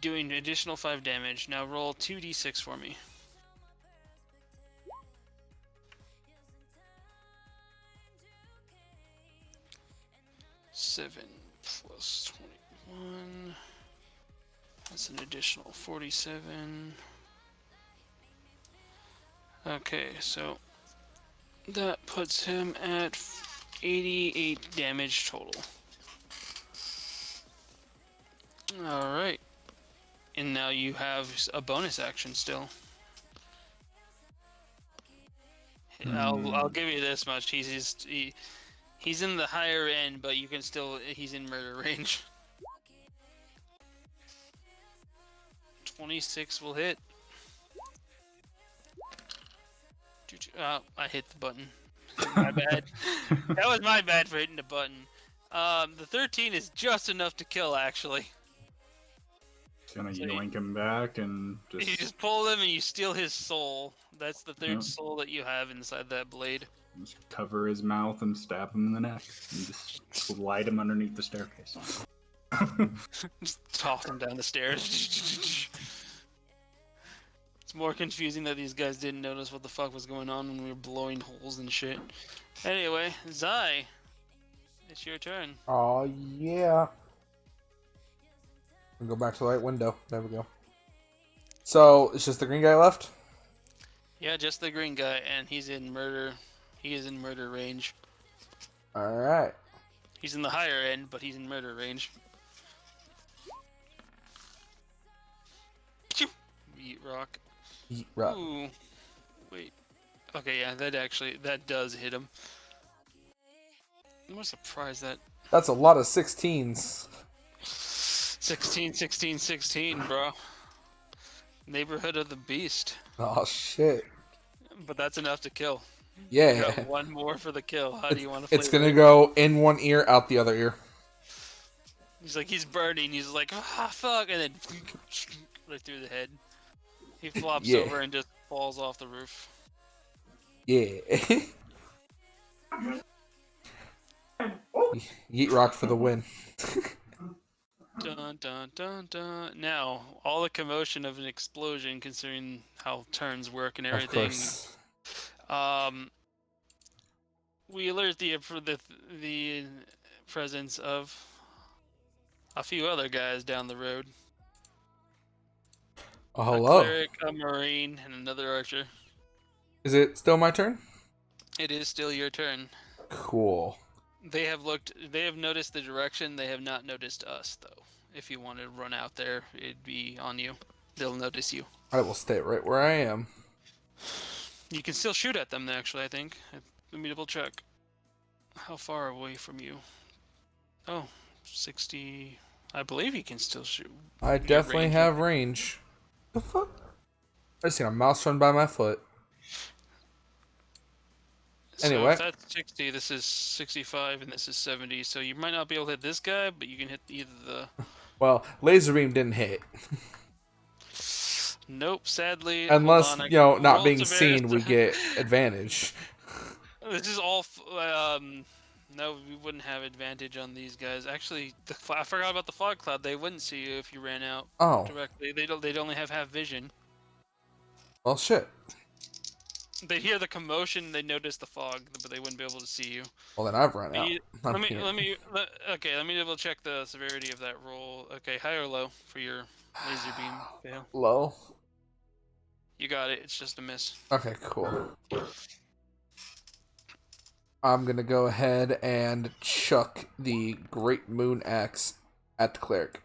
doing additional 5 damage. Now roll 2d6 for me. Seven plus 21. That's an additional 47. Okay, so that puts him at 88 damage total. Alright. And now you have a bonus action still. I'll give you this much. He's in the higher end, but you can still, he's in murder range. 26 will hit. I hit the button. My bad. That was my bad for hitting the button. The 13 is just enough to kill, actually. Gonna yoink him back and You just just pull him and you steal his soul. That's the third soul that you have inside that blade. cover his mouth and stab him in the neck. And just slide him underneath the staircase. Just toss him down the stairs. It's more confusing that these guys didn't notice what the fuck was going on when we were blowing holes and shit. Anyway, Zai, it's your turn. Oh yeah. We go back to the right window. There we go. So it's just the green guy left. Yeah, just the green guy, and he's in murder. He is in murder range. All right. He's in the higher end, but he's in murder range. Phew! Yeet rock. Yeet rock. Ooh. Wait. Okay, yeah, that does hit him. I'm more surprised that That's a lot of 16s. 16, 16, 16, bro. Neighborhood of the beast. Oh shit. But that's enough to kill. Yeah. You got one more for the kill. How do you want to play It's gonna that? go in one ear, out the other ear. He's like, he's burning. He's like, ah, fuck. And then right through the head. He flops Yeah. over and just falls off the roof. Yeah. Yeet rock for the win. Dun, dun, dun, dun. Now, all the commotion of an explosion, considering how turns work and Of everything. course. We alert the presence of a few other guys down the road. Oh, A hello. cleric, a marine, and another archer. Is it still my turn? It is still your turn. Cool. They have noticed the direction. They have not noticed us, though. If you want to run out there, it'd be on you. They'll notice you. I will stay right where I am. You can still shoot at them, actually, I think. Let me double check. How far away from you? Oh, 60. I believe you can still shoot. I You get definitely range. have range. The fuck? I seen a mouse run by my foot. So Anyway. if that's 60, this is 65, and this is 70. So you might not be able to hit this guy, but you can hit either the... Well, laser beam didn't hit. Nope, sadly. Unless, hold on, you know, not roll being to seen, we various- get advantage. This is all... no, we wouldn't have advantage on these guys. Actually, I forgot about the fog cloud. They wouldn't see you if you ran out Oh. directly. They'd only have half vision. Well, shit. They hear the commotion, they notice the fog, but they wouldn't be able to see you. Well, then I've run out. Let me double check the severity of that roll. Okay, high or low for your laser beam fail? Low. You got it. It's just a miss. Okay, cool. I'm gonna go ahead and chuck the Great Moon Axe at the cleric.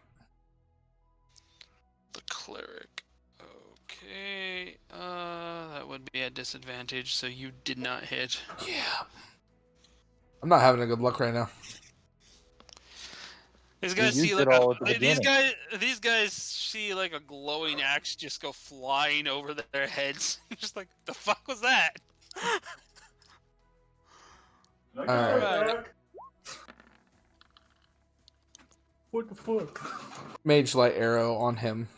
The cleric. Okay. That would be at disadvantage, so you did not hit. Yeah. I'm not having a good luck right now. These guys used see it like all at the beginning. these guys see like a glowing axe just go flying over their heads. Just like, the fuck was that? Alright. What the fuck? Mage Light Arrow on him.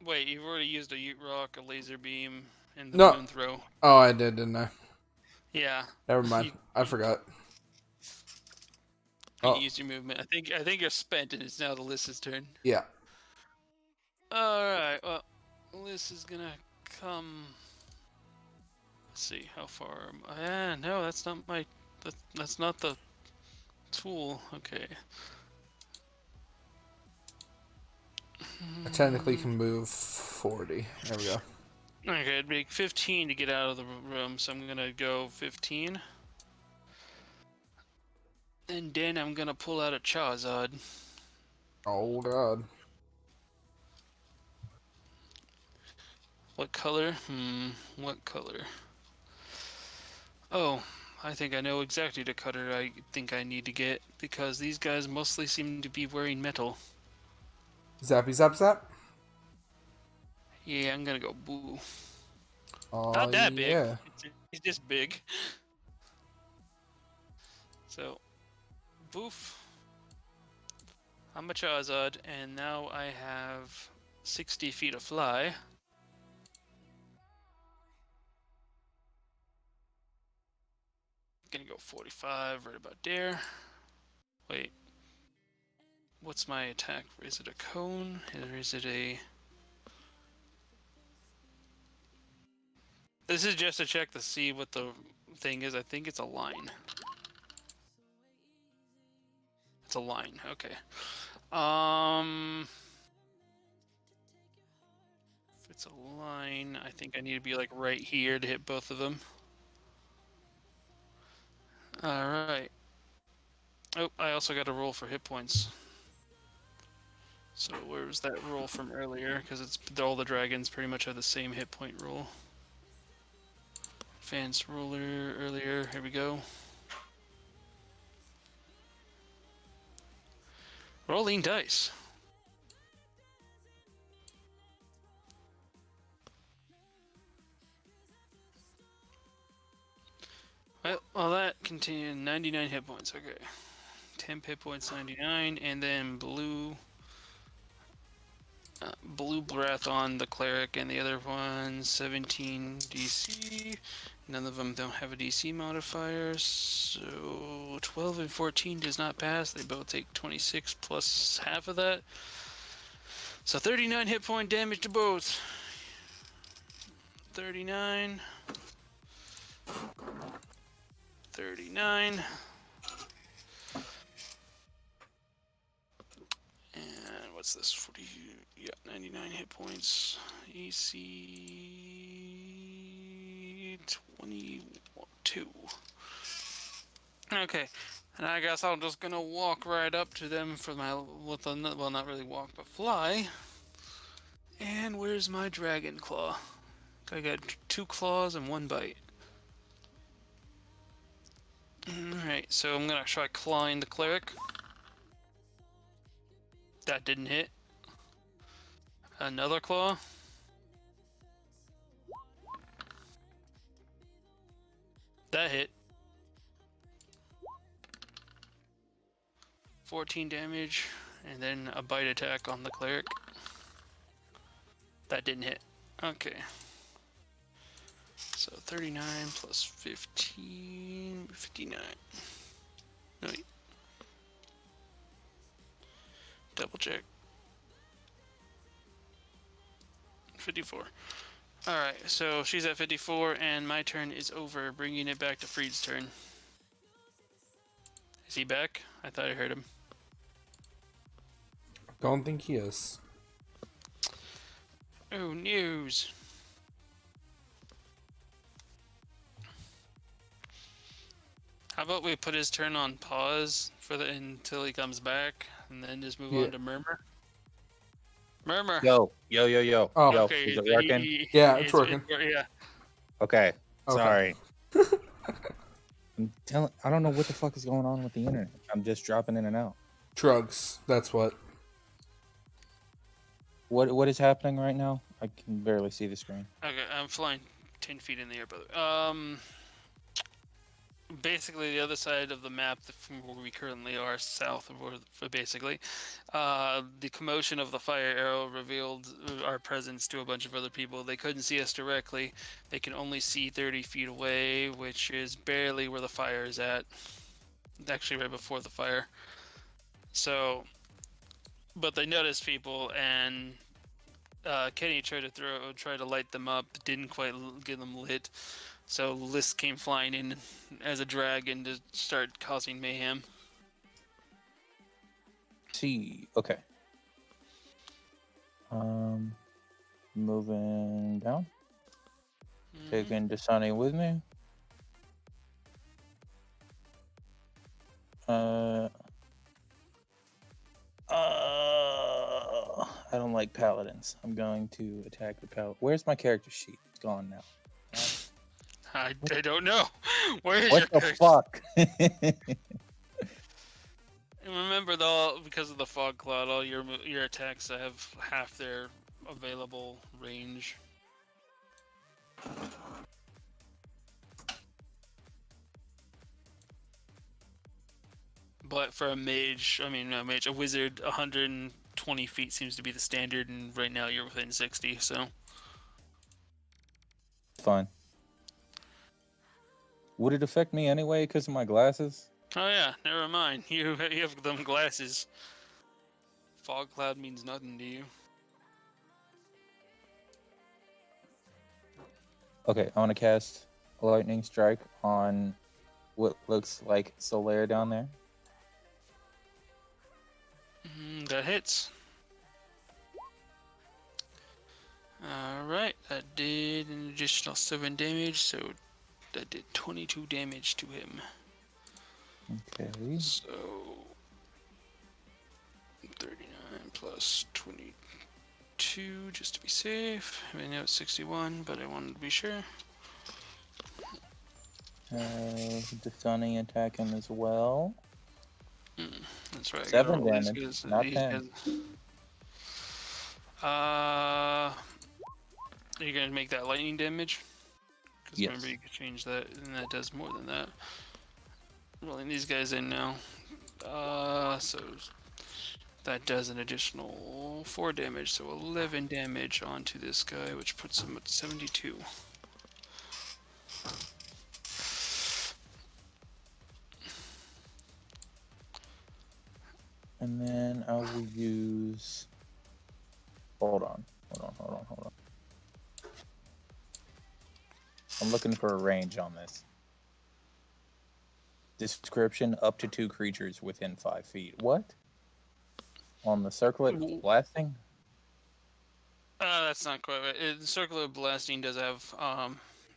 Wait, you've already used a Yeet Rock, a laser beam, and the No. moon throw. Oh, I did, didn't I? Yeah. Never mind. I forgot. You Oh. used your movement. I think you're spent, and it's now the Lys's turn. Yeah. Alright, well, Lys is gonna come... Let's see, how far am I... no, that's not my... That's not the tool. Okay. I technically can move 40. There we go. Okay, it'd make 15 to get out of the room, so I'm gonna go 15. And then I'm gonna pull out a Charizard. Oh, God. What color? What color? Oh, I think I know exactly the color I think I need to get, because these guys mostly seem to be wearing metal. Zappy zap zap? Yeah, I'm gonna go blue. Oh, Not that big. yeah. He's just big. So, boof. I'm a Charizard, and now I have 60 feet of fly. Gonna go 45, right about there. Wait. What's my attack? Is it a cone? Or is it a... This is just to check to see what the thing is. I think it's a line. It's a line, okay. it's a line. I think I need to be like right here to hit both of them. Alright. Oh, I also got a roll for hit points. So where's that roll from earlier? Because it's all the dragons pretty much have the same hit point roll. Advanced roller earlier. Here we go. Rolling dice. Well, that continued 99 hit points. Okay. 10 hit points, 99, and then blue breath on the cleric, and the other one 17 DC. None of them don't have a DC modifier, so 12 and 14 does not pass. They both take 26 plus half of that, so 39 hit point damage to both. 39. 39. And what's this? 40. Yeah, 99 hit points. AC 22. Okay, and I guess I'm just gonna walk right up to them for my well, not really walk, but fly. And where's my dragon claw? I got 2 claws and 1 bite. Alright, so I'm gonna try clawing the cleric. That didn't hit. Another claw. That hit. 14 damage, and then a bite attack on the cleric. That didn't hit. Okay. So 39 plus 15, 59. No, wait. Double check. 54. Alright, so she's at 54, and my turn is over, bringing it back to Freed's turn. Is he back? I thought I heard him. Don't think he is. Oh, news. How about we put his turn on pause for until he comes back, and then just move on to Murmur? Murmur. Yo. Oh. Yo, Okay, is it working? Yeah, it's working. Yeah. Okay. Okay. Sorry. I don't know what the fuck is going on with the internet. I'm just dropping in and out. Drugs. That's what. What is happening right now? I can barely see the screen. Okay, I'm flying 10 feet in the air, brother. Basically, the other side of the map from where we currently are, south of where, basically, the commotion of the fire arrow revealed our presence to a bunch of other people. They couldn't see us directly. They can only see 30 feet away, which is barely where the fire is at. Actually, right before the fire. So, but they noticed people, and Kenny tried to light them up, didn't quite get them lit. So List came flying in as a dragon to start causing mayhem. See, okay. Moving down. Taking Dasani with me. I don't like paladins. I'm going to attack the paladin. Where's my character sheet? It's gone now. I don't know. Where is What your the fuck? And remember, though, because of the fog cloud, all your attacks have half their available range. But for a mage, a wizard, 120 feet seems to be the standard, and right now you're within 60, so. Fine. Would it affect me anyway because of my glasses? Oh yeah, never mind. You have them glasses. Fog cloud means nothing to you. Okay, I want to cast a lightning strike on what looks like Solaire down there. That hits. Alright. additional 7 damage, so that did 22 damage to him. Okay. So 39 plus 22, just to be safe. I know it's 61, but I wanted to be sure. The stunning attack him as well. That's right. I got 7 all these damage, guys- not these 10. guys- Are you gonna make that lightning damage? Because Yes. remember you can change that, and that does more than that. Rolling these guys in now. So that does an additional 4 damage, so 11 damage onto this guy, which puts him at 72. And then I will use. Hold on. I'm looking for a range on this. Description: up to 2 creatures within 5 feet. What? On the circlet blasting? That's not quite right. Circular blasting does have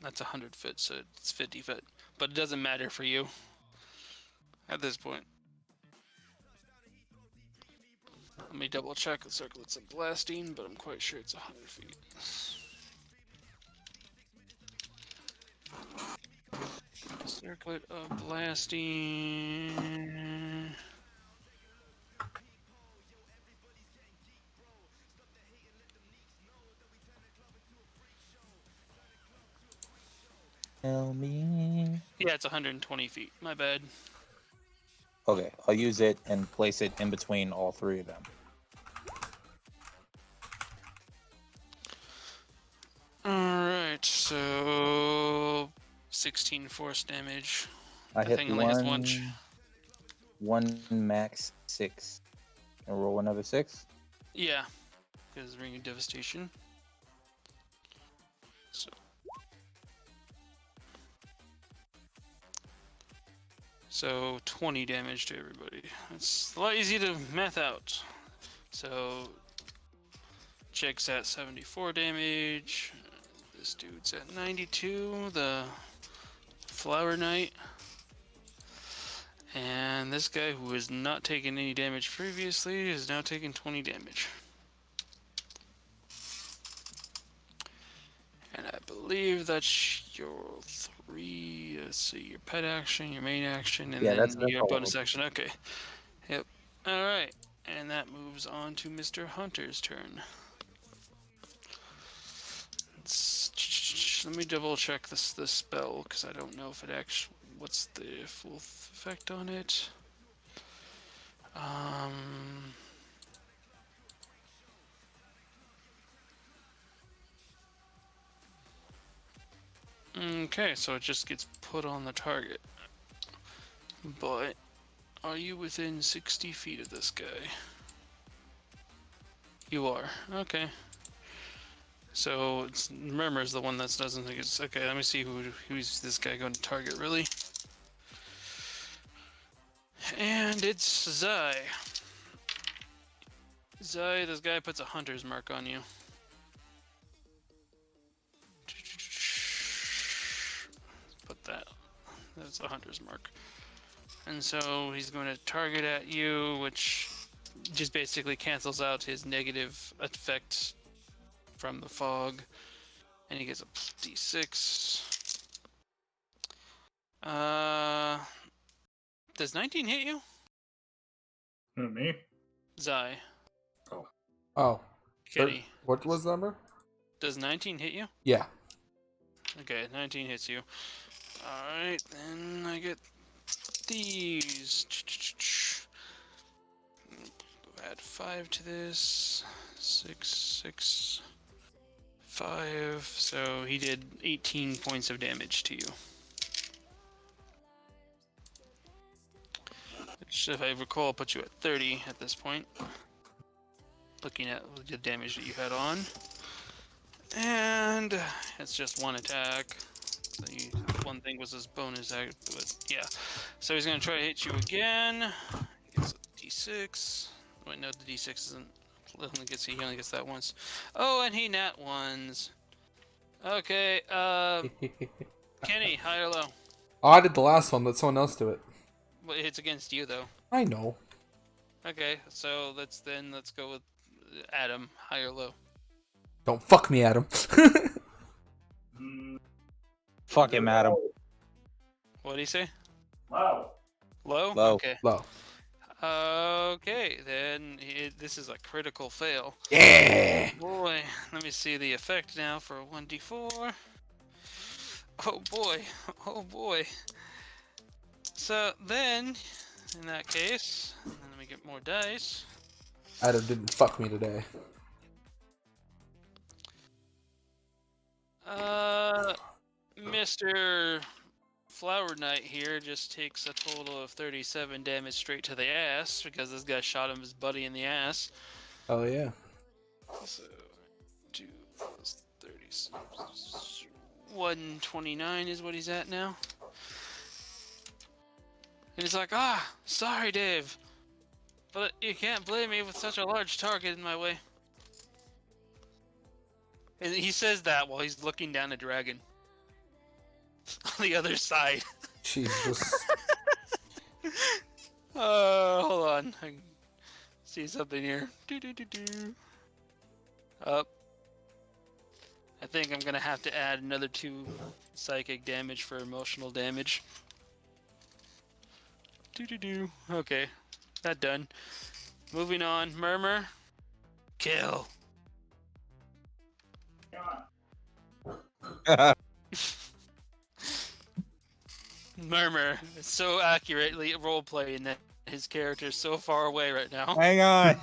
that's 100 foot, so it's 50 foot, but it doesn't matter for you at this point. Let me double check the circlets of blasting, but I'm quite sure it's 100 feet. Circlet of blasting. Tell me. Yeah, it's 120 feet. My bad. Okay, I'll use it and place it in between all 3 of them. Alright, so 16 force damage. I The hit thing only has one. one max 6. And roll another 6. Yeah, because Ring of Devastation. So 20 damage to everybody. It's a lot easier to math out. So Chick's at 74 damage. This dude's at 92, the Flower Knight. And this guy, who has not taken any damage previously, is now taking 20 damage. And I believe that's your 3, let's see, your pet action, your main action, and Yeah, then that's your all bonus of them. action. Okay. Yep. Alright. And that moves on to Mr. Hunter's turn. Let me double check this spell, because I don't know if it actually, what's the full effect on it. Okay, so it just gets put on the target. But are you within 60 feet of this guy? You are. Okay. So Murmur's the one that doesn't think it's okay. Let me see who's this guy going to target really. And it's Zai. Zai, this guy puts a hunter's mark on you. Put that. That's a hunter's mark. And so he's going to target at you, which just basically cancels out his negative effect from the fog. And he gets a d6. Does 19 hit you? Me? Zai. Oh. Kenny. What was the number? Does 19 hit you? Yeah. Okay, 19 hits you. Alright, then I get these. Add 5 to this. 6, 6, 5. So he did 18 points of damage to you. Which, if I recall, puts you at 30 at this point. Looking at the damage that you had on. And it's just one attack. One thing was his bonus act, but yeah. So he's gonna try to hit you again. He gets a d6. Wait, no, the d6 isn't. He only gets that once. Oh, and he nat ones. Okay, Kenny, high or low? Oh, I did the last one. Let someone else do it. Well, it's against you though. I know. Okay, so let's go with Adam, high or low. Don't fuck me, Adam. Fuck him, Adam. What do you say? Wow. Low? Low. Okay. Low. Okay, then this is a critical fail. Yeah. Boy, let me see the effect now for 1d4. Oh boy, oh boy. So then, in that case, let me get more dice. Adam didn't fuck me today. Mr. Flower Knight here just takes a total of 37 damage straight to the ass because this guy shot him his buddy in the ass. Oh yeah. So 2 plus 36. 129 is what he's at now. And he's like, sorry, Dave. But you can't blame me with such a large target in my way. And he says that while he's looking down a dragon. On the other side. Jesus. Hold on. I can see something here. Up. I think I'm gonna have to add another 2 psychic damage for emotional damage. Okay, that done. Moving on. Murmur. Kill. Murmur is so accurately role-playing that his character is so far away right now. Hang on.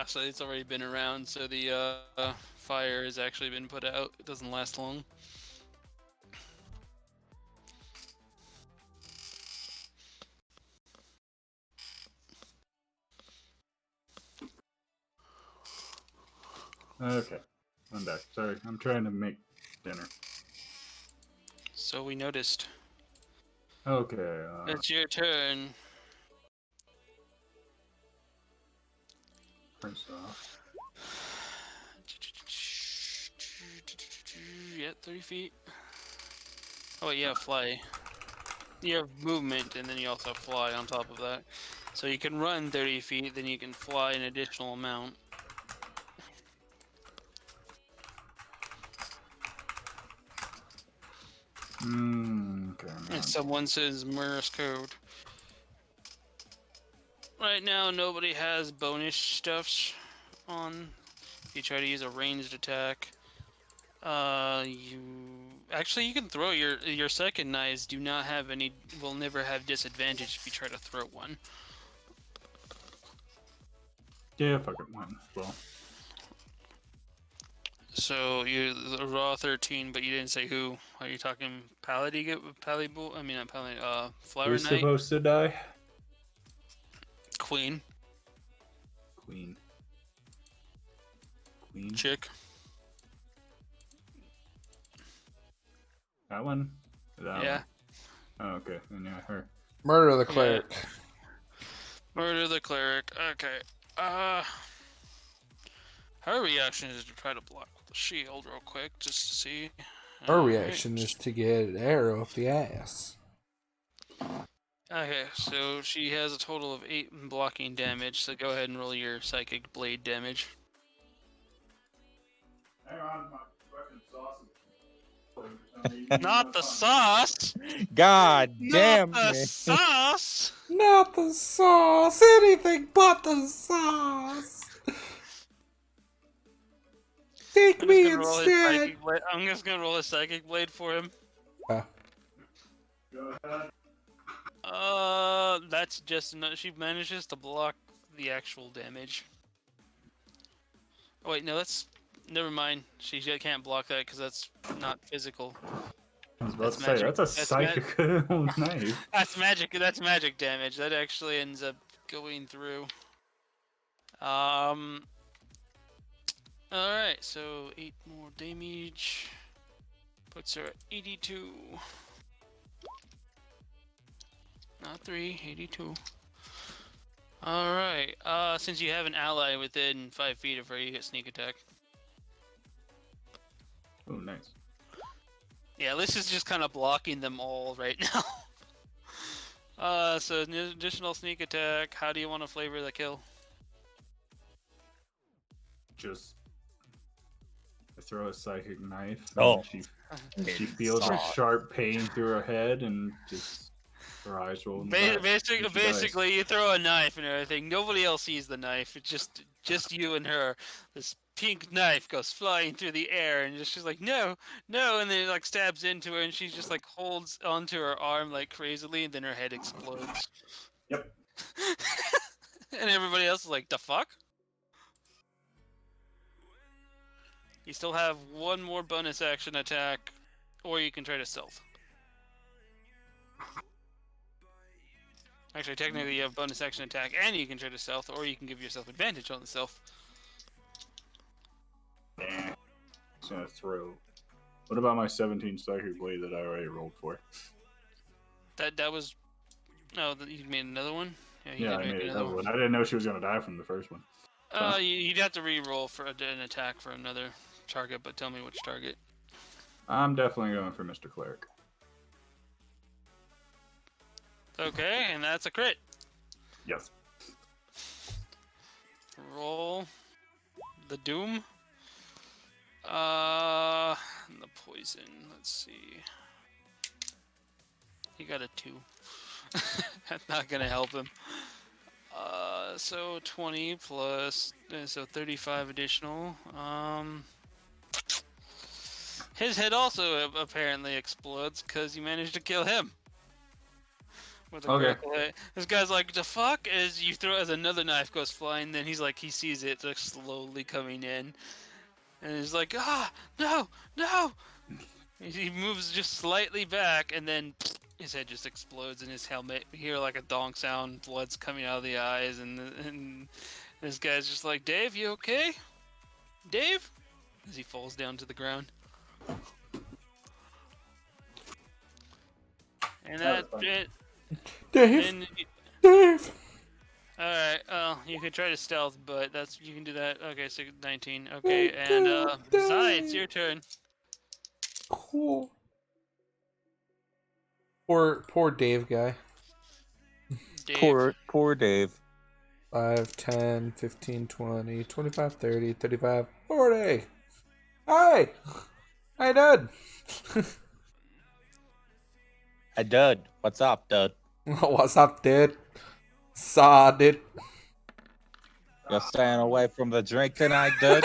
So it's already been around, so the fire has actually been put out. It doesn't last long. Okay. I'm back. Sorry, I'm trying to make dinner. So we noticed. Okay. It's your turn. First off. Yeah, 30 feet. Oh yeah, fly. You have movement, and then you also fly on top of that. So you can run 30 feet, then you can fly an additional amount. Okay. And someone says Morse code. Right now, nobody has bonus stuffs on. If you try to use a ranged attack, you can throw your second knives. Do not have any. Will never have disadvantage if you try to throw one. Yeah, fuck it. One as well. So you raw 13, but you didn't say who. Are you talking Palibull? I mean not Pali. Flower Who's Knight. supposed to die? Queen. Queen. Chick. That one? That Yeah. One? Oh, okay. Then yeah, her. Murder the cleric. Murder the cleric. Okay. Her reaction is to try to block with the shield real quick, just to see. Her reaction is to get an arrow up the ass. Okay, so she has a total of 8 blocking damage, so go ahead and roll your psychic blade damage. Hang on, my fucking sausage. Not the sauce! God damn Not the me. sauce! Not the sauce. Anything but the sauce. Take me instead. I'm just gonna roll a psychic blade for him. Go ahead. That's just enough. She manages to block the actual damage. Oh wait, no, that's... Never mind. She can't block that because that's not physical. I was about That's to say, magic. that's a That's psychic knife. That's magic. That's magic damage. That actually ends up going through. All right. So 8 more damage puts her at 82. Not 3, 82. All right. Since you have an ally within 5 feet of her, you get sneak attack. Oh, nice. Yeah, this is just kind of blocking them all right now. So an additional sneak attack. How do you want to flavor the kill? Just I throw a psychic knife. Oh. And she feels a sharp pain through her head and just her eyes roll. Basically, you throw a knife and everything. Nobody else sees the knife. It's just you and her. This pink knife goes flying through the air, and she's like, "No, no!" And then it like stabs into her, and she just like holds onto her arm like crazily, and then her head explodes. Yep. And everybody else is like, "The fuck?" You still have one more bonus action attack, or you can try to stealth. Actually, technically you have bonus action attack, and you can try to stealth, or you can give yourself advantage on the stealth. Nah. Just gonna throw. What about my 17 psychic blade that I already rolled for? That was... No, you made another one? Yeah, I made another one. I didn't know she was gonna die from the first one. You'd have to re-roll for an attack for another target, but tell me which target. I'm definitely going for Mr. Cleric. Okay, and that's a crit. Yes. Roll the doom. The poison. Let's see. He got a 2. That's not gonna help him. So 20 plus, so 35 additional. His head also apparently explodes because you managed to kill him. With a critical hit. This guy's like, the fuck? As you throw, as another knife goes flying, then he's like, he sees it like slowly coming in. And he's like, no, no! He moves just slightly back, and then his head just explodes in his helmet. You hear like a donk sound, blood's coming out of the eyes, and this guy's just like, Dave, you okay? Dave? As he falls down to the ground. And that's it. Dave! Dave! Alright, you could try to stealth, but you can do that. Okay, so 19. Okay, and, Zai, it's your turn. Cool. Poor Dave guy. Dave. Poor Dave. 5, 10, 15, 20, 25, 30, 35, 40. Hi! Hi, Dud. Hey, Dud. What's up, Dud? What's up, dude? Saw, dude. You're staying away from the drink tonight, Dud?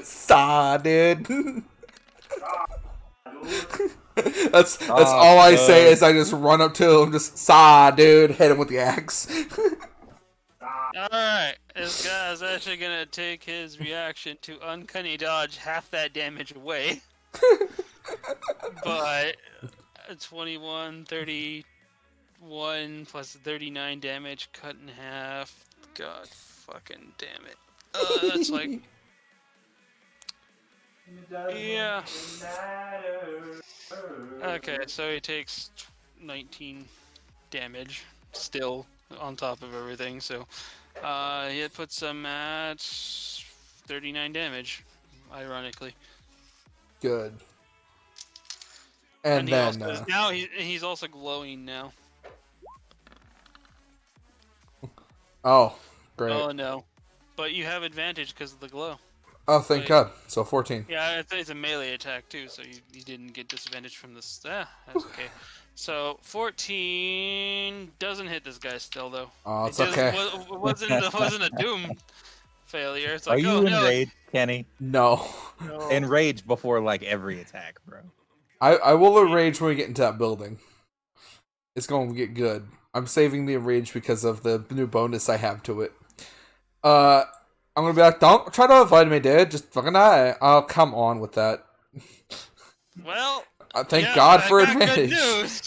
Saw, dude. That's all I say is I just run up to him, just saw, dude, hit him with the axe. Alright, this guy's actually gonna take his reaction to uncanny dodge half that damage away. But 21, 31 plus 39 damage cut in half. God fucking damn it. That's like... Yeah. Okay, so he takes 19 damage still on top of everything, so it puts him at 39 damage, ironically. Good. And then now he's also glowing now. Oh, great. Oh no, but you have advantage because of the glow. Oh, thank God. So 14. Yeah, it's a melee attack too, so you didn't get disadvantage from this. That's okay. So 14 doesn't hit this guy still though. Oh, it's okay. It wasn't a doom failure. It's Are like, you enraged, Kenny? No. Enraged before like every attack, bro. I will enrage when we get into that building. It's going to get good. I'm saving the enrage because of the new bonus I have to it. I'm going to be like, don't try to avoid me, dude. Just fucking die. Oh, come on with that. Well, thank God for advantage.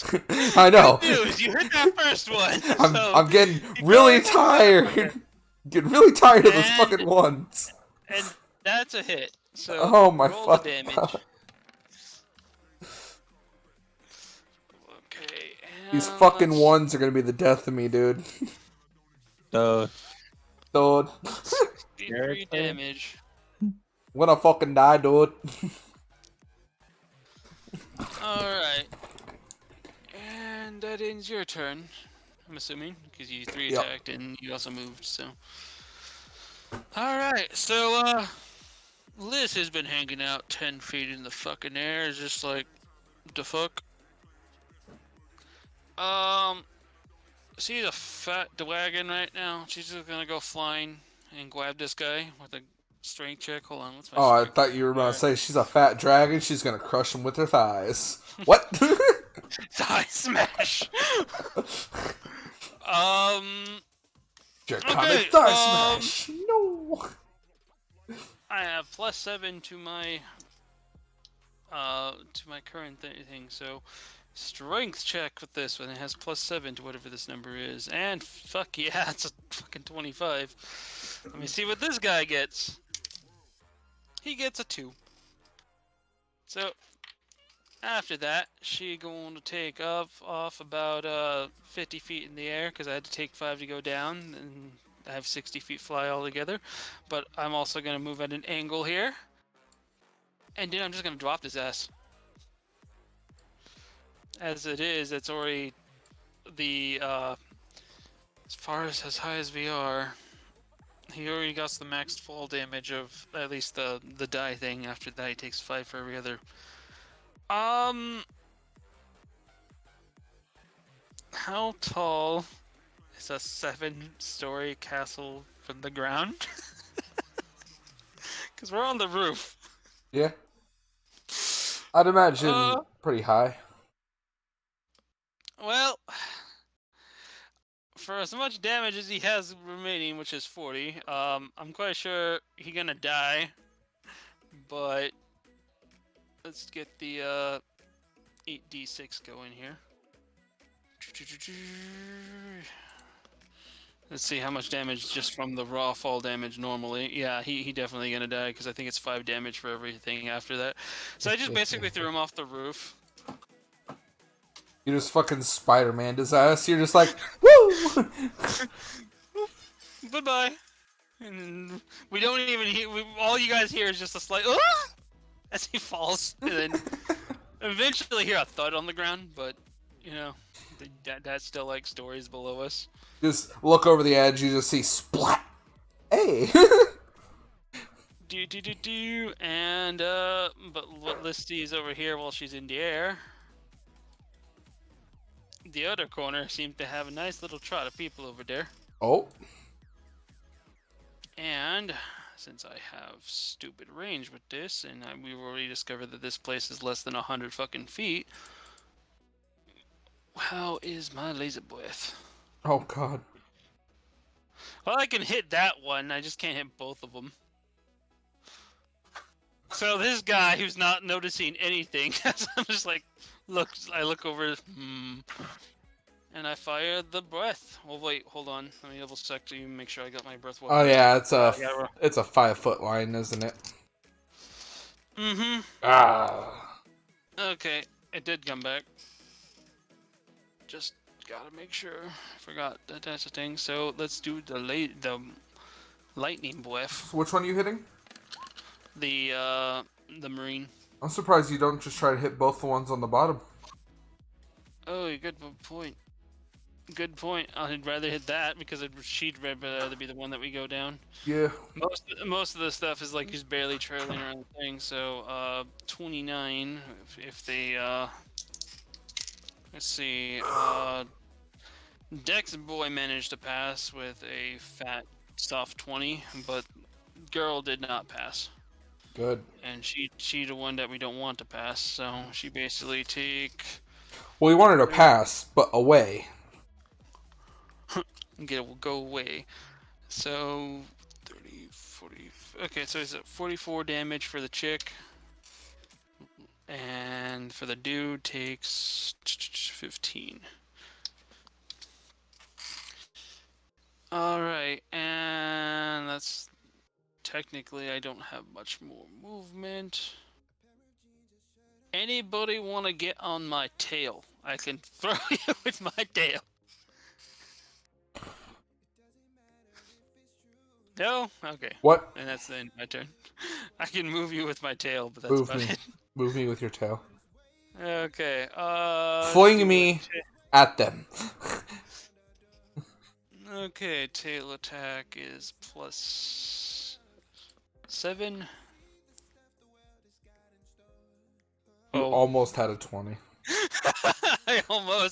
Good news. I know. Good news. You hit that first one. I'm getting really tired. Getting really tired of those fucking ones. And that's a hit. So oh my roll fuck. the damage. Okay. These fucking let's ones are gonna be the death of me, dude. So Dude. 63 damage. I'm gonna fucking die, dude. Alright. And that ends your turn, I'm assuming, because you 3 Yep. attacked and you also moved, so. Alright, so, Liz has been hanging out 10 feet in the fucking air, just like, the fuck? She's a fat dragon right now. She's just gonna go flying and grab this guy with a strength check. Hold on, what's my Oh, I strength? thought you were about to say she's a fat dragon. She's gonna crush him with her thighs. What? Thigh smash! Your Okay, comic thigh smash. No. I have +7 to my current thing, so strength check with this one. It has +7 to whatever this number is, and fuck yeah, it's a fucking 25. Let me see what this guy gets. He gets a 2. So after that, she going to take off about 50 feet in the air because I had to take 5 to go down, and I have 60 feet fly altogether. But I'm also gonna move at an angle here, and then I'm just gonna drop his ass. As it is, it's already the as high as we are. He already got the maxed fall damage of at least the die thing. After that, he takes 5 for every other. How tall is a 7-story castle from the ground? Because we're on the roof. Yeah. I'd imagine pretty high. Well, for as much damage as he has remaining, which is 40, I'm quite sure he's gonna die. But let's get the 8d6 going here. Let's see how much damage just from the raw fall damage normally. Yeah, he definitely gonna die because I think it's 5 damage for everything after that. So I just basically threw him off the roof. You just fucking Spider-Man his ass. You're just like, woo! Goodbye. And we don't even hear. All you guys hear is just a slight "Ah!" as he falls, and then eventually hear a thud on the ground. But you know, that's still like stories below us. Just look over the edge. You just see splat. Hey. Do. And but what Listy is over here while she's in the air. The other corner seems to have a nice little trot of people over there. Oh. And since I have stupid range with this, and we've already discovered that this place is less than 100 fucking feet, how is my laser breath? Oh god. Well, I can hit that one. I just can't hit both of them. So this guy who's not noticing anything, I'm just like, I look over, and I fire the breath. Well, wait, hold on. Let me double check to make sure I got my breath. Oh yeah, it's a 5-foot line, isn't it? Mm-hmm. Ah. Okay, it did come back. Just gotta make sure. Forgot that that's a thing. So let's do the lightning breath. Which one are you hitting? The marine. I'm surprised you don't just try to hit both the ones on the bottom. Oh, good point. Good point. I'd rather hit that because she'd rather be the one that we go down. Yeah. Most of the stuff is like just barely trailing around the thing. So 29. If they let's see. Dex boy managed to pass with a fat soft 20, but girl did not pass. Good. And she the one that we don't want to pass. So she basically take. Well, we wanted to pass, but away. Go away. So 30, 40. Okay, so is it 44 damage for the chick, and for the dude takes 15. All right, and that's technically I don't have much more movement. Anybody want to get on my tail? I can throw you with my tail. No? Okay. What? And that's the end of my turn. I can move you with my tail, but that's Move about me. it. Move me with your tail. Okay. Fling me at them. Okay, tail attack is +7. You Oh. almost had a 20.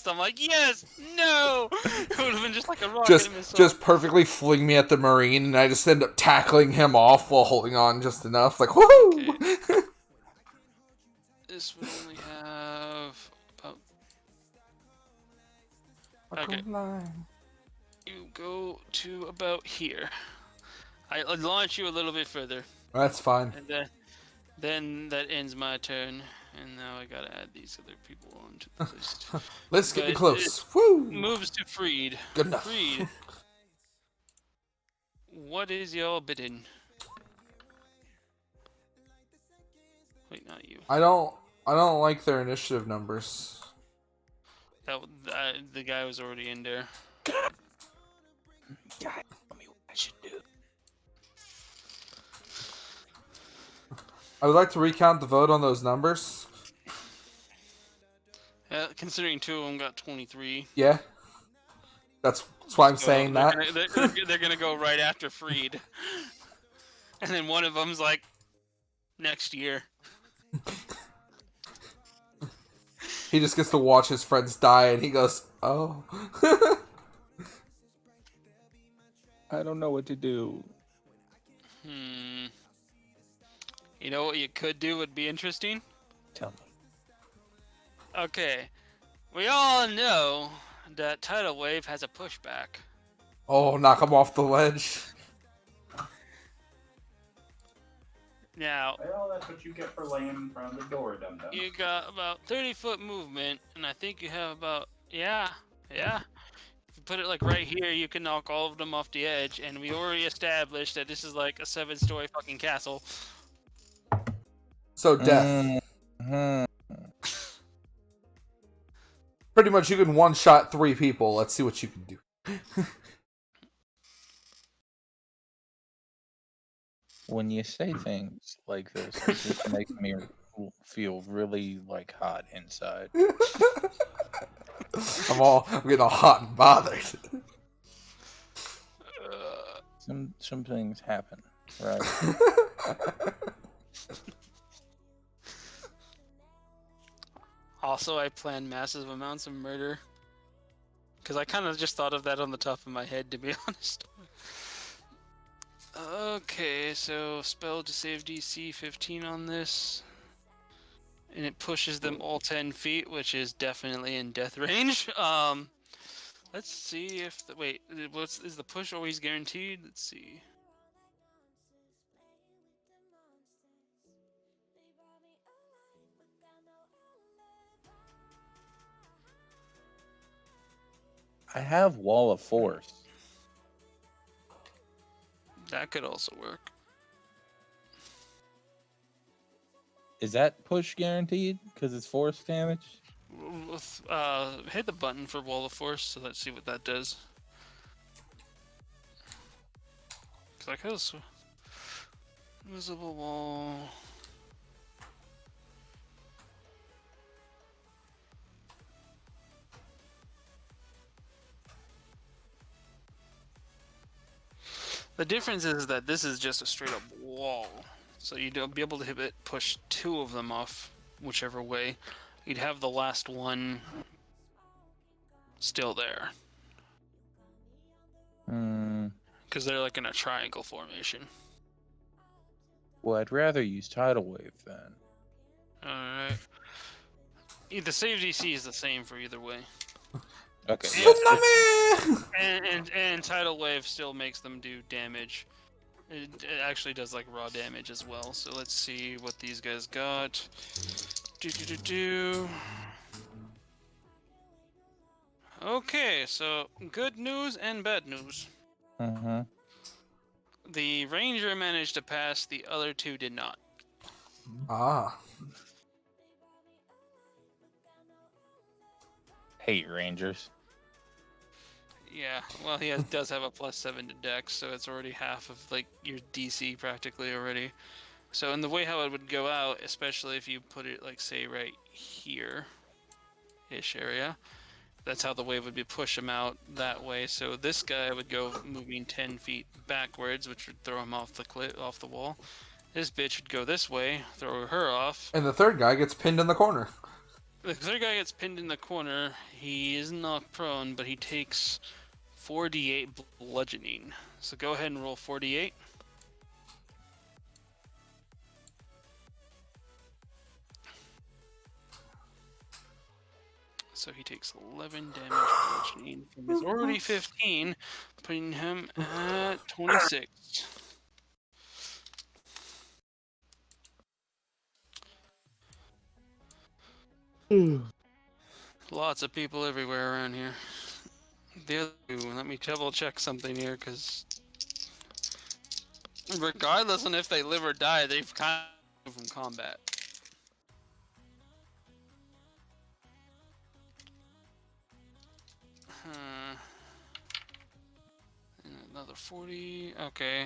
I'm like, yes! No! It would have been just like a rocket missile. Just perfectly fling me at the Marine, and I just end up tackling him off while holding on just enough. Like, woohoo! Okay. This would only have about... Okay. You go to about here. I launch you a little bit further. That's fine. And then that ends my turn. And now I gotta add these other people onto the list. Let's get But close. Woo! Moves to Freed. Good enough. Freed. What is your bidding? Wait, not you. I don't like their initiative numbers. The guy was already in there. God, tell me what I should do. I would like to recount the vote on those numbers. Considering 2 of them got 23. Yeah. That's why I'm So saying they're that. they're gonna go right after Freed. And then one of them's like, next year. He just gets to watch his friends die, and he goes, oh. I don't know what to do. You know what you could do would be interesting? Tell me. Okay. We all know that Tidal Wave has a pushback. Oh, knock him off the ledge. Now, Well, that's what you get for laying in front of the door, dum-dum. you got about 30-foot movement, and I think you have about... Yeah. If you put it like right here, you can knock all of them off the edge, and we already established that this is like a 7-story fucking castle. So, death. Mhm. Pretty much you can one-shot 3 people. Let's see what you can do. When you say things like this, it just makes me feel really like hot inside. I'm getting all hot and bothered. Some things happen, right? Also, I plan massive amounts of murder. Because I kind of just thought of that on the top of my head, to be honest. Okay, so spell to save DC 15 on this. And it pushes them all 10 feet, which is definitely in death range. Let's see if... Wait, is the push always guaranteed? Let's see. I have Wall of Force. That could also work. Is that push guaranteed? Because it's force damage? Hit the button for Wall of Force, so let's see what that does. Like this. Invisible wall. The difference is that this is just a straight up wall. So you'd be able to push 2 of them off whichever way. You'd have the last one still there. Because they're like in a triangle formation. Well, I'd rather use Tidal Wave then. Alright. The save DC is the same for either way. Okay. And Tidal Wave still makes them do damage. It actually does like raw damage as well. So let's see what these guys got. Okay, so good news and bad news. The Ranger managed to pass, the other 2 did not. Ah. hate rangers. Yeah, well, does have a +7 to Dex, so it's already half of like your DC practically already. So in the way how it would go out, especially if you put it like say right here-ish area, that's how the wave would be push him out that way. So this guy would go moving 10 feet backwards, which would throw him off the wall. This bitch would go this way, throw her off. And the third guy gets pinned in the corner. The third guy gets pinned in the corner. He is knocked prone, but he takes 4d8 bludgeoning. So go ahead and roll 4d8. So he takes 11 damage bludgeoning from his already 15, putting him at 26. Lots of people everywhere around here. The other two, let me double check something here, because regardless on if they live or die, they've kind of from combat. And another 40. Okay.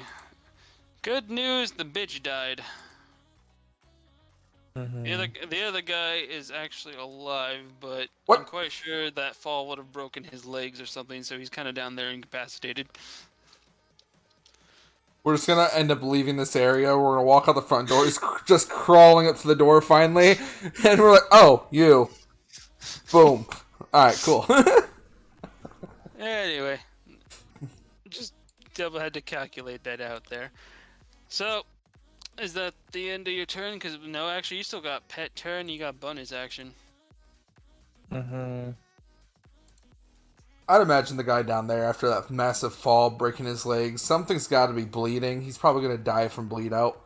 Good news, the bitch died. The other guy is actually alive, but What? I'm quite sure that fall would have broken his legs or something, so he's kind of down there incapacitated. We're just gonna end up leaving this area. We're gonna walk out the front door. He's just crawling up to the door finally, and we're like, "Oh, you!" Boom. All right, cool. Anyway, just had to calculate that out there. So, is that the end of your turn? Because no, actually, you still got pet turn. You got bonus action. I'd imagine the guy down there after that massive fall, breaking his legs, something's got to be bleeding. He's probably gonna die from bleed out.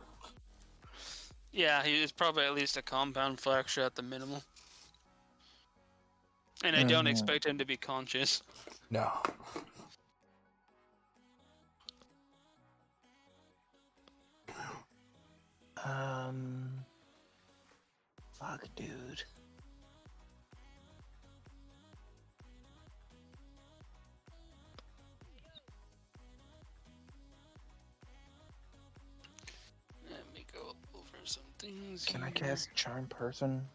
Yeah, he is probably at least a compound fracture at the minimum. And I don't expect him to be conscious. No. Fuck, dude. Let me go over some things. Can I here. cast Charm Person?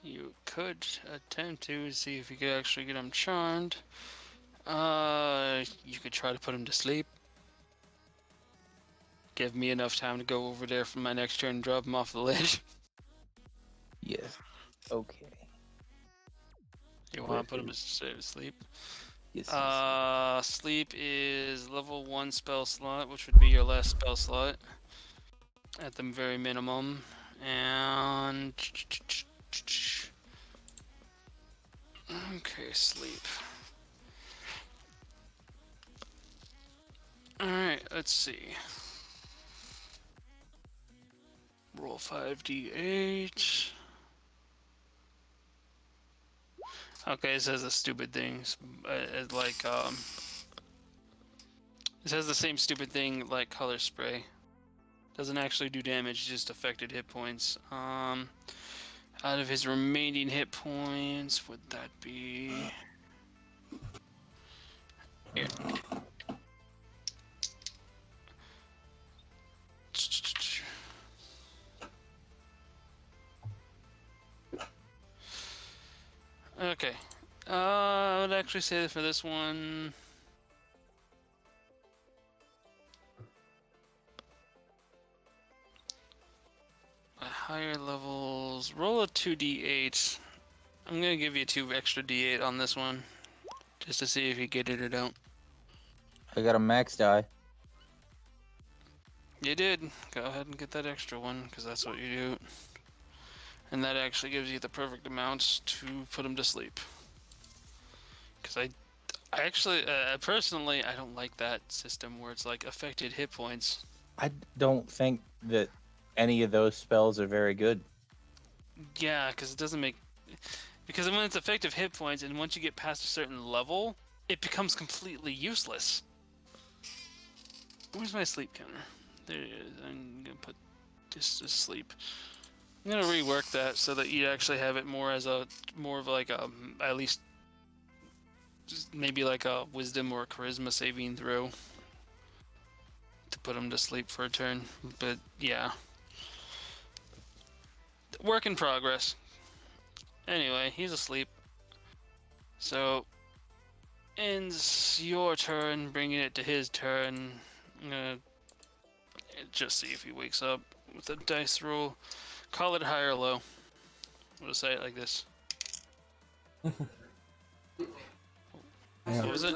You could attempt to see if you could actually get him charmed. You could try to put him to sleep. Give me enough time to go over there for my next turn and drop him off the ledge. Yes. Okay. You want to put him to sleep? Yes. Sleep is level 1 spell slot, which would be your last spell slot at the very minimum. And okay, sleep. Alright, let's see. Roll 5d8. Okay, it says the stupid things. It says the same stupid thing like color spray. Doesn't actually do damage, just affected hit points. Out of his remaining hit points, would that be... Here. Okay. I would actually say that for this one... At higher levels, roll a 2d8. I'm gonna give you 2 extra d8 on this one, just to see if you get it or don't. I got a max die. You did. Go ahead and get that extra one, because that's what you do. And that actually gives you the perfect amounts to put him to sleep. Because I actually, personally, I don't like that system where it's like affected hit points. I don't think that any of those spells are very good. Yeah, because it doesn't make... Because when it's effective hit points, and once you get past a certain level, it becomes completely useless. Where's my sleep counter? There it is. I'm going to put this to sleep. I'm gonna rework that so that you actually have it more as more of like a at least just maybe like a wisdom or charisma saving throw to put him to sleep for a turn. But yeah, work in progress. Anyway, he's asleep. So ends your turn, bringing it to his turn. I'm gonna just see if he wakes up with a dice roll. Call it high or low. We'll say it like this. Yeah. What was it?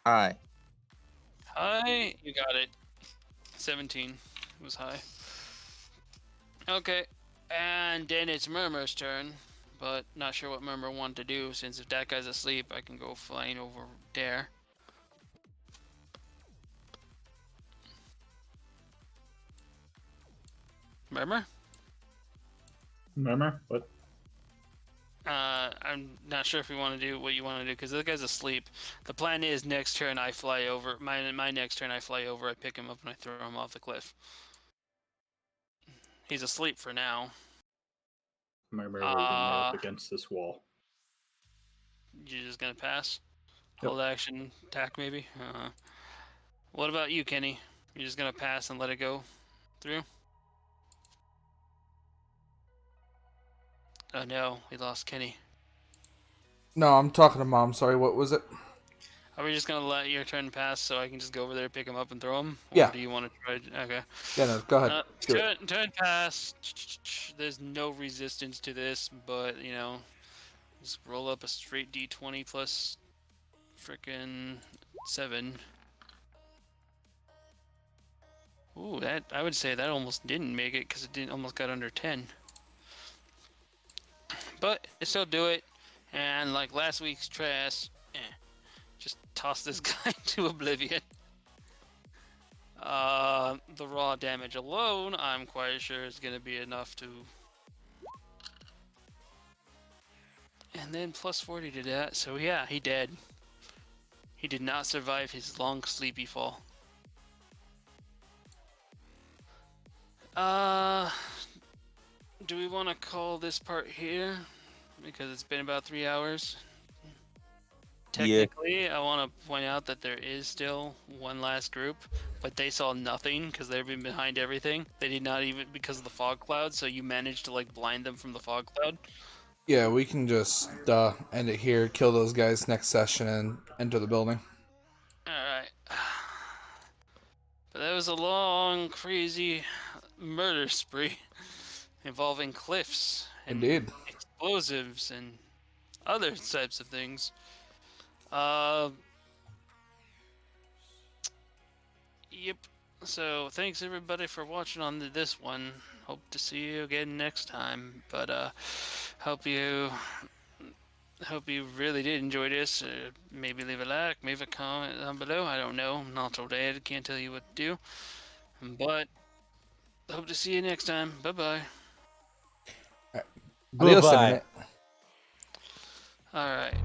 Hi. High? You got it. 17 was high. Okay. And then it's Murmur's turn. But not sure what Murmur wanted to do, since if that guy's asleep, I can go flying over there. Murmur? Remember what? I'm not sure if we want to do what you want to do, because the guy's asleep. The plan is next turn I fly over. My next turn I fly over, I pick him up, and I throw him off the cliff. He's asleep for now. Remember waking me up against this wall. You're just gonna pass? Yep. Hold action, attack maybe? What about you, Kenny? You're just gonna pass and let it go through? Oh no, we lost Kenny. No, I'm talking to Mom. Sorry, what was it? Are we just gonna let your turn pass so I can just go over there, pick him up, and throw him? Or Yeah. do you want to try? Okay. Yeah, no, go ahead. Do it. Turn pass. There's no resistance to this, but you know, just roll up a straight D20 plus frickin' 7. Ooh, that I would say that almost didn't make it because it didn't almost got under 10. But it still do it, and like last week's trash, just toss this guy to oblivion. The raw damage alone, I'm quite sure is gonna be enough to. And then plus 40 to that, so yeah, he dead. He did not survive his long sleepy fall. Do we want to call this part here? Because it's been about 3 hours. Technically, I want to point out that there is still one last group, but they saw nothing because they've been behind everything. They did not even, because of the fog cloud, so you managed to like blind them from the fog cloud. Yeah, we can just end it here, kill those guys next session, and enter the building. Alright. But that was a long, crazy murder spree involving cliffs and Indeed. explosives and other types of things. Yep. So thanks everybody for watching on this one. Hope to see you again next time. But hope you really did enjoy this. Maybe leave a like, maybe a comment down below. I don't know. I'm not so dead. Can't tell you what to do. But hope to see you next time. Bye bye. Adios, Bye-bye. Internet. All right.